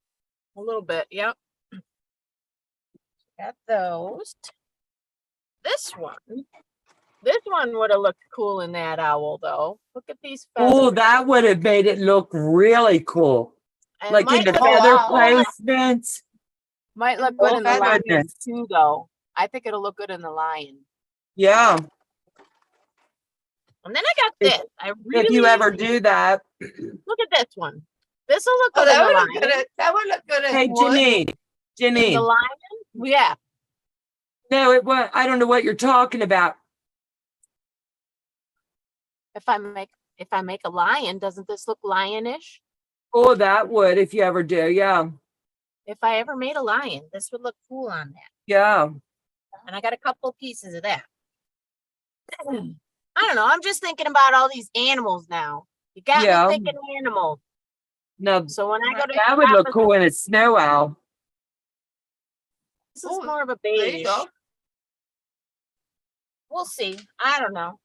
A little bit, yep. Got those. This one would have looked cool in that owl though. Look at these feathers. Oh, that would have made it look really cool. And Like in might the look, feather wow. placement. might look good Oh, in the lion goodness. too though. I think it'll look good in the lion. Yeah. And then I got If- this. I really If you ever do that. look at this one. This will look Oh, good in that the would look good. lion. That would look good. Hey, At wood. In the Janine. lion? Yeah. No, it was. I don't know what you're talking about. If I make a lion, doesn't this look lionish? Oh, that would if you ever do. Yeah. If I ever made a lion, this would look cool on that. Yeah. And I got a couple pieces of that. I don't know. I'm just thinking about all these animals now. You got Yeah. me thinking animals. No, So when I go to that would look shop, cool in a snow owl. this is Oh, more of a There you beige. go. We'll see. I don't know.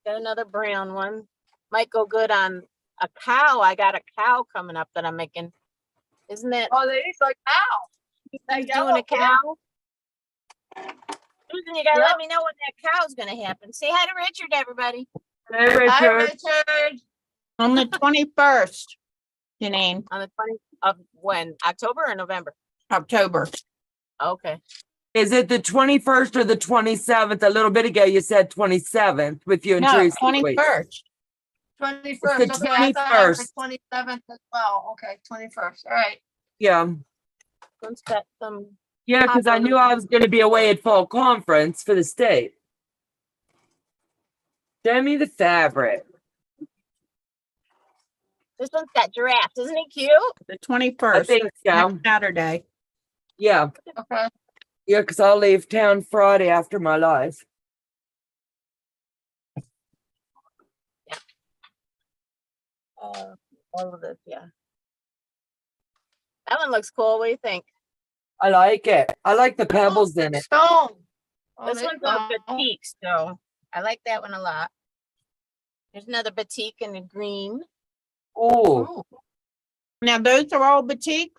Got another brown one. Might go good on a cow. I got a cow coming up that I'm making. Isn't it? Oh, there you go. Ow. Who's that doing yellow, a cow? Susan, you gotta Yep. let me know when that cow's gonna happen. Say hi to Richard, everybody. Hey, Hi, Richard. Richard. On the 21st, Janine, On the 20th of when? October or November? October. Okay. Is it the 21st or the 27th? A little bit ago, you said 27th with you and No, Teresa. 21st. 21st. It's the Okay, I thought it was 21st. the 27th as well. Okay, 21st. All right. Yeah. Let's got some. Yeah, because I knew I was going to be away at fall conference for the state. Send me the fabric. This one's got giraffes. Isn't he cute? The I 21st, think so. next Saturday. Yeah. Okay. Yeah, because I'll leave town Friday after my live. All of this, yeah. That one looks cool. What do you think? I like it. I like the pebbles in it. Stone. Oh, This there you one's a go. batik, so I like that one a lot. There's another batik in the green. Oh, Ooh. Now, those are all batik?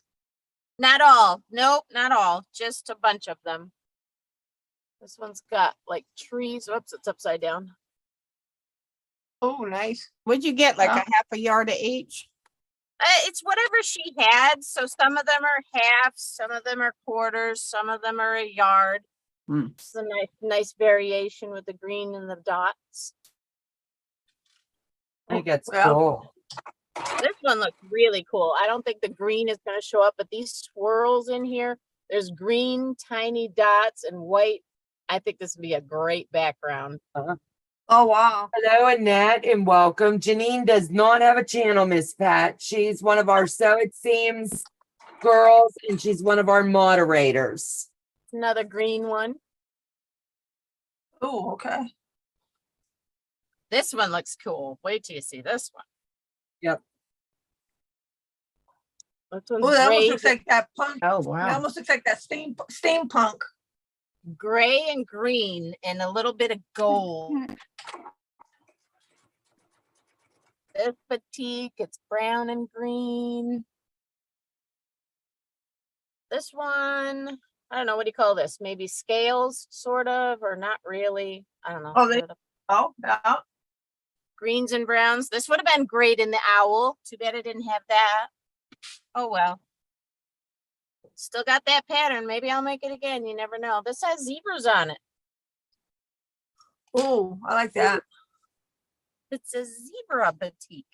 Not all. Nope, not all. Just a bunch of them. This one's got like trees. Whoops, it's upside down. Oh, nice. Would you get like Wow. a half a yard of each? It's whatever she had. So some of them are halves, some of them are quarters, some of them are a yard. Hmm. It's a nice variation with the green and the dots. I think that's Well. cool. This one looks really cool. I don't think the green is going to show up, but these swirls in here, there's green tiny dots and white. I think this would be a great background. Oh, wow. Hello, Annette, and welcome. Janine does not have a channel, Miss Pat. She's one of our So It Seems girls, and she's one of our moderators. Another green one. Oh, okay. This one looks cool. Wait till you see this one. Yep. This one's Oh, that almost gray, looks like that punk. Oh, That wow. almost looks like that steampunk. gray and green and a little bit of gold. This batik, it's brown and green. This one, I don't know, what do you call this? Maybe scales, sort of, or not really. I don't know. Oh, they- Sort of. Oh, yeah. Greens and browns. This would have been great in the owl. Too bad I didn't have that. Oh, well. Still got that pattern. Maybe I'll make it again. You never know. This has zebras on it. Oh, I like that. It's a zebra batik.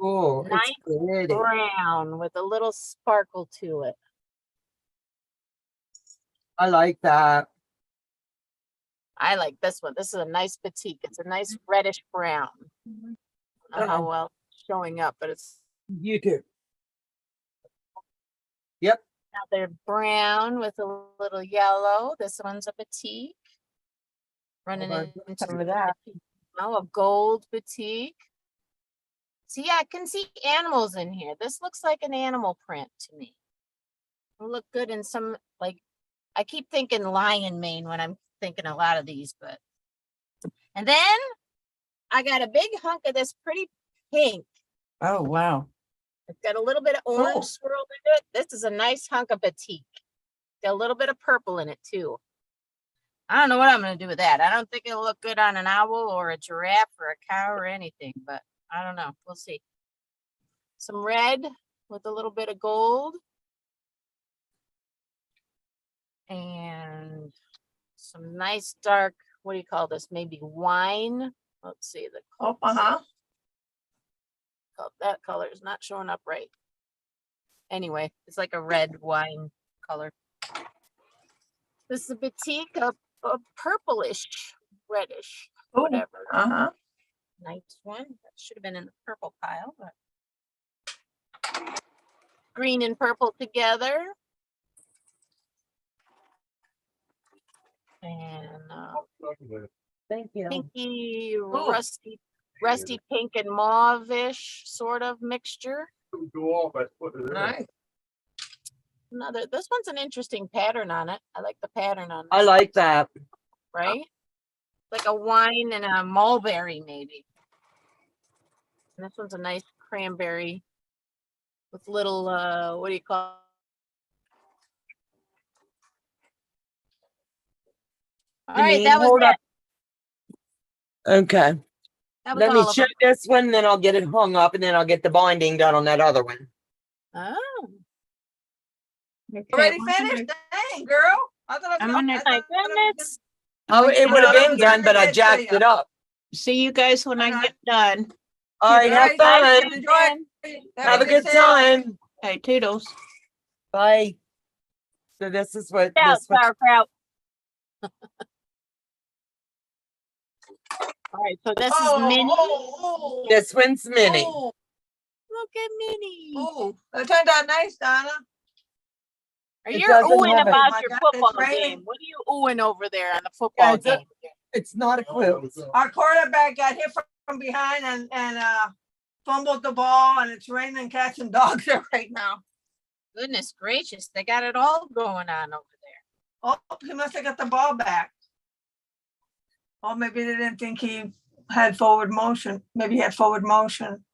Oh, it's Nice pretty. brown with a little sparkle to it. I like that. I like this one. This is a nice batik. It's a nice reddish brown. I don't know how well it's showing up, but it's You too. Yep. another brown with a little yellow. This one's a batik. Running Hold on, into some of that. a gold batik. See, I can see animals in here. This looks like an animal print to me. It'll look good in some, like, I keep thinking lion mane when I'm thinking a lot of these, but. And then I got a big hunk of this pretty pink. Oh, wow. It's got a little bit of orange Cool. swirled in it. This is a nice hunk of batik. Got a little bit of purple in it too. I don't know what I'm going to do with that. I don't think it'll look good on an owl or a giraffe or a cow or anything, but I don't know. We'll see. Some red with a little bit of gold. And some nice dark, what do you call this? Maybe wine. Let's see the Oh, color. That color is not showing up right. Anyway, it's like a red wine color. This is a batik, a purplish, reddish, whatever. Uh-huh. Nice one. That should have been in the purple pile, but green and purple together. And Thank you. pinky, rusty pink and mauve-ish sort of mixture. Go off, I put it in. Nice. This one's an interesting pattern on it. I like the pattern on I this, like that. right? Like a wine and a mulberry, maybe. And this one's a nice cranberry with little, what do you call? All right, Janine, that was hold it. up. Okay. That was Let me all of show them. this one, then I'll get it hung up, and then I'll get the binding done on that other one. Oh. Already finished? Dang, girl. I thought I was I'm gonna- gonna- I My thought I was goodness. Oh, it would have been done, but I jacked it up. See you guys when I Okay. get done. All right, have All right, fun. enjoy. Have a good sail. time. Hey, toodles. Bye. So this is what Out, this one. sauerkraut. All right, so this is mini. This one's mini. Oh, Look at mini. oh, that turned out nice, Donna. Are It you doesn't oohing have it. about Oh my your God, football it's raining. game? What are you oohing over there on the football it's a- game? It's not a quilt. Our quarterback got hit from behind and fumbled the ball, and it's raining and catching dogs there right now. Goodness gracious, they got it all going on over there. Oh, he must have got the ball back. Or maybe they didn't think he had forward motion. Maybe he had forward motion.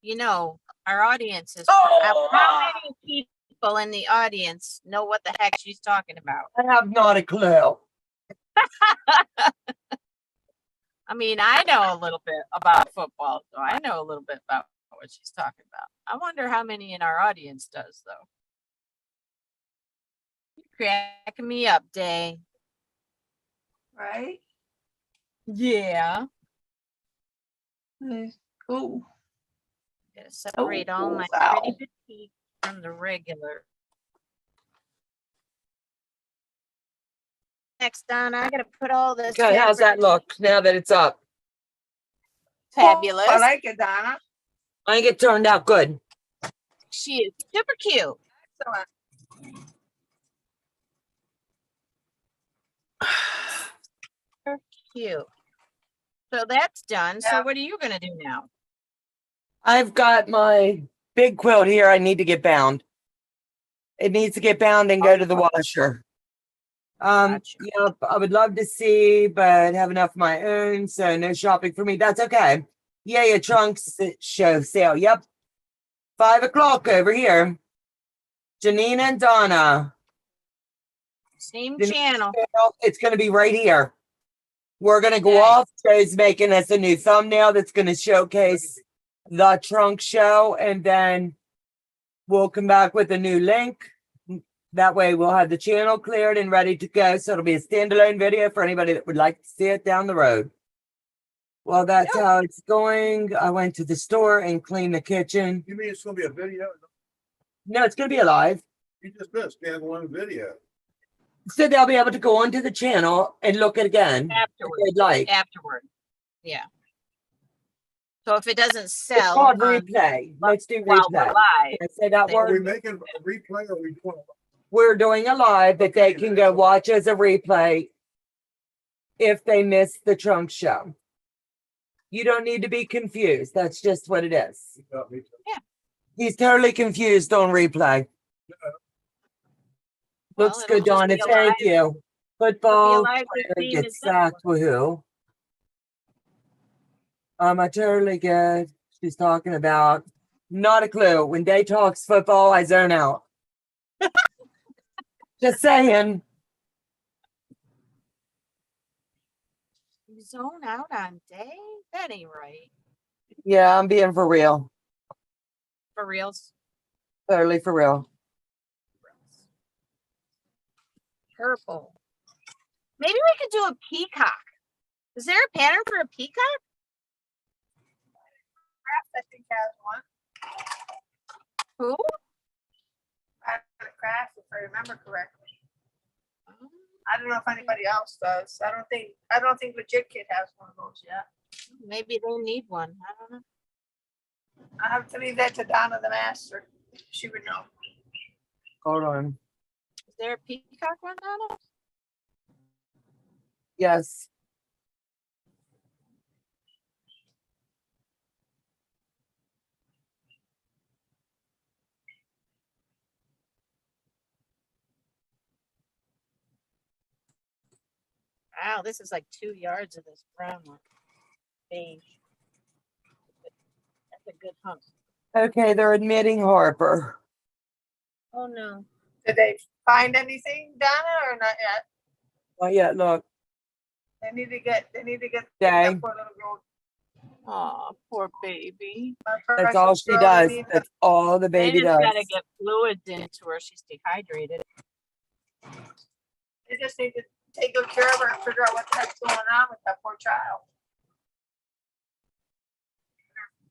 You know, our audience is, Oh! how many people in the audience know what the heck she's talking about? I have not a clue. I mean, I know a little bit about football, so I know a little bit about what she's talking about. I wonder how many in our audience does, though. You're cracking me up, Day. Right? Yeah. Ooh. Gotta separate all my wow. pretty boutique from the regular. Next, Donna, I gotta put all this. Okay, how's that fabric- look now that it's up? Fabulous. I like it, Donna. I think it turned out good. She is super cute. Excellent. Cute. So that's done. So Yeah. what are you gonna do now? I've got my big quilt here. I need to get bound. It needs to get bound and go to the washer. Gotcha. Yep, I would love to see, but have enough of my own, so no shopping for me. That's okay. Yeah, your trunks show sale. Yep. 5 o'clock over here. Janine and Donna. Same Denise channel. It's gonna be right here. We're gonna go Okay. off. Joe's making us a new thumbnail that's gonna showcase the trunk show, and then we'll come back with a new link. That way we'll have the channel cleared and ready to go. So it'll be a standalone video for anybody that would like to see it down the road. Well, that's how it's going. I went to the store and cleaned the kitchen. You mean it's gonna be a video? No, it's gonna be alive. You just missed standalone video. So they'll be able to go onto the channel and look it again if Afterward. they'd like. Afterward. Yeah. So if it doesn't It's sell called on- replay. Let's do while we're replay. live, Can I say that They- Are we word? making a replay or are we doing? We're doing a live that they can go watch as a replay if they miss the trunk show. You don't need to be confused. That's just what it is. He's totally confused on replay. Well, Looks it'll good, just Donna. be Thank alive. you. Football alive the player same gets as that one. sacked. Woohoo. I totally get. She's talking about not a clue. When Day talks football, I zone out. Just saying. You zone out on day? That ain't right. Yeah, I'm being for real. For reals. Totally for real. Purple. Maybe we could do a peacock. Is there a pattern for a peacock? Craft, I think, has one. Who? Craft, if I remember correctly. I don't know if anybody else does. I don't think Legit Kid has one of those yet. Maybe they need one. I don't know. I have to leave that to Donna the master. She would know. Hold on. Is there a peacock one, Donna? Yes. Wow, this is like 2 yards of this brown one. Beige. That's a good hump. Okay, they're admitting Harper. Oh no. Did they find anything, Donna, or not yet? Not yet, look. They need to get Day. that poor little girl. Oh, poor baby. My That's all precious she girl does. needs- That's all the They baby just does. gotta get fluids into her. She's dehydrated. They just need to take good care of her and figure out what the heck's going on with that poor child.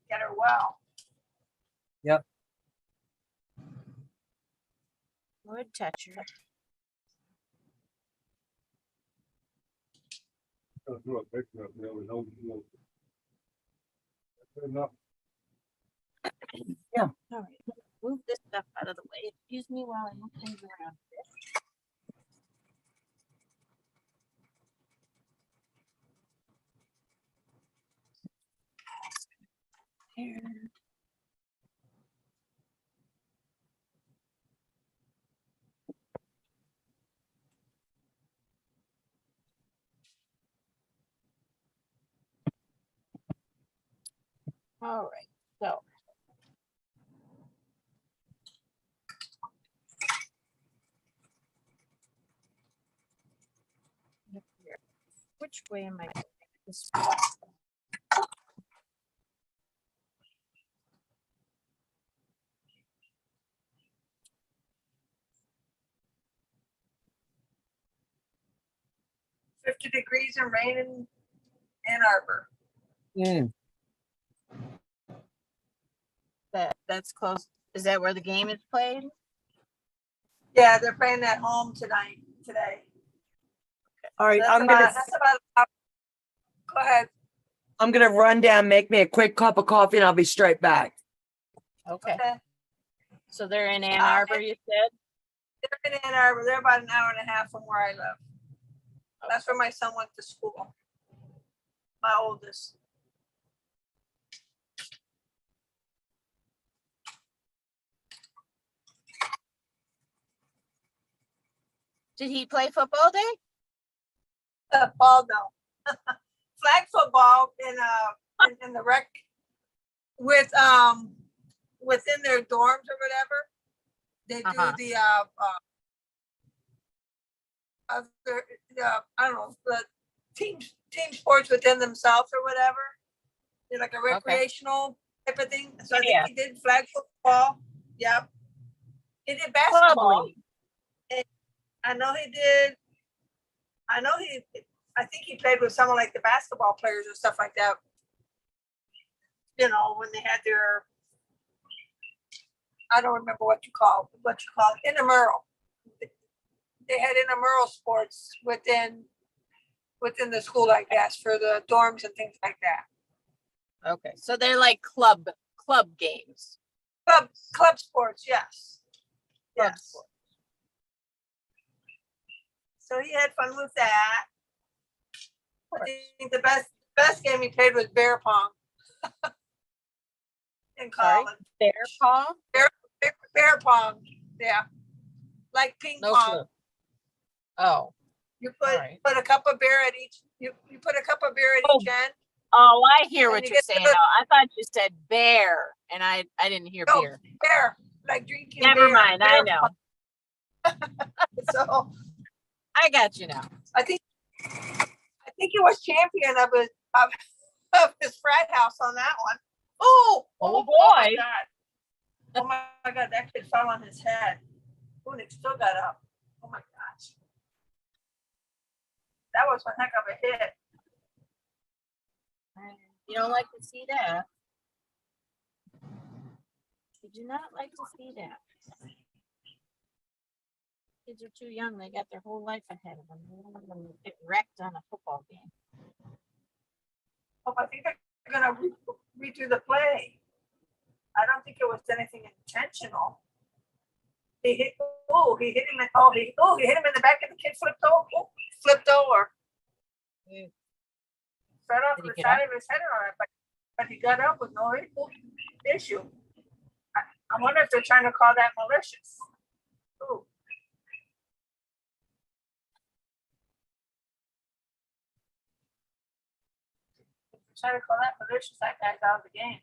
Get her well. Wood toucher. Go through a picture of it, we don't know. Good enough. All right. Move this stuff out of the way. Excuse me while I move things around. Here. All right, so. Look here. Which way am I going? This way. $50 degrees and rain in Ann Arbor. Mm. That's close. Is that where the game is played? Yeah, they're playing at home today. All right, That's about. Go ahead. I'm gonna run down, make me a quick cup of coffee, and I'll be straight back. Okay. Okay. So they're in Ann Arbor, you said? They're in Ann Arbor. They're about an hour and a half from where I live. That's where my son went to school. My oldest. Did he play football day? Ball no. Flag football in the rec with within their dorms or whatever. They do Uh-huh. the other, I don't know, the team sports within themselves or whatever. They're like a recreational type of thing. So I think Yeah. he did flag football. Yep. He did basketball. Lovely. I know he did. I think he played with someone like the basketball players or stuff like that. You know, when they had their, I don't remember what you call it, intramural. They had intramural sports within the school, I guess, for the dorms and things like that. Okay, so they're like club games. Club sports, yes. Club Yes. sports. So he had fun with that. Of I course. think the best game he played was bear pong. In Sorry? college. Bear paw? Bear pong, yeah. Like ping No pong. clue. Oh, You alright. put a cup of beer at each, you put a cup of beer at Oh, each end. oh, I hear And what you you're get saying the- now. I thought you said bear, and I didn't hear No, beer. beer, like drinking Never beer. mind, I beer know. pong. So I got you now. I think he was champion of his frat house on that one. Oh Oh, my boy. God. Oh my God, that kid fell on his head. Oh, and he still got up. Oh my gosh. That was one heck of a hit. You don't like to see that. You do not like to see that. Kids are too young. They got their whole life ahead of them. They don't want them to get wrecked on a football game. Oh, I think they're gonna redo the play. I don't think it was anything intentional. He hit him. He hit him in the back, and the kid flipped over. Mm. Right off Did he the get side of his head on it, but he got up with no issue. I wonder if they're trying to call that malicious. Ooh. Trying to call that malicious, that guy's out of the game.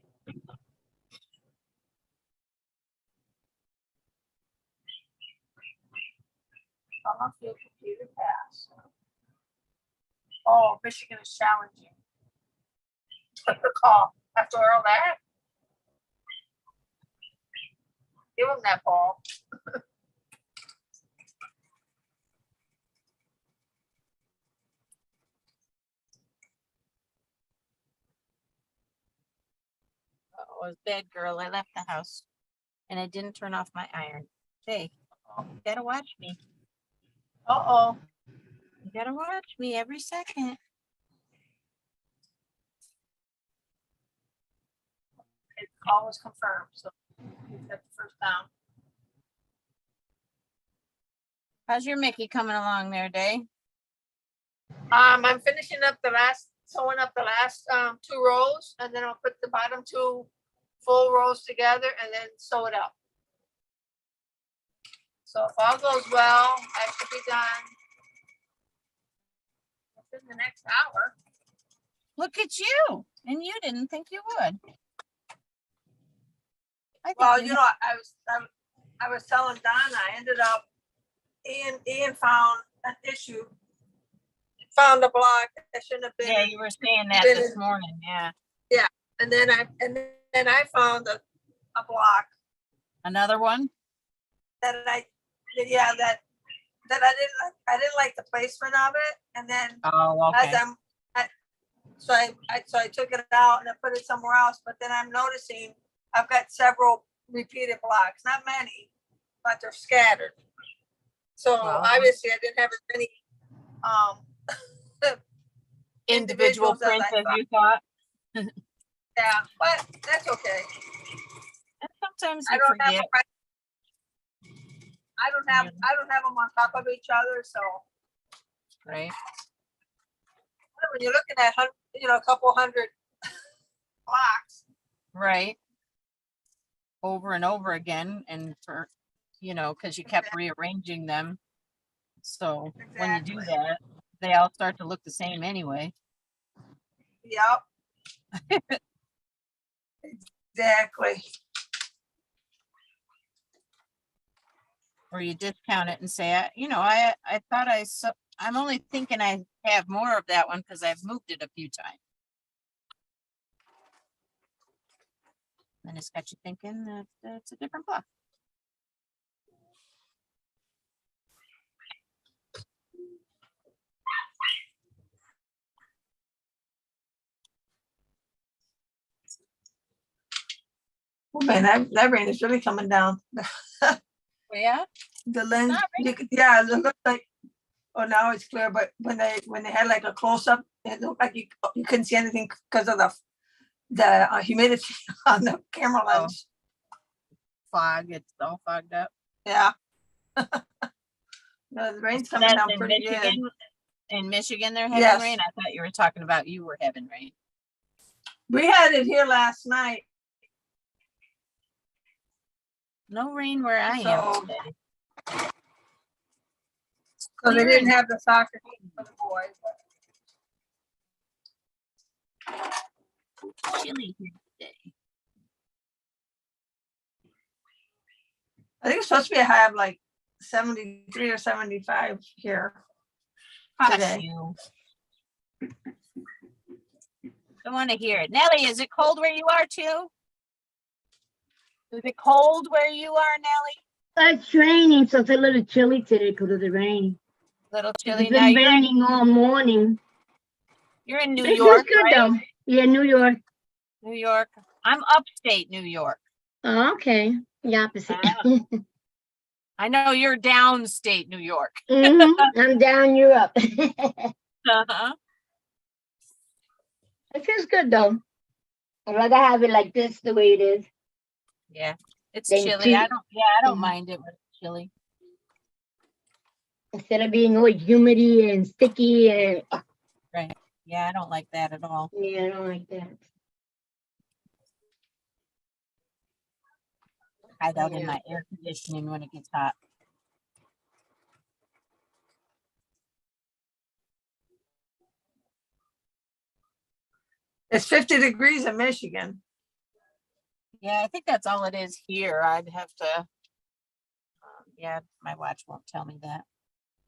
Almost field computer pass. Oh, Michigan is challenging. The call after all that. Give him that ball. Oh, I was bad girl. I left the house and I didn't turn off my iron. Hey, you gotta watch me. Uh-oh. You gotta watch me every second. His call was confirmed, so he's got the first down. How's your Mickey coming along there, Day? I'm finishing up sewing up the last 2 rows, and then I'll put the bottom 2 full rows together and then sew it up. So if all goes well, I should be done within the next hour. Look at you. And you didn't think you would. I think Well, you you know, I was telling Donna, I ended up, Ian found an issue, found a block that shouldn't have been. yeah, you were saying that been this in- morning. Yeah. And then I found a block Another one? that I didn't like the placement of it. And then Oh, okay. so I took it out and I put it somewhere else, but then I'm noticing I've got several repeated blocks, not many, but they're scattered. So Well, obviously I didn't have as many individual individuals as prints I as thought. you thought. Yeah, but that's okay. And sometimes I you don't have forget. I don't have them on top of each other, so Right. when you're looking at a couple hundred blocks. Right. Over and over again. And for, because you kept rearranging them. So when you do Exactly. that, they all start to look the same anyway. Yep. Exactly. or you discount it and say, I thought I'm only thinking I have more of that one because I've moved it a few times. And it's got you thinking that it's a different block. Oh man, that rain is really coming down. Yeah. The lens, Not yeah, it looks like, oh, now it's clear, but when they had like a close up, it looked like you couldn't see anything because of the humidity on the camera Oh. lens. Fog, it's all fogged up. Yeah. No, the rain's coming That's down in pretty good. Michigan. In Michigan, they're having Yes. rain. I thought you were talking about you were having rain. We had it here last night. No rain where I am So- today. So they Clear didn't and have the soccer game for the boys. chilly here today. I think it's supposed to be a high of like 73 or 75 here Hush today. you. Don't want to hear it. Nellie, is it cold where you are too? Is it cold where you are, Nellie? It's raining, so it's a little chilly today because of the rain. Little It's chilly. Now been raining all morning. you're in New It feels York, good right? though. Yeah, New York. New York. I'm upstate New York. Oh, okay. The opposite. I know you're downstate New York. I'm down Europe. Uh-huh. It feels good though. I'd rather have it like this, the way it is. Yeah, it's Then chilly. I two- don't Mhm. mind it when it's chilly. Instead of being always humidity and sticky and Yeah, I don't like that at all. yeah, I don't like that. Hide out in Yeah. my air conditioning when it gets hot. It's 50 degrees in Michigan. Yeah, I think that's all it is here. I'd have to. Yeah, my watch won't tell me that.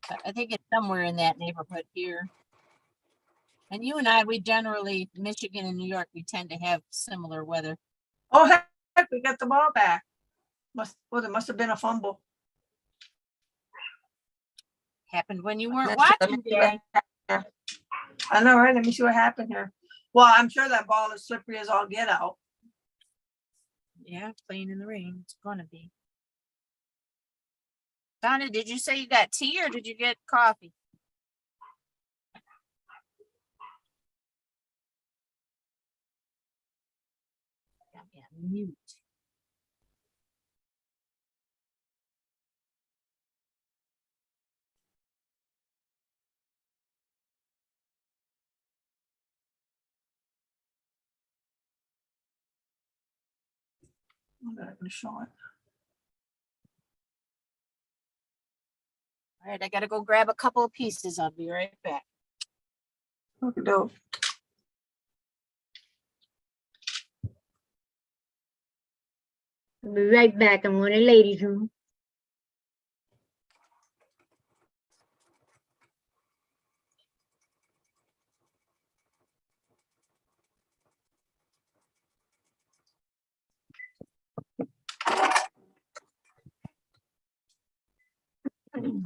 But I think it's somewhere in that neighborhood here. And you and I, we generally, Michigan and New York, we tend to have similar weather. Oh, heck, we got the ball back. There must have been a fumble. Happened when you weren't Let me watching, see what Dan. happened here. I know, right? Let me see what happened here. Well, I'm sure that ball is slippery as all get out. Yeah, playing in the rain. It's gonna be. Donna, did you say you got tea or did you get coffee? Got me on mute. I'm not gonna show it. All right, I gotta go grab a couple of pieces. I'll be right back. Okey-doke. I'll be right back. I'm going to ladies' room.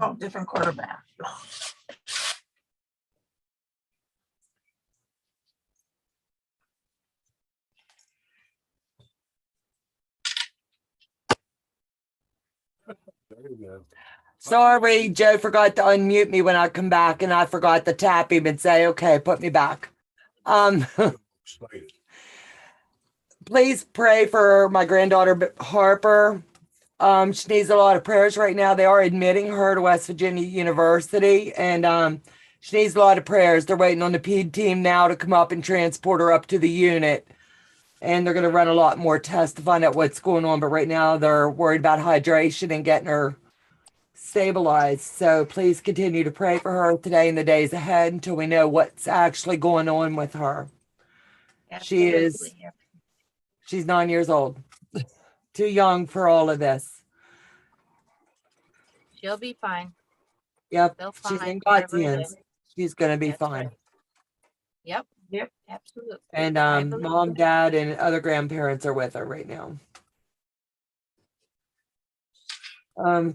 Oh, different quarterback. There you go. Sorry, Joe forgot to unmute me when I come back and I forgot to tap him and say, okay, put me back. Excited. Please pray for my granddaughter Harper. She needs a lot of prayers right now. They are admitting her to West Virginia University, and she needs a lot of prayers. They're waiting on the PED team now to come up and transport her up to the unit. And they're going to run a lot more tests to find out what's going on. But right now they're worried about hydration and getting her stabilized. So please continue to pray for her today and the days ahead until we know what's actually going on with her. She is- Absolutely. She's 9 years old. Too young for all of this. She'll be fine. Yep, They'll she's in find God's whatever it hands. is. She's gonna be That's fine. right. Yep. Yep. Absolutely. And I believe mom, it. dad, and other grandparents are with her right now.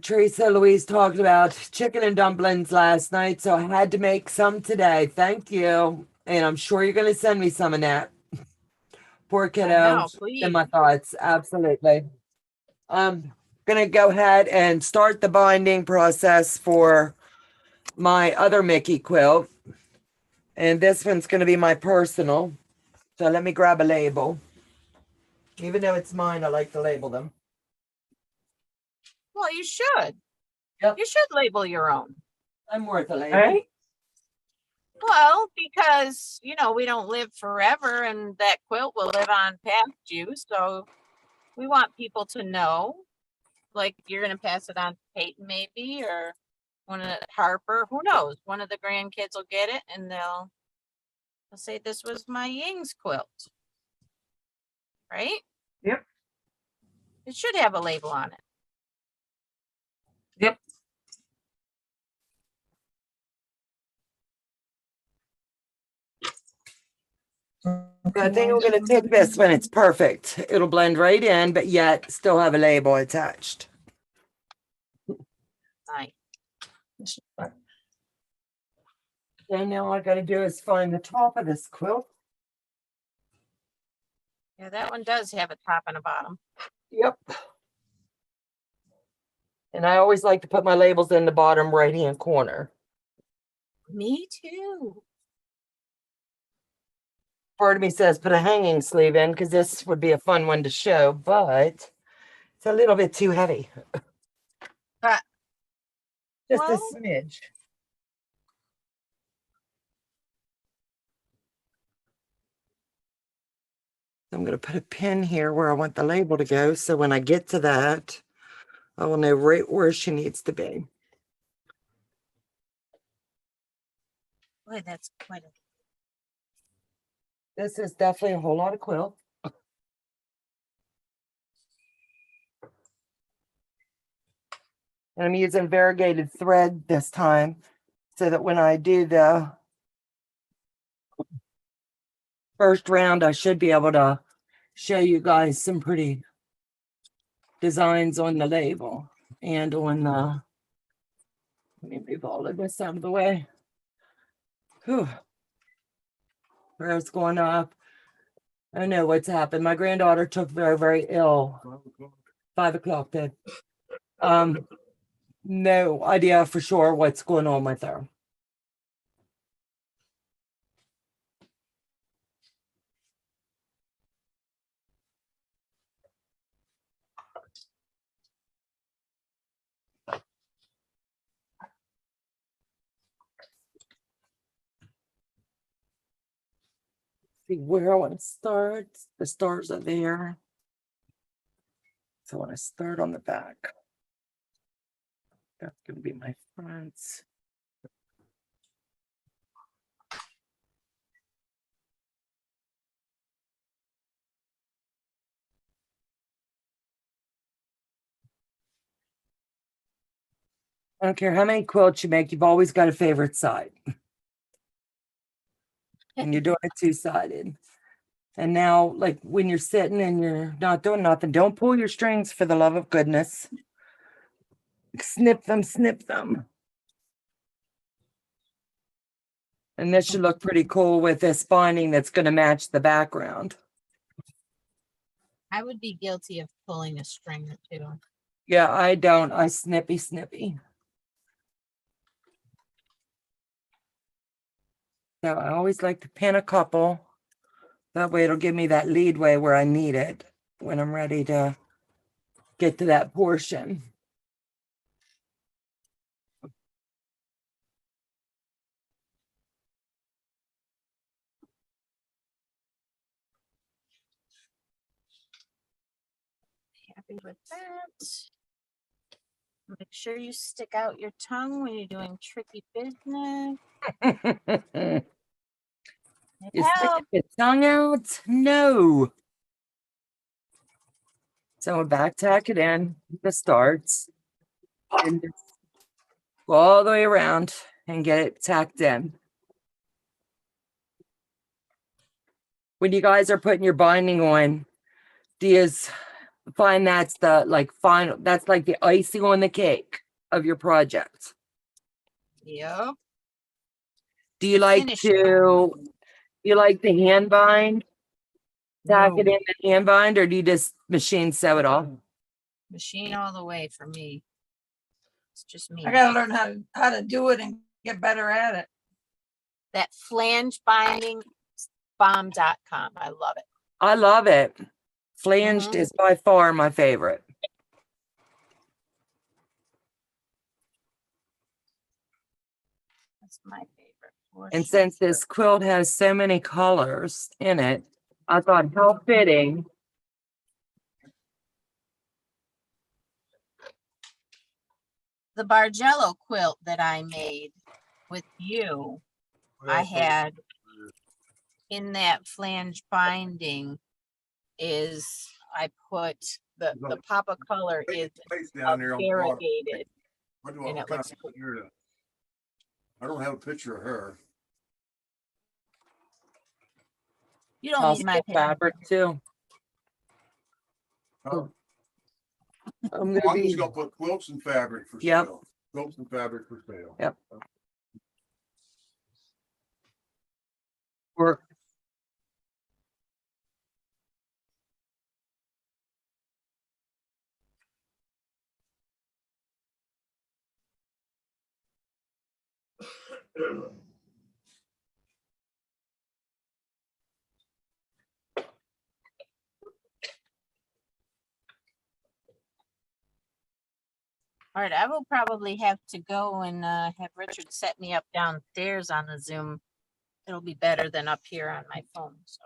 Teresa Louise talked about chicken and dumplings last night, so I had to make some today. Thank you. And I'm sure you're gonna send me some of that. Poor kiddo. know, In please. my thoughts, absolutely. Gonna go ahead and start the binding process for my other Mickey quilt. And this one's gonna be my personal. So let me grab a label. Even though it's mine, I like to label them. Well, you should. Yep. You should label your own. I'm worth a label. Right? Well, because, you know, we don't live forever and that quilt will live on past you. So we want people to know, like you're going to pass it on to Peyton maybe, or one of Harper, who knows? One of the grandkids will get it and they'll say, this was my Ying's quilt. Right? Yep. It should have a label on it. Yep. I think I'm gonna take this when it's perfect. It'll blend right in, but yet still have a label attached. Nice. And now all I gotta do is find the top of this quilt. Yeah, that one does have a top and a bottom. Yep. And I always like to put my labels in the bottom right-hand corner. Me too. Part of me says put a hanging sleeve in because this would be a fun one to show, but it's a little bit too heavy. Just a Well- smidge. I'm going to put a pin here where I want the label to go. So when I get to that, I will know right where she needs to be. Boy, that's quite a This is definitely a whole lot of quilt. And I'm using variegated thread this time so that when I do the first round, I should be able to show you guys some pretty designs on the label and on the, let me move all of this out of the way. Whew. Prayers going up. I know what's happened. My granddaughter took very, very ill. 5 o'clock then. No idea for sure what's going on with her. See where I want to start. The stars are there. So I want to start on the back. That's going to be my front. I don't care how many quilts you make, you've always got a favorite side. And you're doing it two-sided. And now, like when you're sitting and you're not doing nothing, don't pull your strings for the love of goodness. Snip them, snip them. And this should look pretty cool with this binding that's going to match the background. I would be guilty of pulling a string or two. Yeah, I don't. I snippy, snippy. So I always like to pin a couple. That way it'll give me that leadway where I need it when I'm ready to get to that portion. Happy with that. Make sure you stick out your tongue when you're doing tricky business. It You stick helps. your tongue out? No. So I back tack it in, the starts. And Go all the way around and get it tacked in. When you guys are putting your binding on, do you find that's the like final, that's like the icing on the cake of your project? Yep. Do you The like finish to, you like the hand bind? Tack it No. in the hand bind, or do you just machine sew it all? Machine all the way for me. It's just me. I gotta learn how to do it and get better at it. That flange binding, bomb.com. I love it. I love it. Flanged Mhm. is by far my favorite. That's my favorite. for And sure. since this quilt has so many colors in it, I thought how fitting. The Bargello quilt that I made with you, I had in that flange binding is I put the Papa color is Down there on the water. variegated. What do and I it looks got here to- I don't have a picture of her. You don't I'll need my skip opinion. fabric too. Oh, I'm I'm gonna just be, gonna put quilts and fabric for Yep. sale. Quilts and fabric for sale. Yep. we're, All right, I will probably have to go and have Richard set me up downstairs on the Zoom. It'll be better than up here on my phone. So,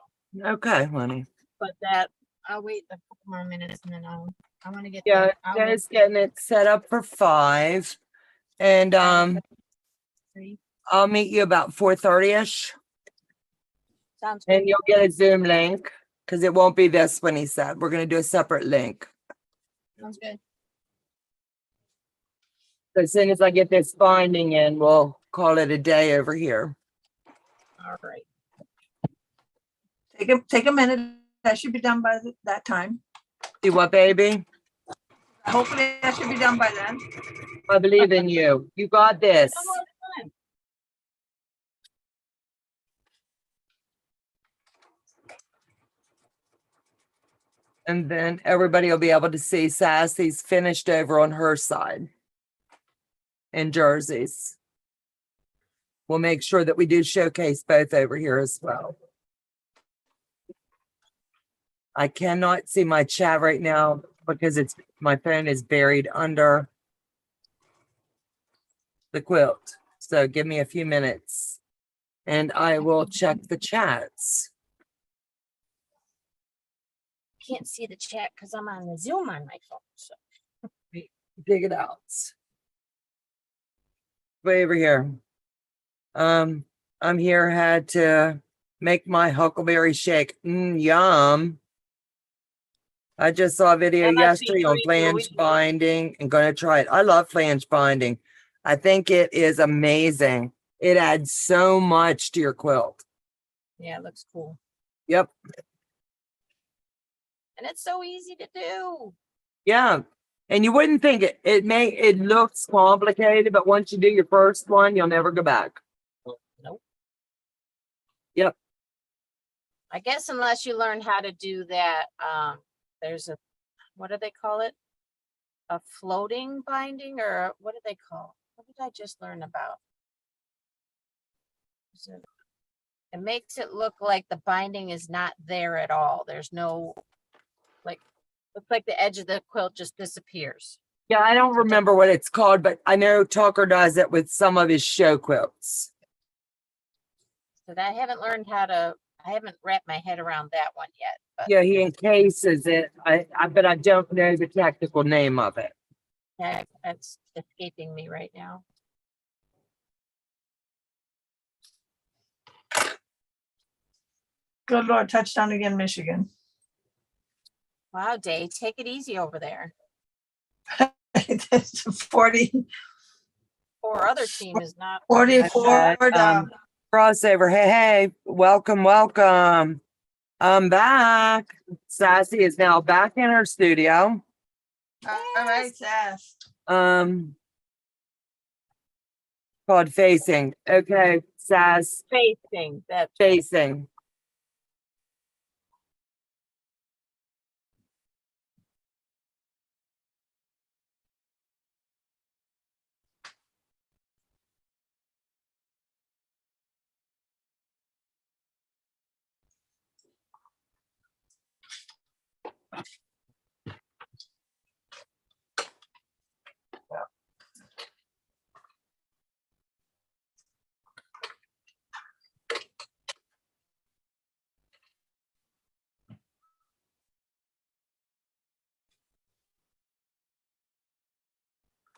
okay, honey. but that I'll wait a couple more minutes and then I want to get Yeah, that. I'll wait Jen's getting it set up for 5. And three. I'll meet you about 4:30ish. Sounds good. And you'll get a Zoom link because it won't be this one, he said. We're gonna do a separate link. Sounds good. As soon as I get this binding in, we'll call it a day over here. All right. Take a minute. That should be done by that time. See what, baby? Hopefully that should be done by then. I believe in you. You got this. Come on, come on. And then everybody will be able to see Sassy's finished over on her side. And Jersey's. We'll make sure that we do showcase both over here as well. I cannot see my chat right now because my phone is buried under the quilt. So give me a few minutes and I will check the chats. Can't see the chat because I'm on the Zoom on my phone. So Dig it out. Way over here. I'm here, had to make my huckleberry shake. Yum. I just saw a video That must be yesterday on pretty flange gooey. binding and gonna try it. I love flange binding. I think it is amazing. It adds so much to your quilt. yeah, it looks cool. Yep. And it's so easy to do. Yeah. And you wouldn't think it looks complicated, but once you do your first one, you'll never go back. Nope. Yep. I guess unless you learn how to do that, there's what do they call it? A floating binding, or what do they call? What did I just learn about? It makes it look like the binding is not there at all. There's no, like, looks like the edge of the quilt just disappears. Yeah, I don't remember what it's called, but I know Tucker does it with some of his show quilts. So I haven't learned how to, I haven't wrapped my head around that one yet. But Yeah, he encases it. But I don't know the technical name of it. yeah, that's escaping me right now. Good Lord, touchdown again, Michigan. Wow, Dave, take it easy over there. It's 40 44 other team is not. 44 Okay, down. crossover. Hey, hey, welcome, welcome. I'm back. Sassy is now back in her studio. All right, Sass. Called Facing. Okay, Sass, Facing that. Facing.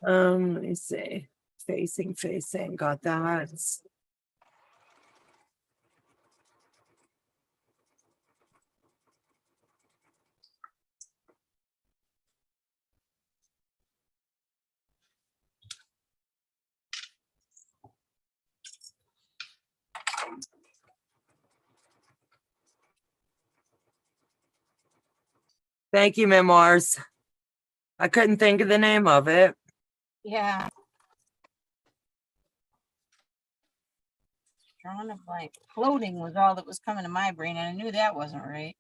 Let me see. Facing, got that. Thank you, Memoirs. I couldn't think of the name of it. Yeah. Drawing a blank. Floating was all that was coming to my brain, and I knew that wasn't right.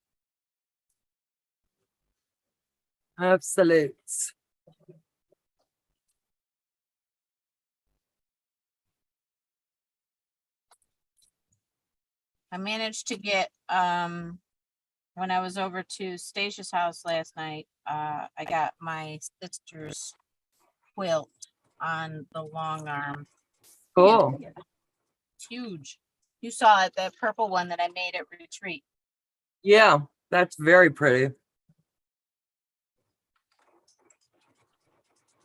Absolute. I managed to get when I was over to Stacey's house last night, I got my sister's quilt on the long arm. Cool. It's huge. You saw it, that purple one that I made at retreat. Yeah, that's very pretty.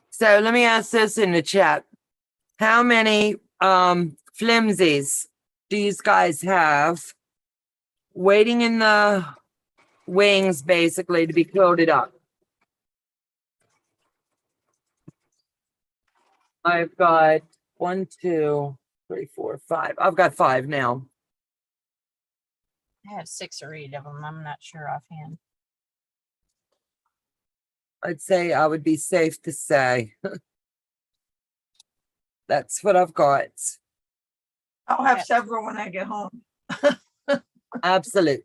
So let me ask this in the chat. How many flimsies do you guys have waiting in the wings basically to be quilted up? I've got 1, 2, 3, 4, 5. I've got 5 now. I have 6 or 8 of them. I'm not sure offhand. I'd say I would be safe to say. That's what I've got. I'll have several when I get home. Absolute.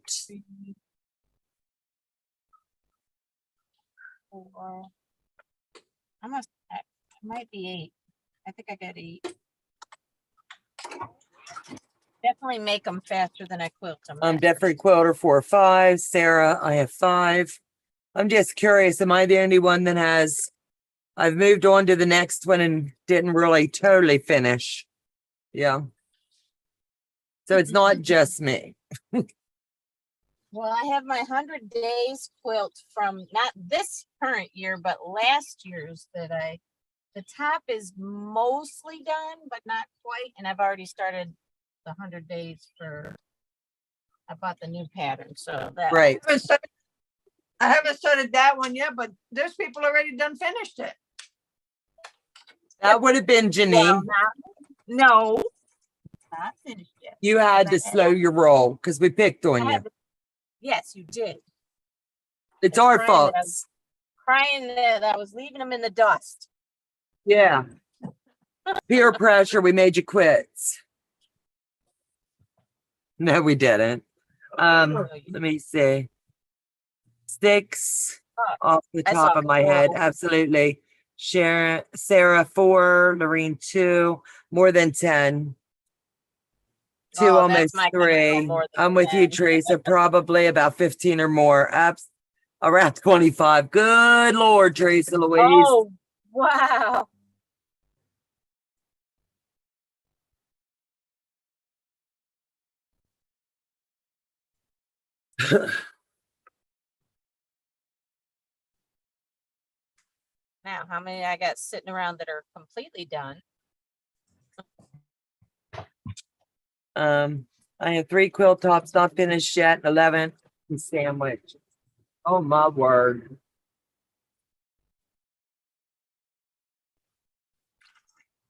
4. I might be 8. I think I got 8. Definitely make them faster than I quilt them. I'm definitely quilter 4 or 5. Sarah, I have 5. I'm just curious, am I the only one that has, I've moved on to the next one and didn't really totally finish. Yeah. So it's not just me. Well, I have my 100 days quilt from not this current year, but last year's the top is mostly done, but not quite. And I've already started the 100 days I bought the new pattern. So that. Right. I haven't started that one yet, but there's people already done finished it. That would have been Janine. No, not finished yet. You had to slow your roll because we picked on you. Yes, you did. It's our crying fault. that Crying that I was leaving them in the dust. Yeah. Peer pressure, we made you quit. No, we didn't. Let me see. 6 off the I top saw of my head. 4. Absolutely. Sarah 4, Lorene 2, more than 10. 2, Oh, that's almost my kind of 3. more than I'm with you, 10. Teresa. Probably about 15 or more. Around 25. Good Lord, Teresa Louise. Oh, wow. Now, how many I got sitting around that are completely done? I have 3 quilt tops not finished yet, 11 sandwich. Oh my word.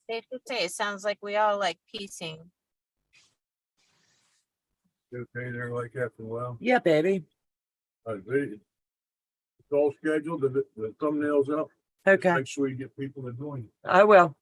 Safe to say, it sounds like we all like piecing. You okay there like that for a while? Yeah, baby. It's all scheduled, the thumbnails up. Okay, Make sure you get people to join. I will.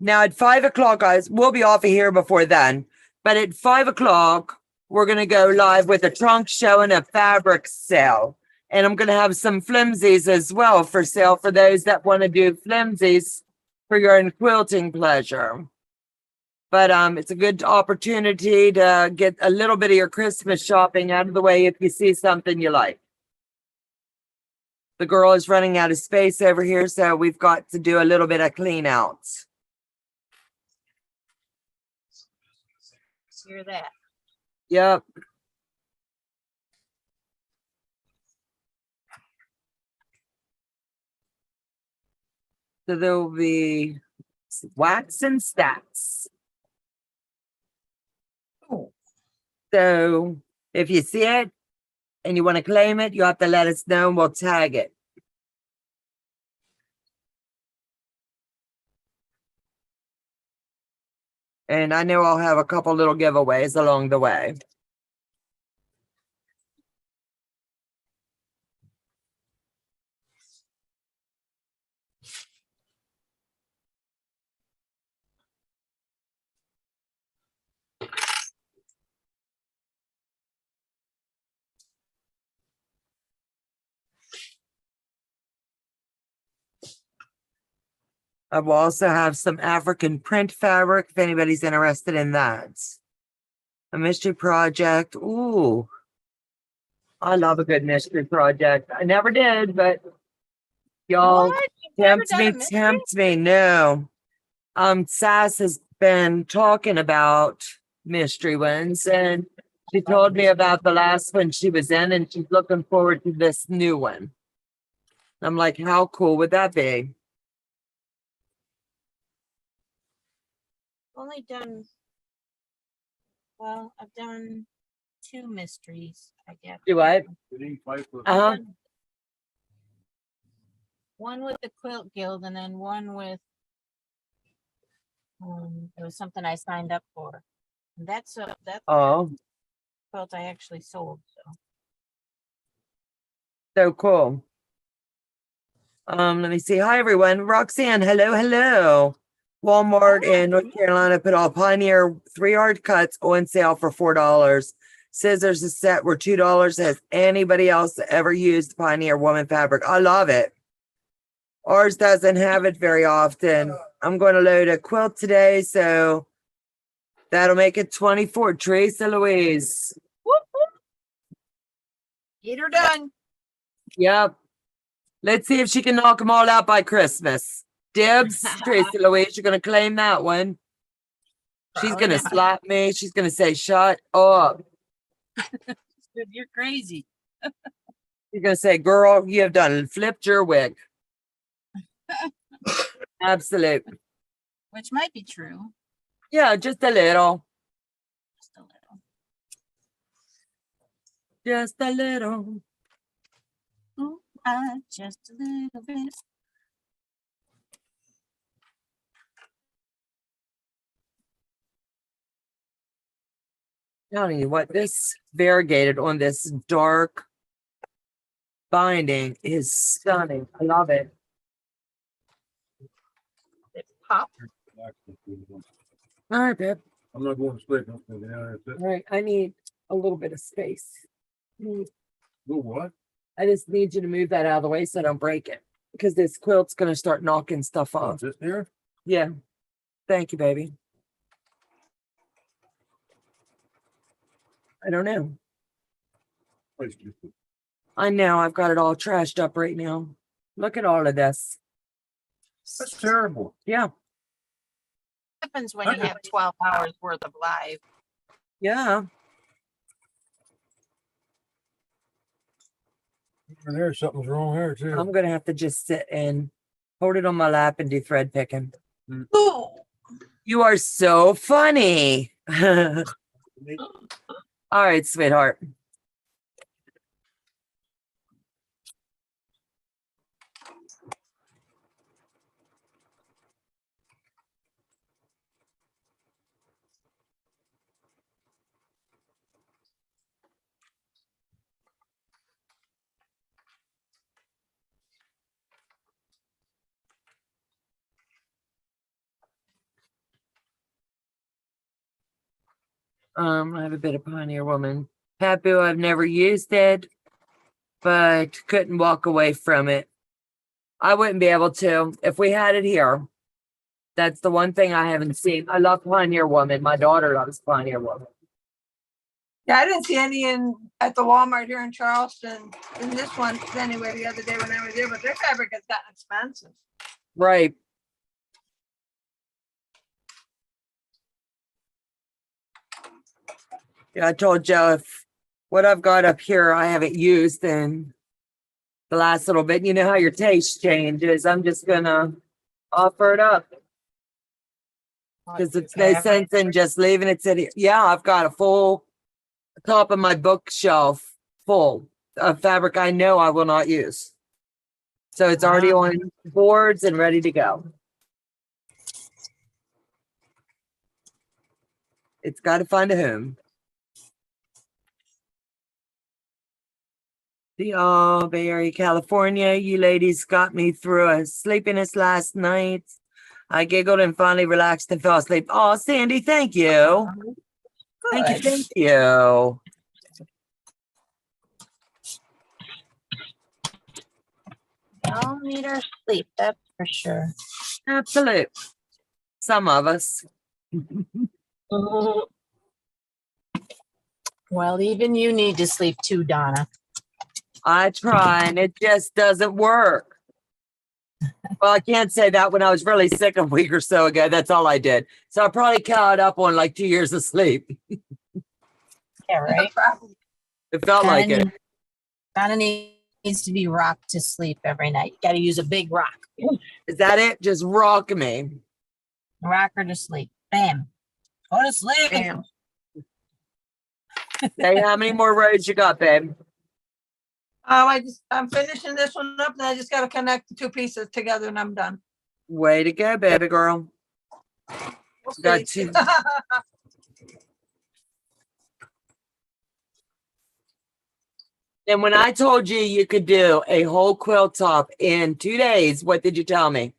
Now at 5 o'clock, guys, we'll be off of here before then. But at 5 o'clock, we're gonna go live with a trunk show and a fabric sale. And I'm gonna have some flimsies as well for sale for those that want to do flimsies for your own quilting pleasure. But it's a good opportunity to get a little bit of your Christmas shopping out of the way if you see something you like. The girl is running out of space over here, so we've got to do a little bit of clean outs. Hear that? Yep. So there will be wax and stats. So if you see it and you want to claim it, you have to let us know and we'll tag it. And I know I'll have a couple little giveaways along the way. I will also have some African print fabric if anybody's interested in that. A mystery project. Ooh. I love a good mystery project. I never did, but y'all What? You've never tempt done a me, mystery? tempt me. No. Sass has been talking about mystery ones and she told me about the last one she was in and she's looking forward to this new one. I'm like, how cool would that be? Only done, well, I've done 2 mysteries, I guess. Do what? Uh-huh. One with the Quilt Guild and then one with, it was something I signed up for. And that's a Oh, quilt I actually sold, so. so cool. Let me see. Hi, everyone. Roxanne, hello, hello. Walmart in North Carolina put all Pioneer 3-yard cuts on sale for $4. Scissors a set were $2. Has anybody else ever used Pioneer woman fabric? I love it. Ours doesn't have it very often. I'm going to load a quilt today, so that'll make it 24. Teresa Louise. Whoop, whoop. Get her done. Yep. Let's see if she can knock them all out by Christmas. Dibs, Teresa Louise, you're going to claim that one. She's Probably going to not. slap me. She's going to say, shut up. You're crazy. You're going to say, girl, you have done flipped your wig. Absolute. Which might be true. Yeah, just a little. Just a little. Just a little. Ooh, just a little bit. Telling you what, this variegated on this dark binding is stunning. I love it. It popped. All right, babe. I'm not going to sleep. I'm going to All right, I need a little bit of space. Go what? I just need you to move that out of the way so I don't break it. Because this quilt's going to start knocking stuff Oh, off. this here? Yeah. Thank you, baby. I don't know. Place just- I know I've got it all trashed up right now. Look at all of this. That's terrible. Yeah. Happens when you have 12 hours worth of live. Yeah. And there's something's wrong here too. I'm going to have to just sit and hold it on my lap and do thread picking. You are so funny. All right, sweetheart. I have a bit of Pioneer Woman. Papu, I've never used it, but couldn't walk away from it. I wouldn't be able to if we had it here. That's the one thing I haven't seen. I love Pioneer Woman. My daughter loves Pioneer Woman. Yeah, I didn't see any at the Walmart here in Charleston, in this one anyway, the other day when I was there, but their fabric has gotten expensive. Right. Yeah, I told Joe if what I've got up here I haven't used in the last little bit. You know how your taste changes. I'm just gonna offer it up. Because it's no sense in just leaving it sitting. Yeah, I've got a full top of my bookshelf full of fabric I know I will not use. So it's already on boards and ready to go. It's got to find a home. The Bay Area, California. You ladies got me through a sleepiness last night. I giggled and finally relaxed and fell asleep. Oh, Sandy, thank you. Thank you, thank you. All need our sleep, that's for sure. Absolute. Some of us. Well, even you need to sleep too, Donna. I try and it just doesn't work. Well, I can't say that when I was really sick a week or so ago. That's all I did. So I probably caught up on like 2 years of sleep. Yeah, right. It felt like it. Donna needs to be rocked to sleep every night. You got to use a big rock. Is that it? Just rock me. Rock her to sleep. Bam. Go to sleep. Bam. Hey, how many more rows you got, babe? I'm finishing this one up and I just gotta connect the two pieces together and I'm done. Way to go, baby girl. We'll Got see. two. And when I told you you could do a whole quilt top in 2 days, what did you tell me?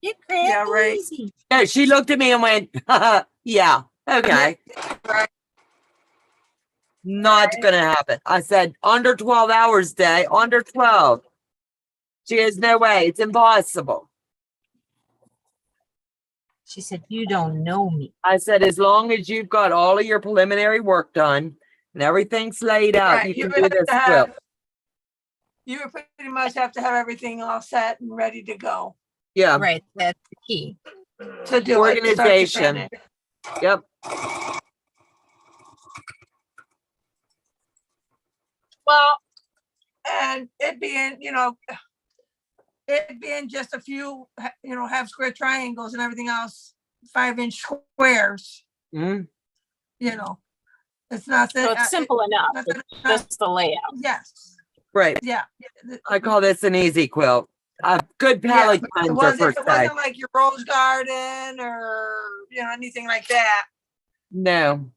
You're Yeah, right. crazy. No, she looked at me and went, yeah, okay. Right. Not gonna happen. I said under 12 hours day, under 12. She has no way. It's impossible. She said, you don't know me. I said, as long as you've got all of your preliminary work done and everything's laid out, Right, you you can do have this to quilt. You would pretty much have to have everything all set and ready to go Yeah. Right, that's the key. to do it. Organization. Start to finish. Yep. Well, and it being just a few, half square triangles and everything else, 5-inch squares, Mm. It's nothing. So it's simple enough. nothing- It's just the layout. Yes, Right. yeah. I call this an easy quilt. A good Yeah, palette but cleanser it wasn't, for it today. wasn't like your rose garden or, anything like that, No.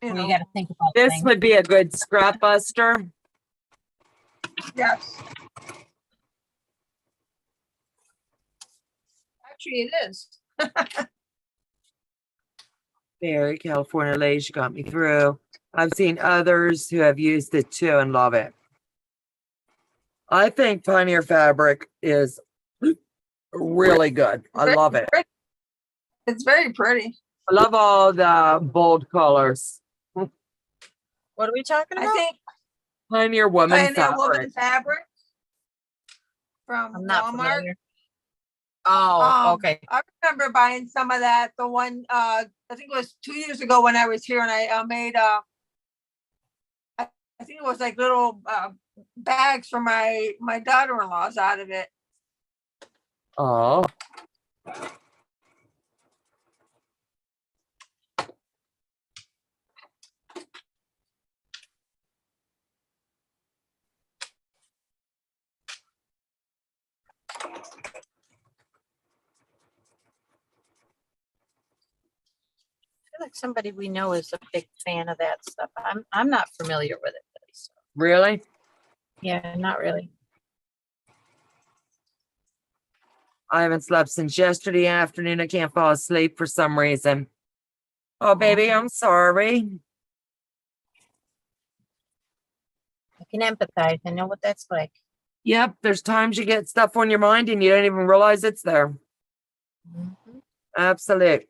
you You know, got to think about This things. would be a good scrap buster. yes. Actually, it is. Very California lace, you got me through. I've seen others who have used it too and love it. I think Pioneer fabric is really good. I love it. It's very pretty. I love all the bold colors. What are we talking I about? think Pioneer Woman Pioneer fabric. Woman fabric from I'm not Walmart. familiar. Oh, okay. I remember buying some of that. The one, I think it was 2 years ago when I was here, and I made I think it was like little bags for my daughter-in-laws out of it. Oh. I feel like somebody we know is a big fan of that stuff. I'm not familiar with it. So. Really? Yeah, not really. I haven't slept since yesterday afternoon. I can't fall asleep for some reason. Oh, baby, I'm sorry. I can empathize. I know what that's like. Yep, there's times you get stuff on your mind and you don't even realize it's there. Mhm. Absolute.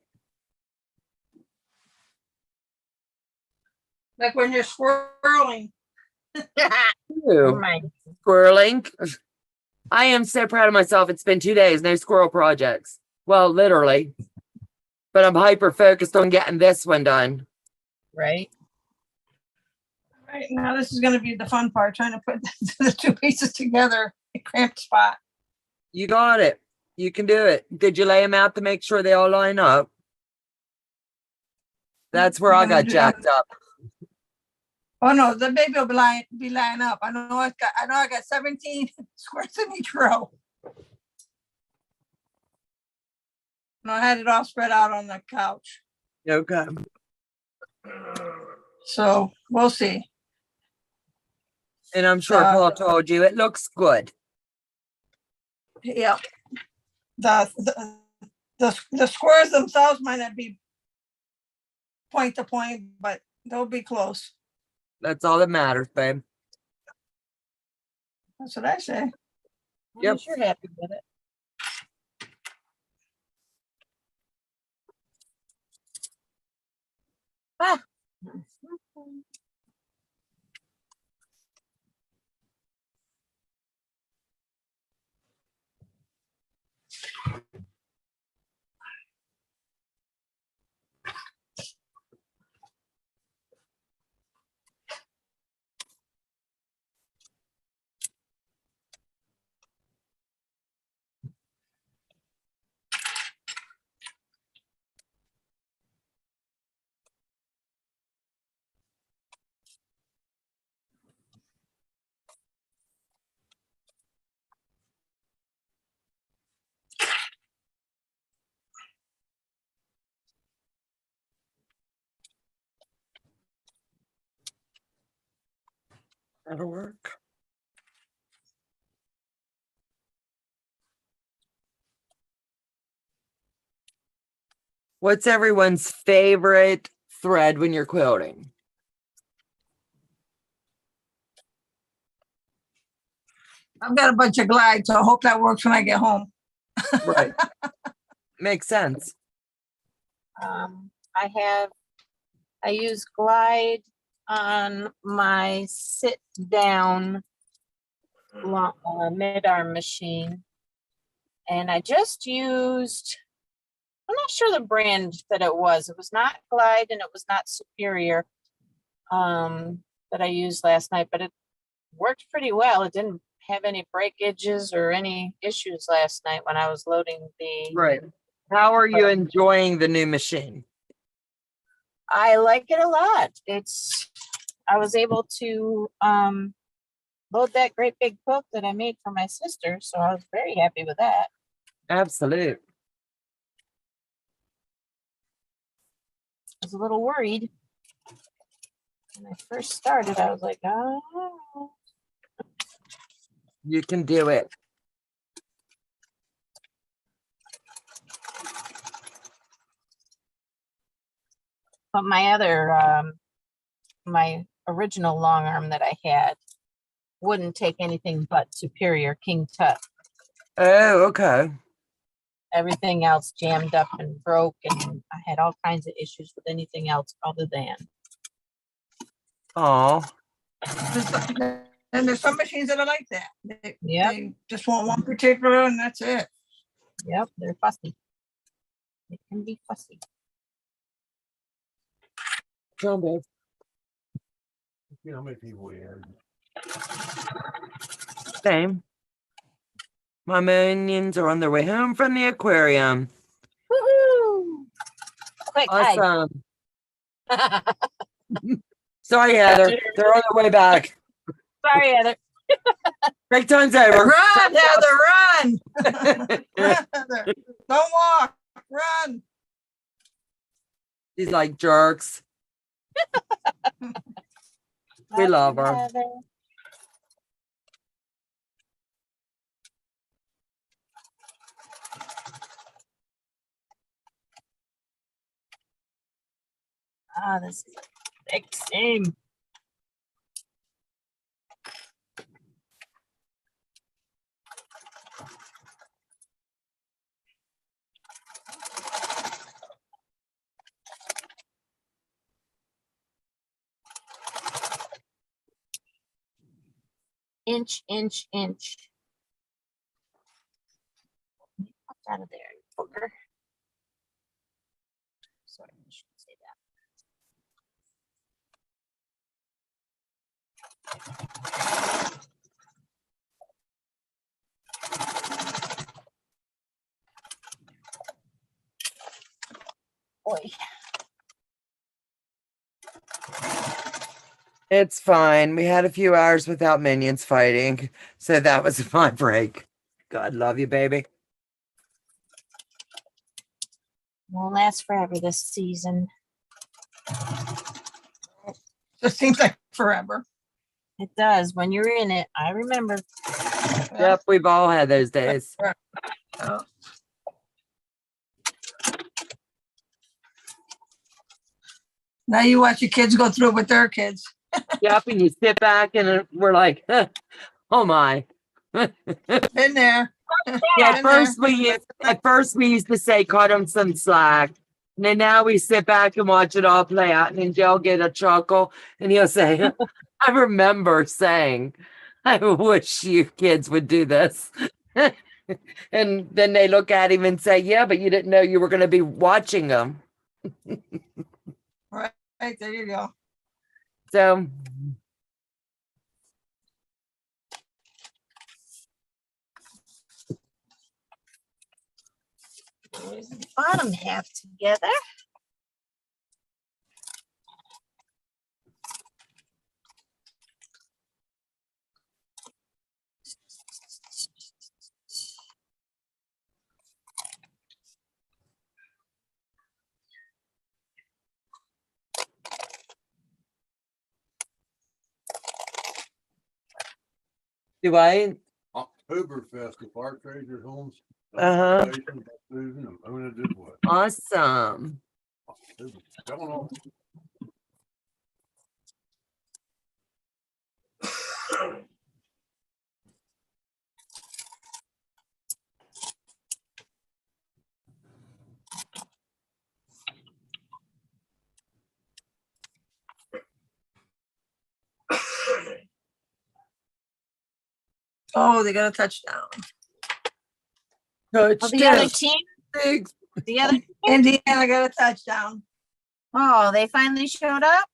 Like when you're swirling. Never Ew, mind. squirreling. I am so proud of myself. It's been 2 days, no squirrel projects. Well, literally. But I'm hyper focused on getting this one done. Right? Right now, this is gonna be the fun part, trying to put the two pieces together, a cramped spot. You got it. You can do it. Did you lay them out to make sure they all line up? That's where I I'm gonna got do- jacked up. Oh no, the baby will be lying up. I know I got 17 squares in each row. No, I had it all spread out on the couch. Okay. So we'll see. And I'm sure Paul told you it looks good. Yeah. The squares themselves might not be point to point, but they'll be close. That's all that matters, babe. That's what I say. Well, Yep. you're happy with it. Ah. That'll work. What's everyone's favorite thread when you're quilting? I've got a bunch of glides, so I hope that works when I get home. Right. Makes sense. I use Glide on my sit down mid-arm machine. And I just used, I'm not sure the brand that it was. It was not Glide and it was not Superior that I used last night, but it worked pretty well. It didn't have any breakages or any issues last night when I was loading the. Right. How are you enjoying the new machine? I like it a lot. I was able to load that great big quilt that I made for my sister, so I was very happy with that. Absolute. I was a little worried when I first started. I was like, oh. You can do it. But my other, my original long arm that I had wouldn't take anything but Superior King Tut. Oh, okay. Everything else jammed up and broke, and I had all kinds of issues with anything else other than. Oh, And there's some machines that are like that. Yep. They just want one particular and that's it. Yep, they're fussy. They can be fussy. come babe. You know how many people we had? Same. My minions are on their way home from the aquarium. Woohoo! Quick, hide. Awesome. Sorry, Heather. They're on their way back. Sorry, Heather. Break time's over. Run, Heather, run. Run, Heather. Don't walk, run. She's like jerks. We love her. Heather. Ah, this is a big seam. Inch, inch, inch. Out of there, you booger. Sorry, I shouldn't say that. Boy. It's fine. We had a few hours without minions fighting, so that was my break. God love you, baby. Won't last forever this season. Just seems like forever. It does. When you're in it, I remember. Yep, we've all had those days. Oh. Now you watch your kids go through it with their kids. Yep, and you sit back and we're like, oh my. Been there. Yeah, Been there. at first we used to say cut them some slack. And then now we sit back and watch it all play out. And then Joe'll get a chuckle and he'll say, I remember saying, I wish you kids would do this. And then they look at him and say, yeah, but you didn't know you were going to be watching them. Right, there you go. So There's the bottom half together. do I? Oktoberfest at Park Treasure Homes. Uh-huh. Susan and Mona did what? Awesome. Come on. Oh, they got a touchdown. Oh, the other team, the other, Indiana got a touchdown. oh, they finally showed up.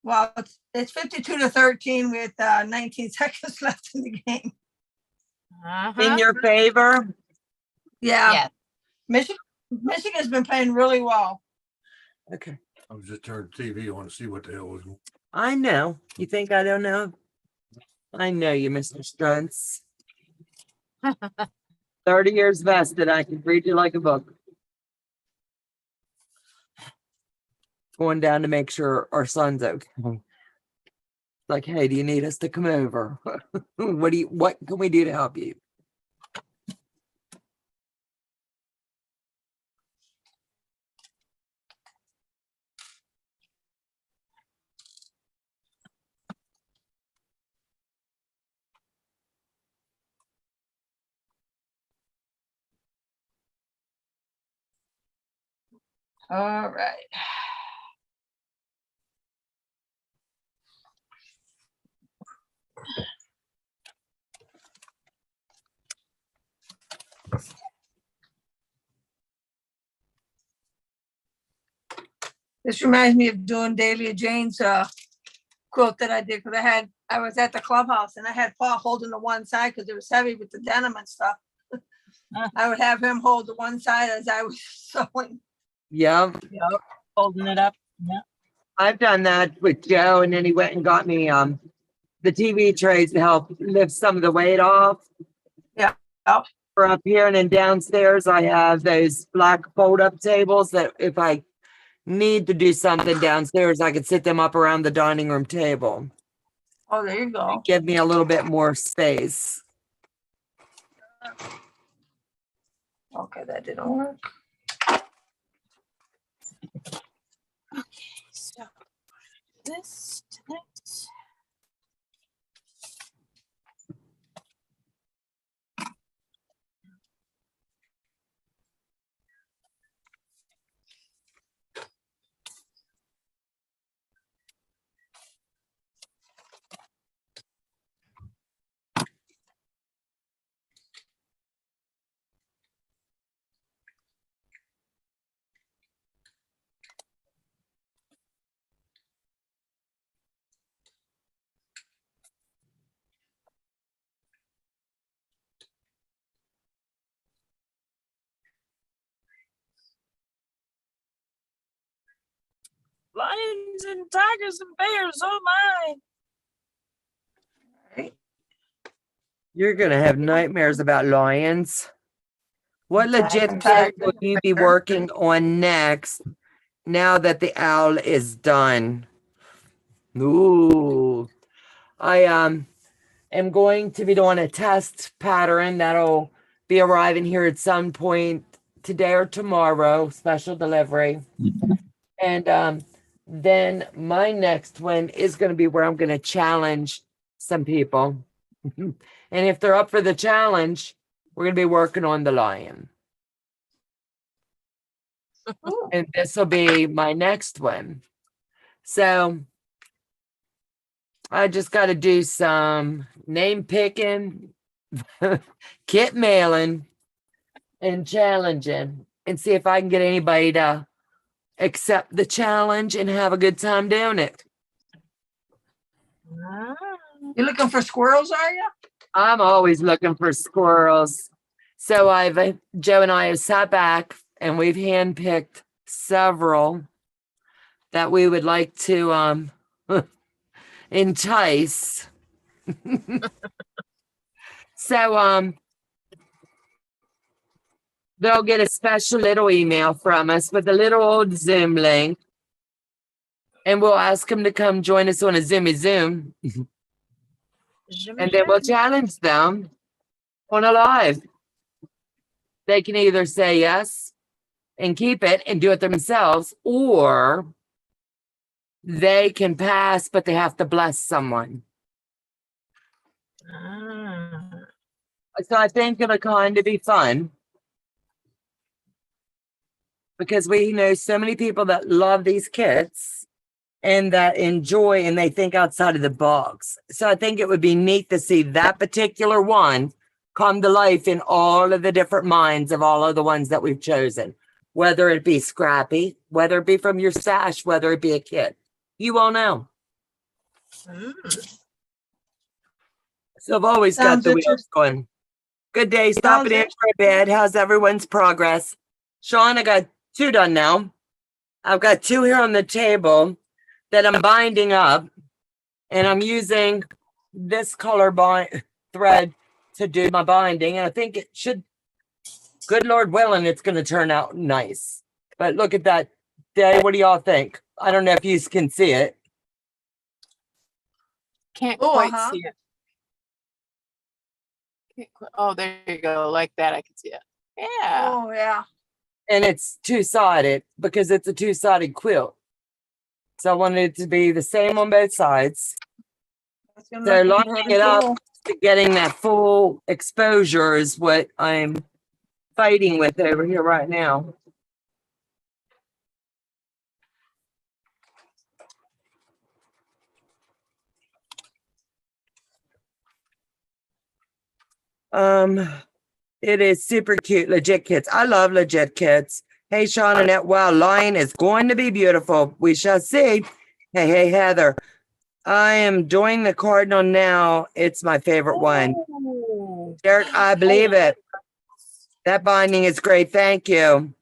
Well, it's 52-13 with 19 seconds left in the game. In your favor? Yeah. Yeah. Michigan's been playing really well. Okay. I was just turning the TV on to see what the hell was going. I know. You think I don't know? I know you, Mr. Stunts. 30 years vested. I can read you like a book. Going down to make sure our son's okay. Like, hey, do you need us to come over? What can we do to help you? All right. This reminds me of doing Dahlia Jane's quilt that I did because I was at the clubhouse and I had Paul holding the one side because it was heavy with the denim and stuff. I would have him hold the one side as I was sewing. Yeah. Yep, holding it up. Yeah. I've done that with Joe, and then he went and got me the TV trays to help lift some of the weight off. Yeah. Yep. For up here, and then downstairs I have those black fold-up tables that if I need to do something downstairs, I could sit them up around the dining room table. Oh, there you go. Give me a little bit more space. Okay, that didn't work. this tonight. Lions and tigers and bears, oh my. You're gonna have nightmares about lions. What legit kit will you be working on next now that the owl is done? Ooh. I am going to be doing a test pattern that'll be arriving here at some point today or tomorrow, special delivery. And then my next one is going to be where I'm going to challenge some people. And if they're up for the challenge, we're going to be working on the lion. And this will be my next one. So I just got to do some name picking, kit mailing, and challenging and see if I can get anybody to accept the challenge and have a good time doing it. You looking for squirrels, are you? I'm always looking for squirrels. So Joe and I have sat back and we've handpicked several that we would like to entice. So they'll get a special little email from us with a little old Zoom link. And we'll ask them to come join us on a Zoom. And then we'll challenge them on a live. They can either say yes and keep it and do it themselves, or they can pass, but they have to bless someone. So I think it'll kind of be fun because we know so many people that love these kits and that enjoy and they think outside of the box. So I think it would be neat to see that particular one come to life in all of the different minds of all of the ones that we've chosen, whether it be scrappy, whether it be from your stash, whether it be a kit. You all know. So I've always got the wheels going. Good day. Stopping in for a bed. How's everyone's progress? Sean, I got 2 done now. I've got 2 here on the table that I'm binding up, and I'm using this color thread to do my binding. And I think it should, good Lord willing, it's going to turn out nice. But look at that day. What do y'all think? I don't know if you can see it. Can't quite see it. Oh, there you go. Like that, I can see it. Yeah. Oh, yeah. And it's 2-sided because it's a 2-sided quilt. So I wanted it to be the same on both sides. So lining it up to getting that full exposure is what I'm fighting with over here right now. It is super cute, legit kits. I love legit kits. Hey, Sean and Annette, wow, lion is going to be beautiful. We shall see. Hey, Heather. I am doing the cardinal now. It's my favorite one. Derek, I believe it. That binding is great. Thank you.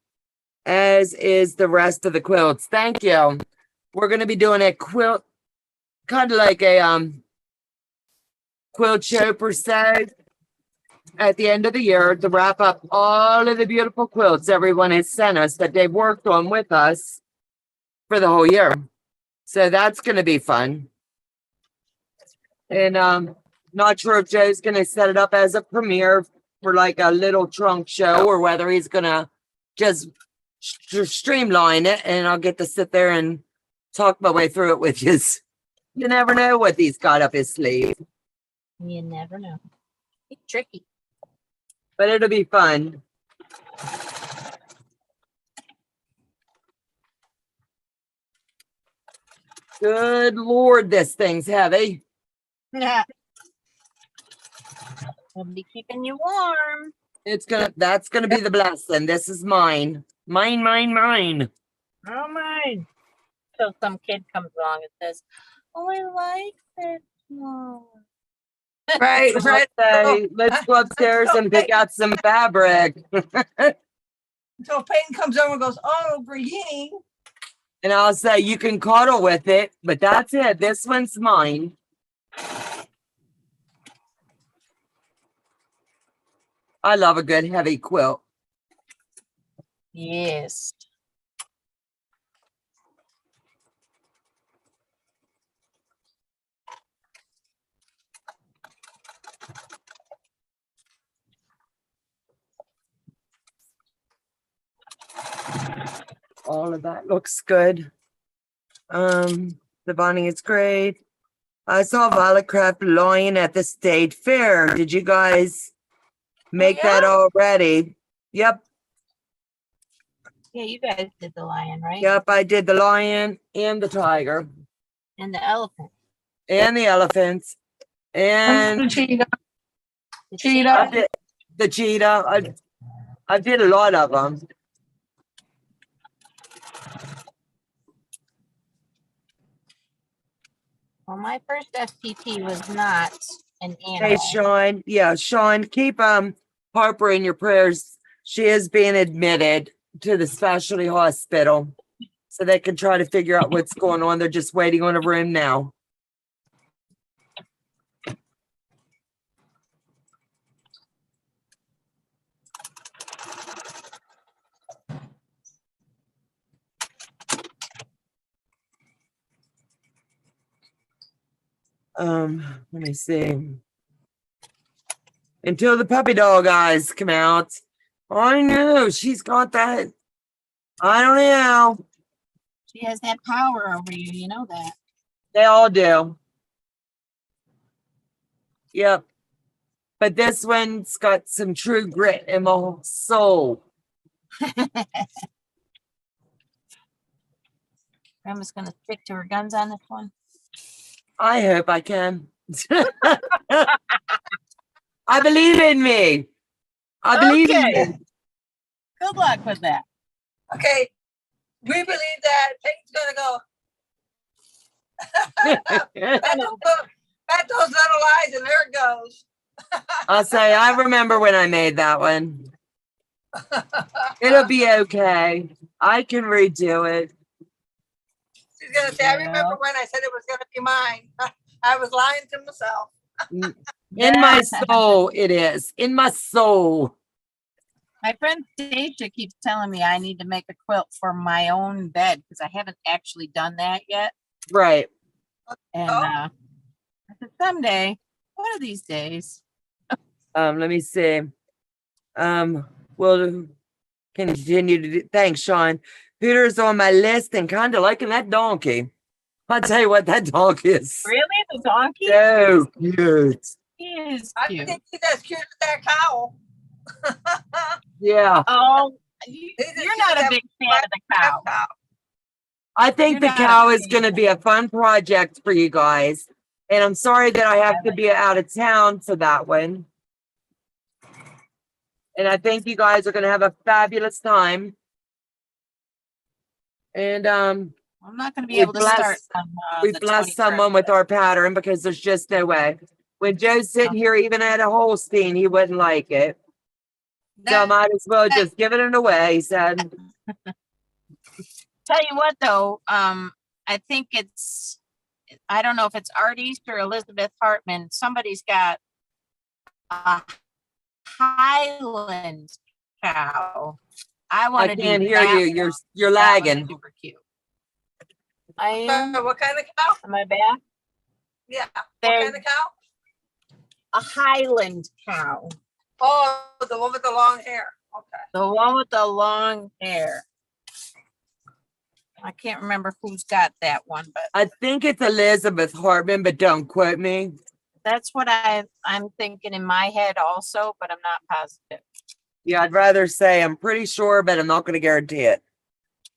As is the rest of the quilts. Thank you. We're going to be doing a quilt, kind of like a quilt show per se, at the end of the year to wrap up all of the beautiful quilts everyone has sent us that they've worked on with us for the whole year. So that's going to be fun. And not sure if Joe's going to set it up as a premiere for like a little trunk show or whether he's going to just streamline it and I'll get to sit there and talk my way through it with you. You never know what he's got up his sleeve, You never know. It's tricky. but it'll be fun. Good Lord, this thing's heavy. We'll be keeping you warm. That's gonna be the blessing. This is mine. Mine. Oh my. So some kid comes along and says, oh, I like this one. Right, Let's right. say, let's go upstairs and pick out some fabric. Until Peyton comes over and goes, oh, for Ying. And I'll say, you can cuddle with it, but that's it. This one's mine. I love a good heavy quilt. Yes. All of that looks good. The bonding is great. I saw Violet Craft Loin at the State Fair. Did you guys make that already? Yep. Yeah, you guys did the lion, right? Yep, I did the lion and the tiger And the elephant. and the elephants and The Cheetah. I did the cheetah. I did a lot of them. Well, my first FTP was not an Hey, animal. Sean. Yeah, Sean, keep Harper in your prayers. She is being admitted to the specialty hospital, so they can try to figure out what's going on. They're just waiting on a room now. Let me see. Until the puppy dog eyes come out. I know she's got that. I don't know. She has that power over you, you know that. They all do. Yep. But this one's got some true grit in my whole soul. Grandma's gonna stick to her guns on this one. I hope I can. I believe in me. I believe in Okay. me. Good luck with that. Okay, we believe that Peyton's gonna go. At those little eyes, and there it goes. I'll say, I remember when I made that one. It'll be okay. I can redo it. She's gonna say, I remember when I said it was gonna be mine. I was lying to myself. In my soul, it is. In my soul. My friend Deja keeps telling me I need to make a quilt for my own bed because I haven't actually done that yet. Right. And I said, someday, one of these days. Let me see. We'll continue to do. Thanks, Sean. Peter's on my list and kind of liking that donkey. I'll tell you what, that donkey is Really? The donkey? so cute. He is I cute. think he's as cute as that cow. Yeah. Oh, He's you're not a big fan of the cow. I think You're the not cow a is fan. going to be a fun project for you guys. And I'm sorry that I have to be out of town for that one. And I think you guys are going to have a fabulous time. And I'm not going to be we able to start bless- on we the bless 21st. someone with our pattern because there's just no way. When Joe's sitting here, even at a Holstein, he wouldn't like it. So I might as well just give it away, he said. Tell you what, though, I think it's, I don't know if it's Art East or Elizabeth Hartman. Somebody's got a Highland cow. I want I to can't do hear that you. one. You're That one's lagging. super cute. I am. What kind of cow? Am I back? Yeah. What There's kind of cow? a Highland cow. Oh, the one with the long hair. Okay. The one with the long hair. I can't remember who's got that one, but I think it's Elizabeth Hartman, but don't quote me. that's what I'm thinking in my head also, but I'm not positive. Yeah, I'd rather say I'm pretty sure, but I'm not going to guarantee it.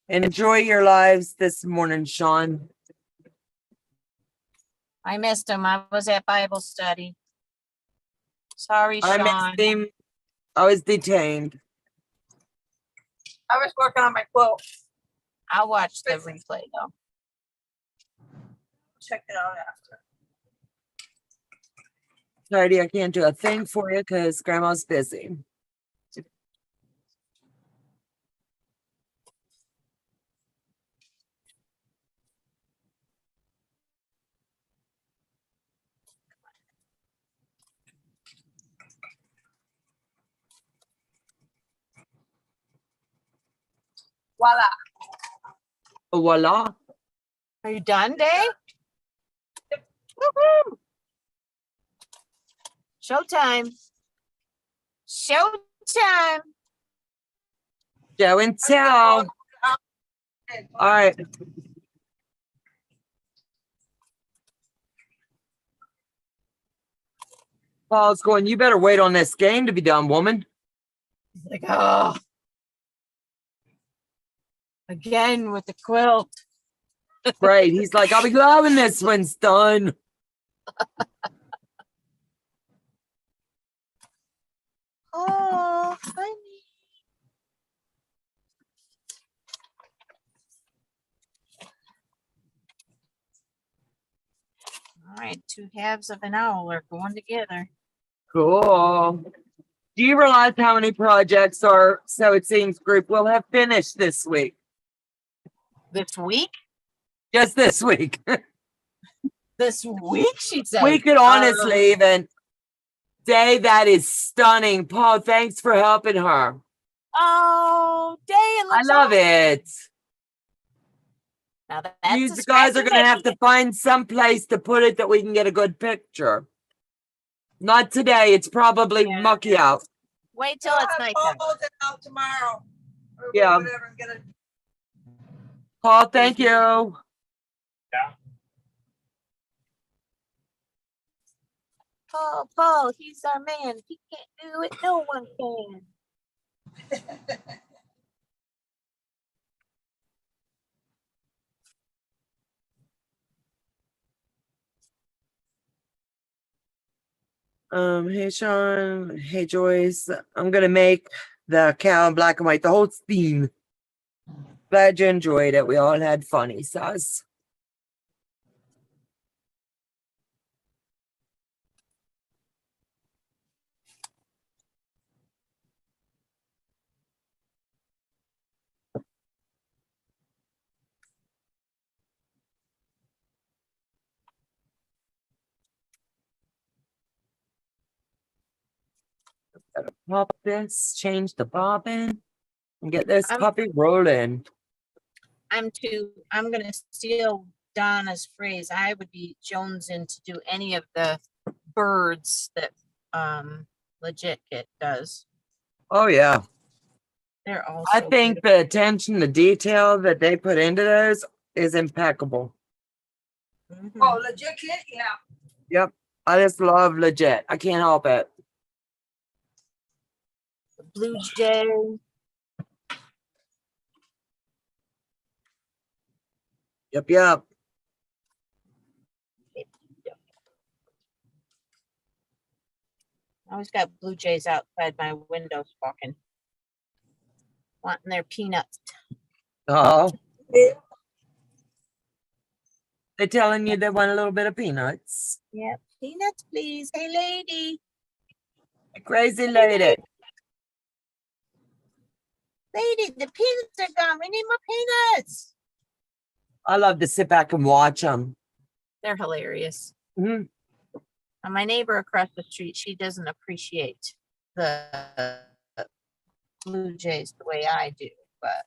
Enjoy your lives this morning, Sean. I missed him. I was at Bible study. Sorry, I Sean. missed him. I was detained. I was working on my quilt. I'll watch the replay though. Check it out after. Sorry, I can't do a thing for you because Grandma's busy. Voila. Voila. Are you done, Dave? Woohoo! Showtime. Showtime. Show and tell. All right. Paul's going, you better wait on this game to be done, woman. Like, oh. Again with the quilt. Right. He's like, I'll be glad when this one's done. Oh, funny. All right, two halves of an owl are going together. Cool. Do you realize how many projects our So It Seems group will have finished this week? This week? Just this week. This week, she said. We could honestly even say that is stunning. Paul, thanks for helping her. Oh, Day, it I looks love awesome. it. Now that's You a guys are scratchy going to have baby. to find some place to put it that we can get a good picture. Not today. It's probably Yeah. mucky out. Wait till it's nighttime. I'll hold it out tomorrow. Or Yeah. whatever, and get it. Paul, thank you. Paul, he's our man. He can't do it. No one can. Hey Sean, hey Joyce. I'm gonna make the cow in black and white, the whole theme. Glad you enjoyed it. We all had funny sauce. Gotta pop this, change the bobbin, and get this puppy rolling. I'm gonna steal Donna's phrase. I would be jonesing to do any of the birds that Legit Kit does. Oh yeah. They're all I so think beautiful. the attention to detail that they put into those is impeccable. Mhm. Oh, legit kit? Yeah. Yep. I just love Legit. I can't help it. The Blue Jay. Yep. I always got blue jays outside my window squawking, wanting their peanuts. Oh. They're telling you they want a little bit of peanuts. Yep, peanuts, please. Hey, lady. Crazy lady. Lady, the peanuts are gone. We need more peanuts. I love to sit back and watch them. They're hilarious. Hmm. And my neighbor across the street, she doesn't appreciate the blue jays the way I do, but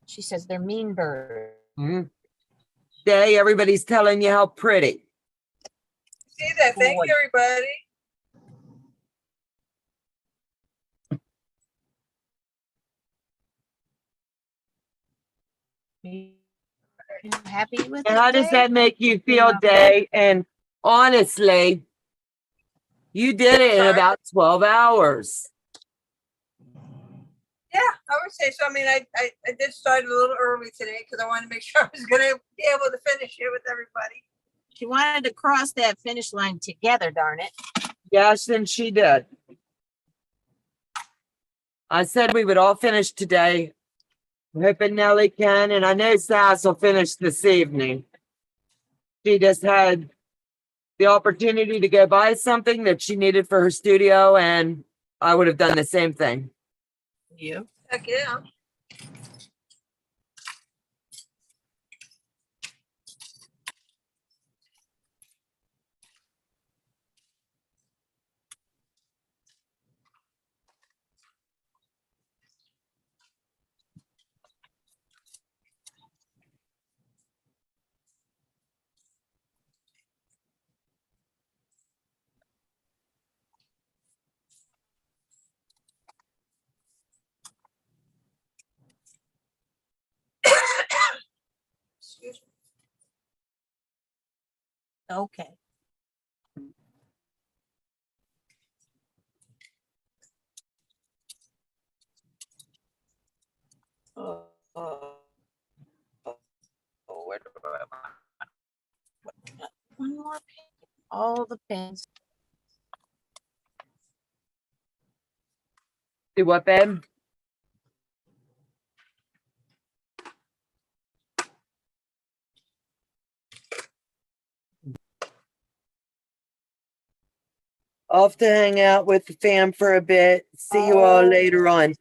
she says they're mean birds. Hmm. Day, everybody's telling you how pretty. See that? Thank Boy. you, everybody. You happy with And it, how does Dave? that make you feel, Day? And honestly, you did it in Sorry? about 12 hours. Yeah, I would say so. I mean, I did start a little early today because I wanted to make sure I was gonna be able to finish it with everybody. She wanted to cross that finish line together, darn it. Yes, and she did. I said we would all finish today. I'm hoping Nellie can, and I know Sass will finish this evening. She just had the opportunity to go buy something that she needed for her studio, and I would have done the same thing. You. Heck yeah. Excuse me. Okay. Oh, where do I want? One more pin. All the pins. Do what, babe? Off to hang out with the fam for a bit. See you all later on.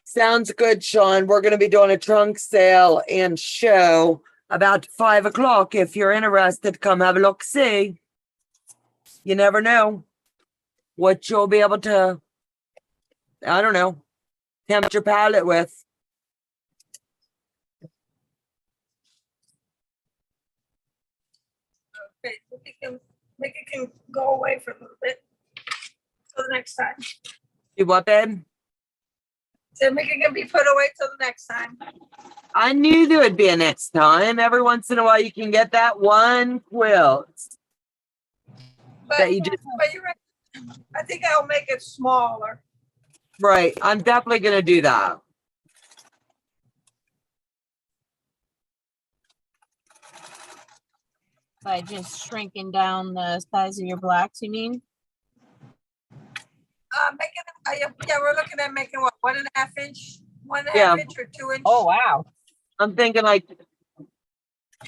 Sounds good, Sean. We're going to be doing a trunk sale and show about 5 o'clock. If you're interested, come have a look. See, you never know what you'll be able to, I don't know, tempt your palate with. Okay, make it can go away for a little bit. Till the next time. You what, babe? So make it can be put away till the next time. I knew there would be a next time. Every once in a while, you can get that one quilt But, that you just, but you're right. I think I'll make it smaller. right. I'm definitely going to do that. By just shrinking down the size of your blocks, you mean? Yeah, we're looking at making what, 1.5 inch, 1.5 Yeah. inch or 2 inch. Oh, wow. I'm thinking like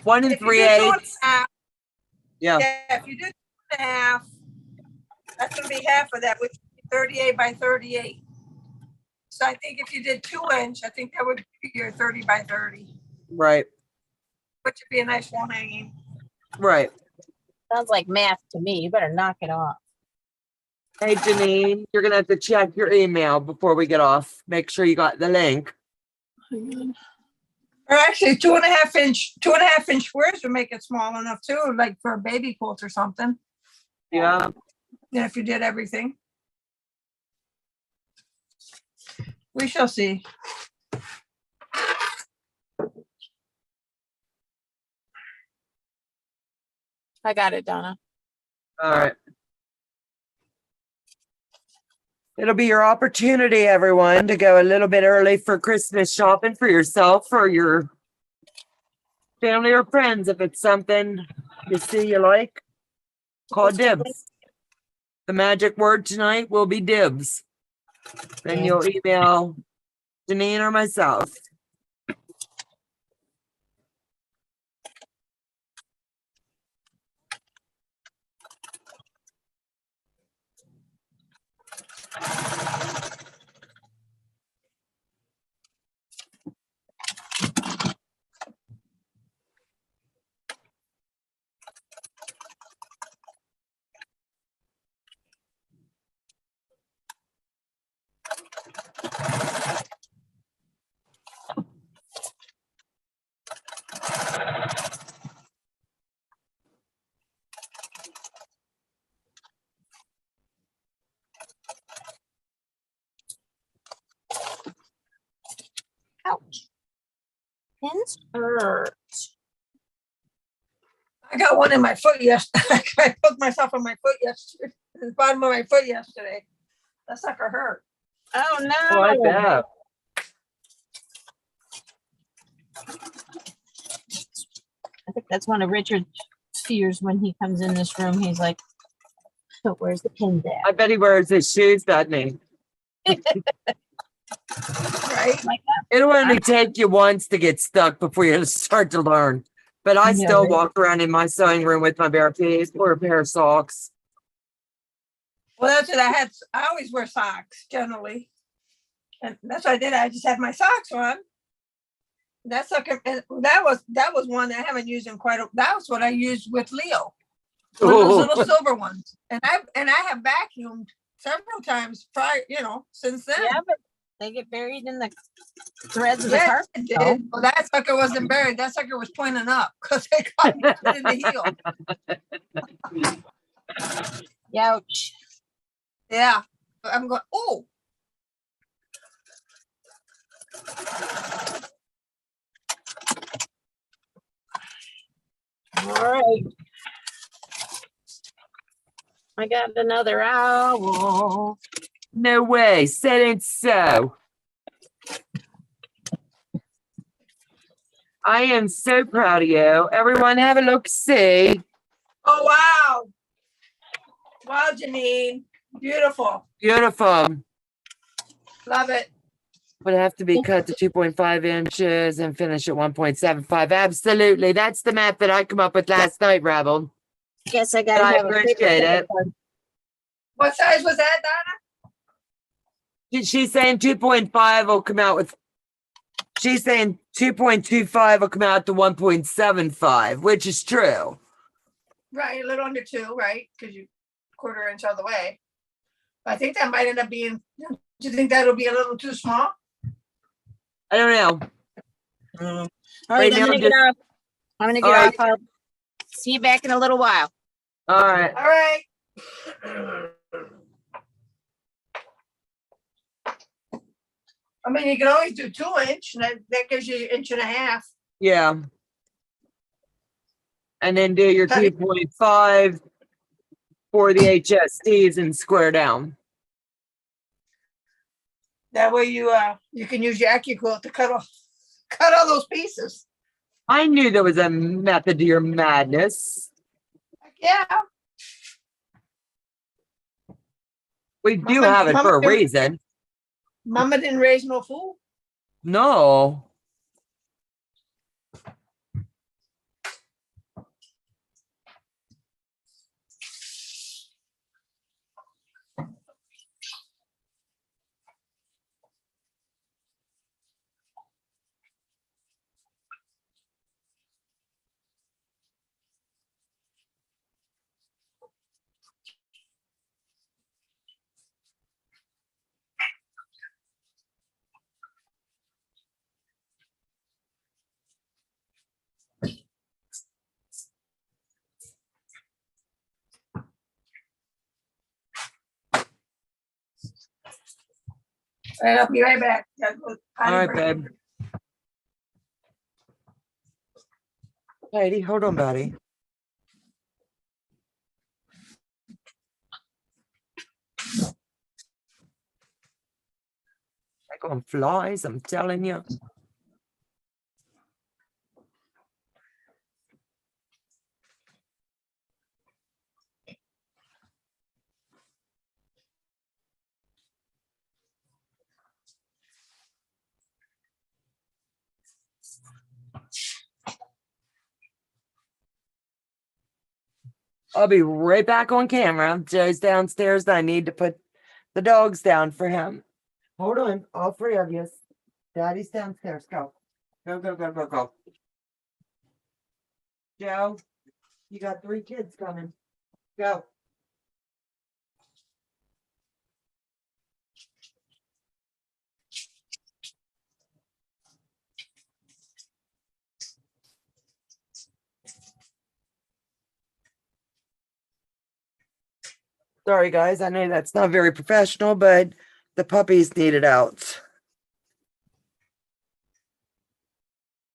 1 If you do 3/8. 2.5, Yeah. yeah, if you do 2.5, that's gonna be half of that, which would be 38 by 38. So I think if you did 2 inch, I think that would be your 30 by 30, Right. which would be a nice wall hanging. Right. Sounds like math to me. You better knock it off. Hey, Janine, you're going to have to check your email before we get off. Make sure you got the link. Or actually 2.5 inch squares would make it small enough too, like for a baby quilt or something. Yeah. Yeah, if you did everything. We shall see. I got it, Donna. All right. It'll be your opportunity, everyone, to go a little bit early for Christmas shopping for yourself or your family or friends. If it's something you see you like, call dibs. The magic word tonight will be dibs. Then you'll email Janine or myself. Ouch. Pins hurt. I got one in my foot yesterday. I poked myself on my foot yesterday, the bottom of my foot yesterday. That sucker hurt. Oh, Oh, I no. bet. I think that's one of Richard's fears when he comes in this room. He's like, so where's the pin there? I bet he wears his shoes, doesn't he? Right? Like, It'll only take you once to get stuck before you start to learn. But I Yeah, still right. walk around in my sewing room with my bare feet or a pair of socks. Well, that's what I had. I always wear socks generally. And that's what I did. I just had my socks on. That sucker, and that was one that I haven't used in quite a, that was what I used with Leo. One of those little silver ones. And I have vacuumed several times prior, since then. Yeah, but they get buried in the threads of the Yeah, carpet. it though. did. Well, that sucker wasn't buried. That sucker was pointing up because they got put in the heel. Ouch. Yeah. I'm going, oh. All right. I got another owl. No way. Said it so. I am so proud of you. Everyone have a look see. Oh, wow. Wow, Janine. Beautiful. Beautiful. Love it. Would have to be cut to 2.5 inches and finish at 1.75. Absolutely. That's the map that I come up with last night, Rebel. Guess I gotta I have a appreciate paper it. clip. What size was that, Donna? She's saying 2.5 will come out with, she's saying 2.25 will come out to 1.75, which is true. Right, a little under 2, right? Because you quarter inch all the way. I think that might end up being, do you think that'll be a little too small? I don't know. All Right right, I'm now, gonna get just- off. I'm gonna get All off. right. I'll see you back in a little while. All right. All right. I mean, you can always do 2 inch, and that gives you 1.5 inches. Yeah. And then do your 2.5 for the HSTs and square down. That way you can use your AccuQuilt to cut all those pieces. I knew there was a method to your madness. Yeah. We do Mama- have it Mama for a didn't- reason. Mama didn't raise no fool. No. All right, I'll be right back. Gotta go potty All right, break. babe. Heidi, hold on, buddy. Like on flies, I'm telling you. I'll be right back on camera. Joe's downstairs. I need to put the dogs down for him. Hold on, all 3 of you. Daddy's downstairs. Go. Go, go, go, go, go. Joe, you got 3 kids coming. Go. Sorry, guys. I know that's not very professional, but the puppies need it out.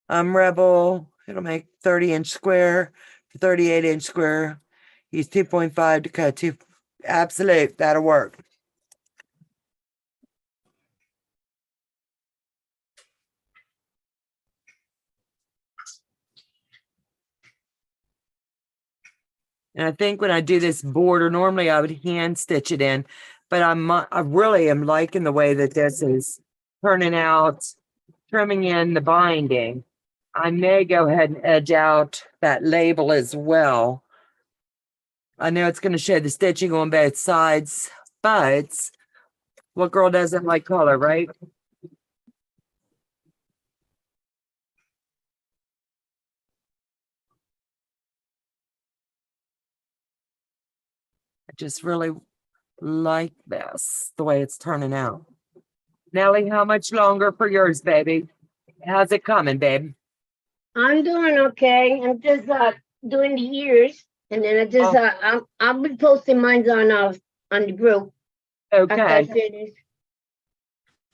I'm Rebel. It'll make 30-inch square, 38-inch square. Use 2.5 to cut two. Absolute, that'll work. And I think when I do this border, normally I would hand stitch it in, but I really am liking the way that this is turning out, trimming in the binding. I may go ahead and edge out that label as well. I know it's going to show the stitching on both sides, but what girl doesn't like color, right? I just really like this, the way it's turning out. Nellie, how much longer for yours, baby? How's it coming, babe? I'm doing okay. I'm just doing the ears, and then I just I'll be posting mine on the group after I Okay. finish.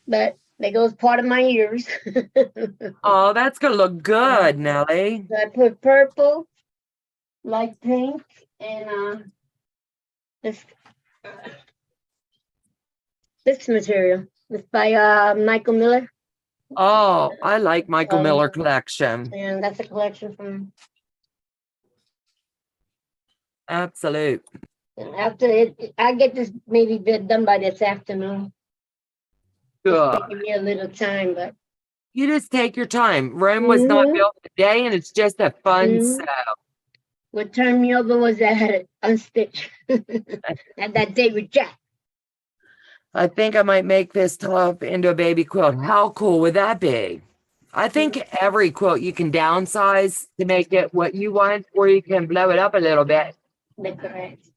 But there goes part of my ears. Oh, that's gonna look good, Nellie. So I put purple, light pink, and this material. It's by Michael Miller, Oh, I like Michael Miller collection. and that's a collection from. Absolute. And after it, I get this maybe bit done by this afternoon. It's Good. taking me a little time, but You just take your time. Rome was not built in a day, and it's just a fun sew. what turned me over was that I had it unstitched. And that day with Jack. I think I might make this top into a baby quilt. How cool would that be? I think every quilt you can downsize to make it what you want, or you can blow it up a little bit. That's correct.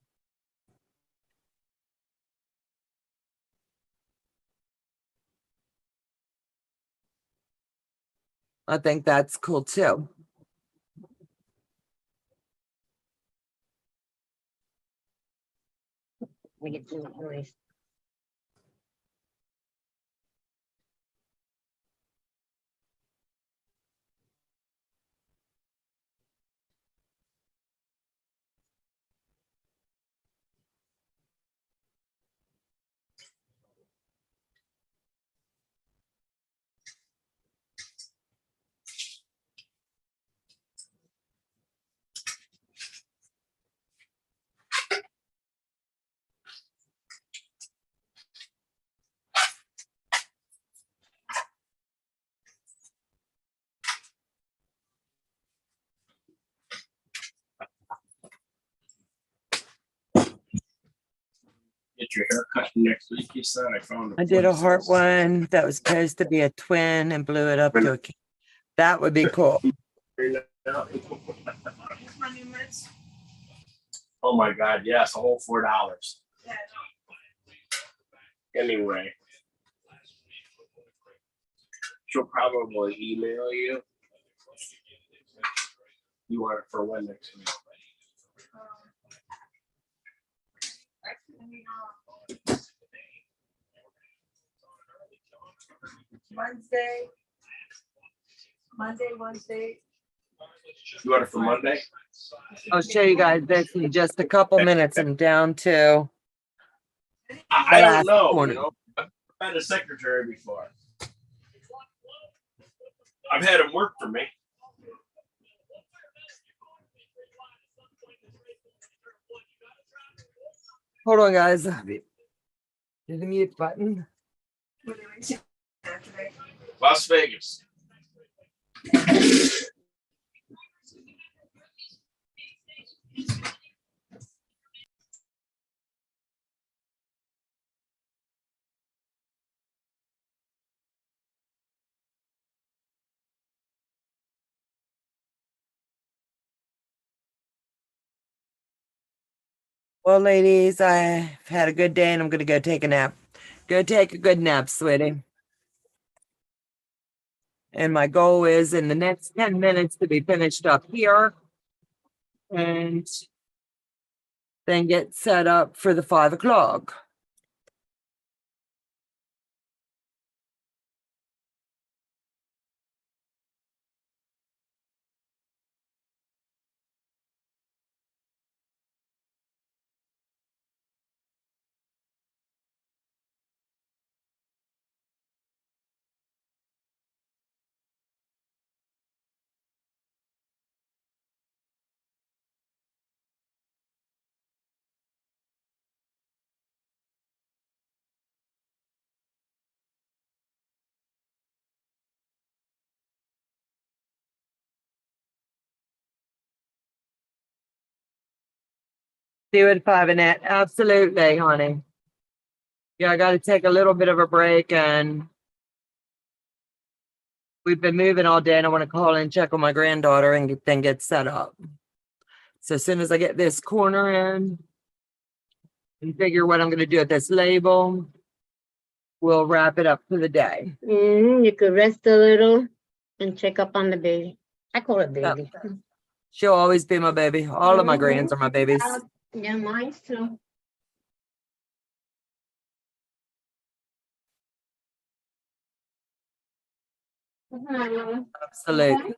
I think that's cool too. We get too much noise. Get your hair cut next week, you said. I found I did a heart one that was supposed to be a twin and blew it up to a king. That would be cool. Oh my God, yes, a whole $4. Anyway, she'll probably email you. You want it for when next week? Wednesday. You want it for Monday? I'll show you guys this in just a couple minutes. I'm down to I last don't know. corner. You know, I've been a secretary before. I've had him work for me. Hold on, guys. Did the mute button? Las Vegas. Well, ladies, I've had a good day and I'm going to go take a nap. Go take a good nap, sweetie. And my goal is in the next 10 minutes to be finished up here and then get set up for the 5 o'clock. Do it 5 Annette. Absolutely, honey. Yeah, I got to take a little bit of a break, and we've been moving all day, and I want to call and check on my granddaughter and then get set up. So as soon as I get this corner in and figure what I'm going to do with this label, we'll wrap it up for the day. You could rest a little and check up on the baby. I call it Yep. baby. She'll always be my baby. All of my grands are my babies. Yeah, mine too. Hi, Lola. Absolutely.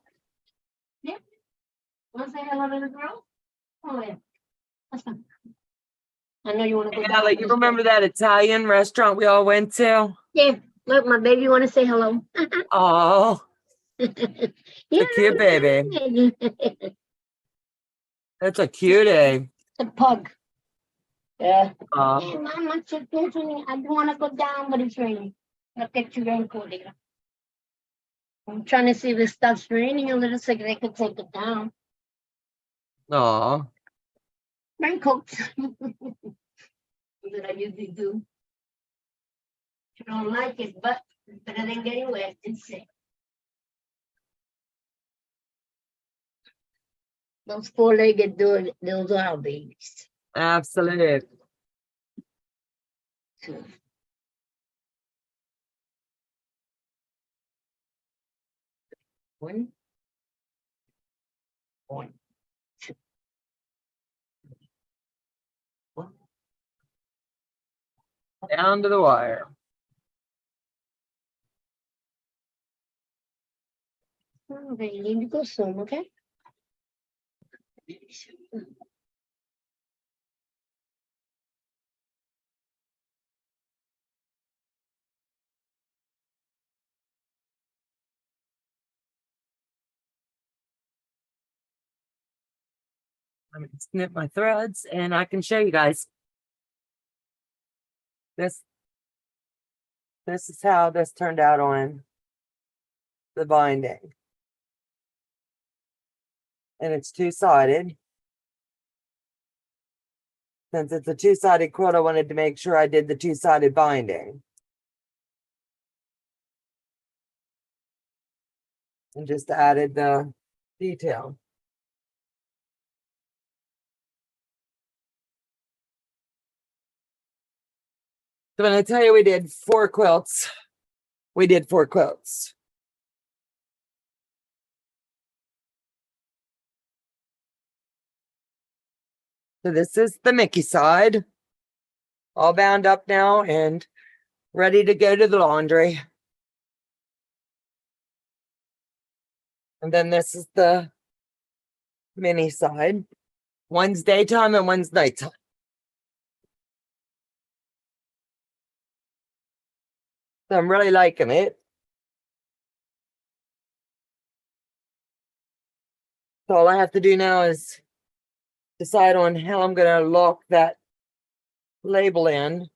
Yeah. Want to say hello to the girl? Oh, yeah. That's fine. I know you want to go down. Ella, you remember that Italian restaurant we all went to? Yeah. Look, my baby want to say hello. Oh, Yeah. a cute baby. That's a cutie. The pug. Yeah. Aw. Hey, Mom, I don't want to go down, but it's raining. Look at your raincoat there. I'm trying to see if it stops raining a little so they could take it down. Aw. Raincoat. That I usually do. You don't like it, but it's better than getting wet and sick. Those four-legged dogs, those are our babies. Absolute. One. Two. One. Down to the wire. Okay, you need to go soon, okay? Let me snip my threads and I can show you guys. This is how this turned out on the binding. And it's two-sided. Since it's a two-sided quilt, I wanted to make sure I did the two-sided binding. And just added the detail. So when I tell you we did 4 quilts, we did 4 quilts. So this is the Mickey side, all bound up now and ready to go to the laundry. And then this is the mini side. One's daytime and one's nighttime. So I'm really liking it. So all I have to do now is decide on how I'm going to lock that label in.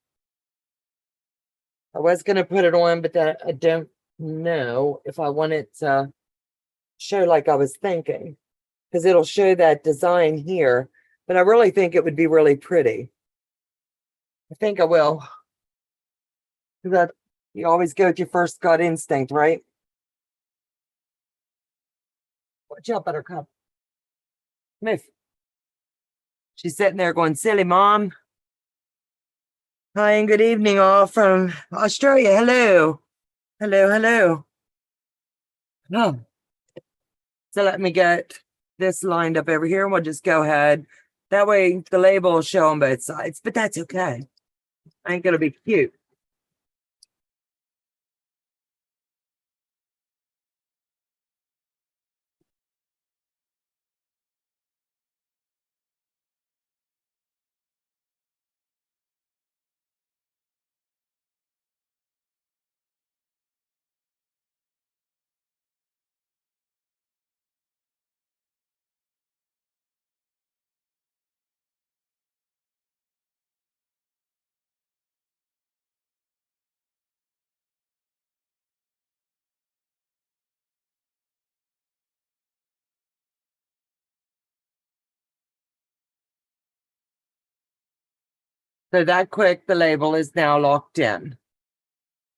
I was going to put it on, but I don't know if I want it to show like I was thinking, because it'll show that design here, but I really think it would be really pretty. I think I will. That you always go with your first gut instinct, right? Watch out, Buttercup. Move. She's sitting there going, silly mom. Hi and good evening all from Australia. Hello. Hello, hello. Oh. So let me get this lined up over here and we'll just go ahead. That way the label will show on both sides, but that's okay. I ain't gonna be cute. So that quick, the label is now locked in.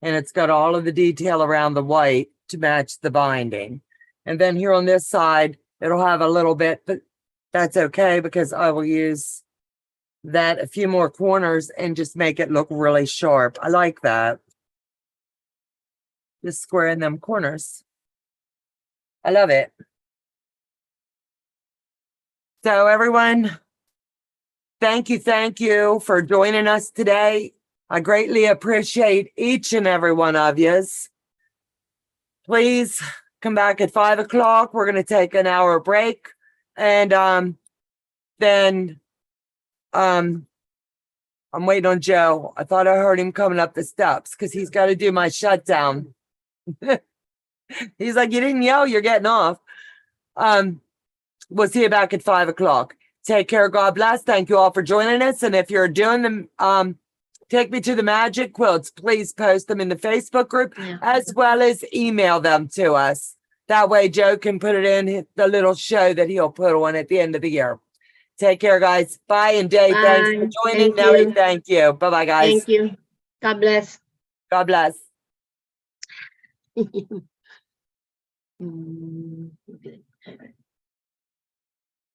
And it's got all of the detail around the white to match the binding. And then here on this side, it'll have a little bit, but that's okay because I will use that a few more corners and just make it look really sharp. I like that. Just squaring them corners. I love it. So everyone, thank you for joining us today. I greatly appreciate each and every one of yous. Please come back at 5 o'clock. We're going to take an hour break. And then I'm waiting on Joe. I thought I heard him coming up the steps because he's got to do my shutdown. He's like, you didn't yell, you're getting off. We'll see you back at 5 o'clock. Take care. God bless. Thank you all for joining us. And if you're doing them, Take Me to the Magic Quilts, please post them in the Facebook group as well as email them to us. That way Joe can put it in the little show that he'll put on at the end of the year. Take care, guys. Bye. And Dave, thanks for Bye. joining. Thank Nellie, you. thank you. Bye-bye, guys. Thank you. God bless. God bless. Okay.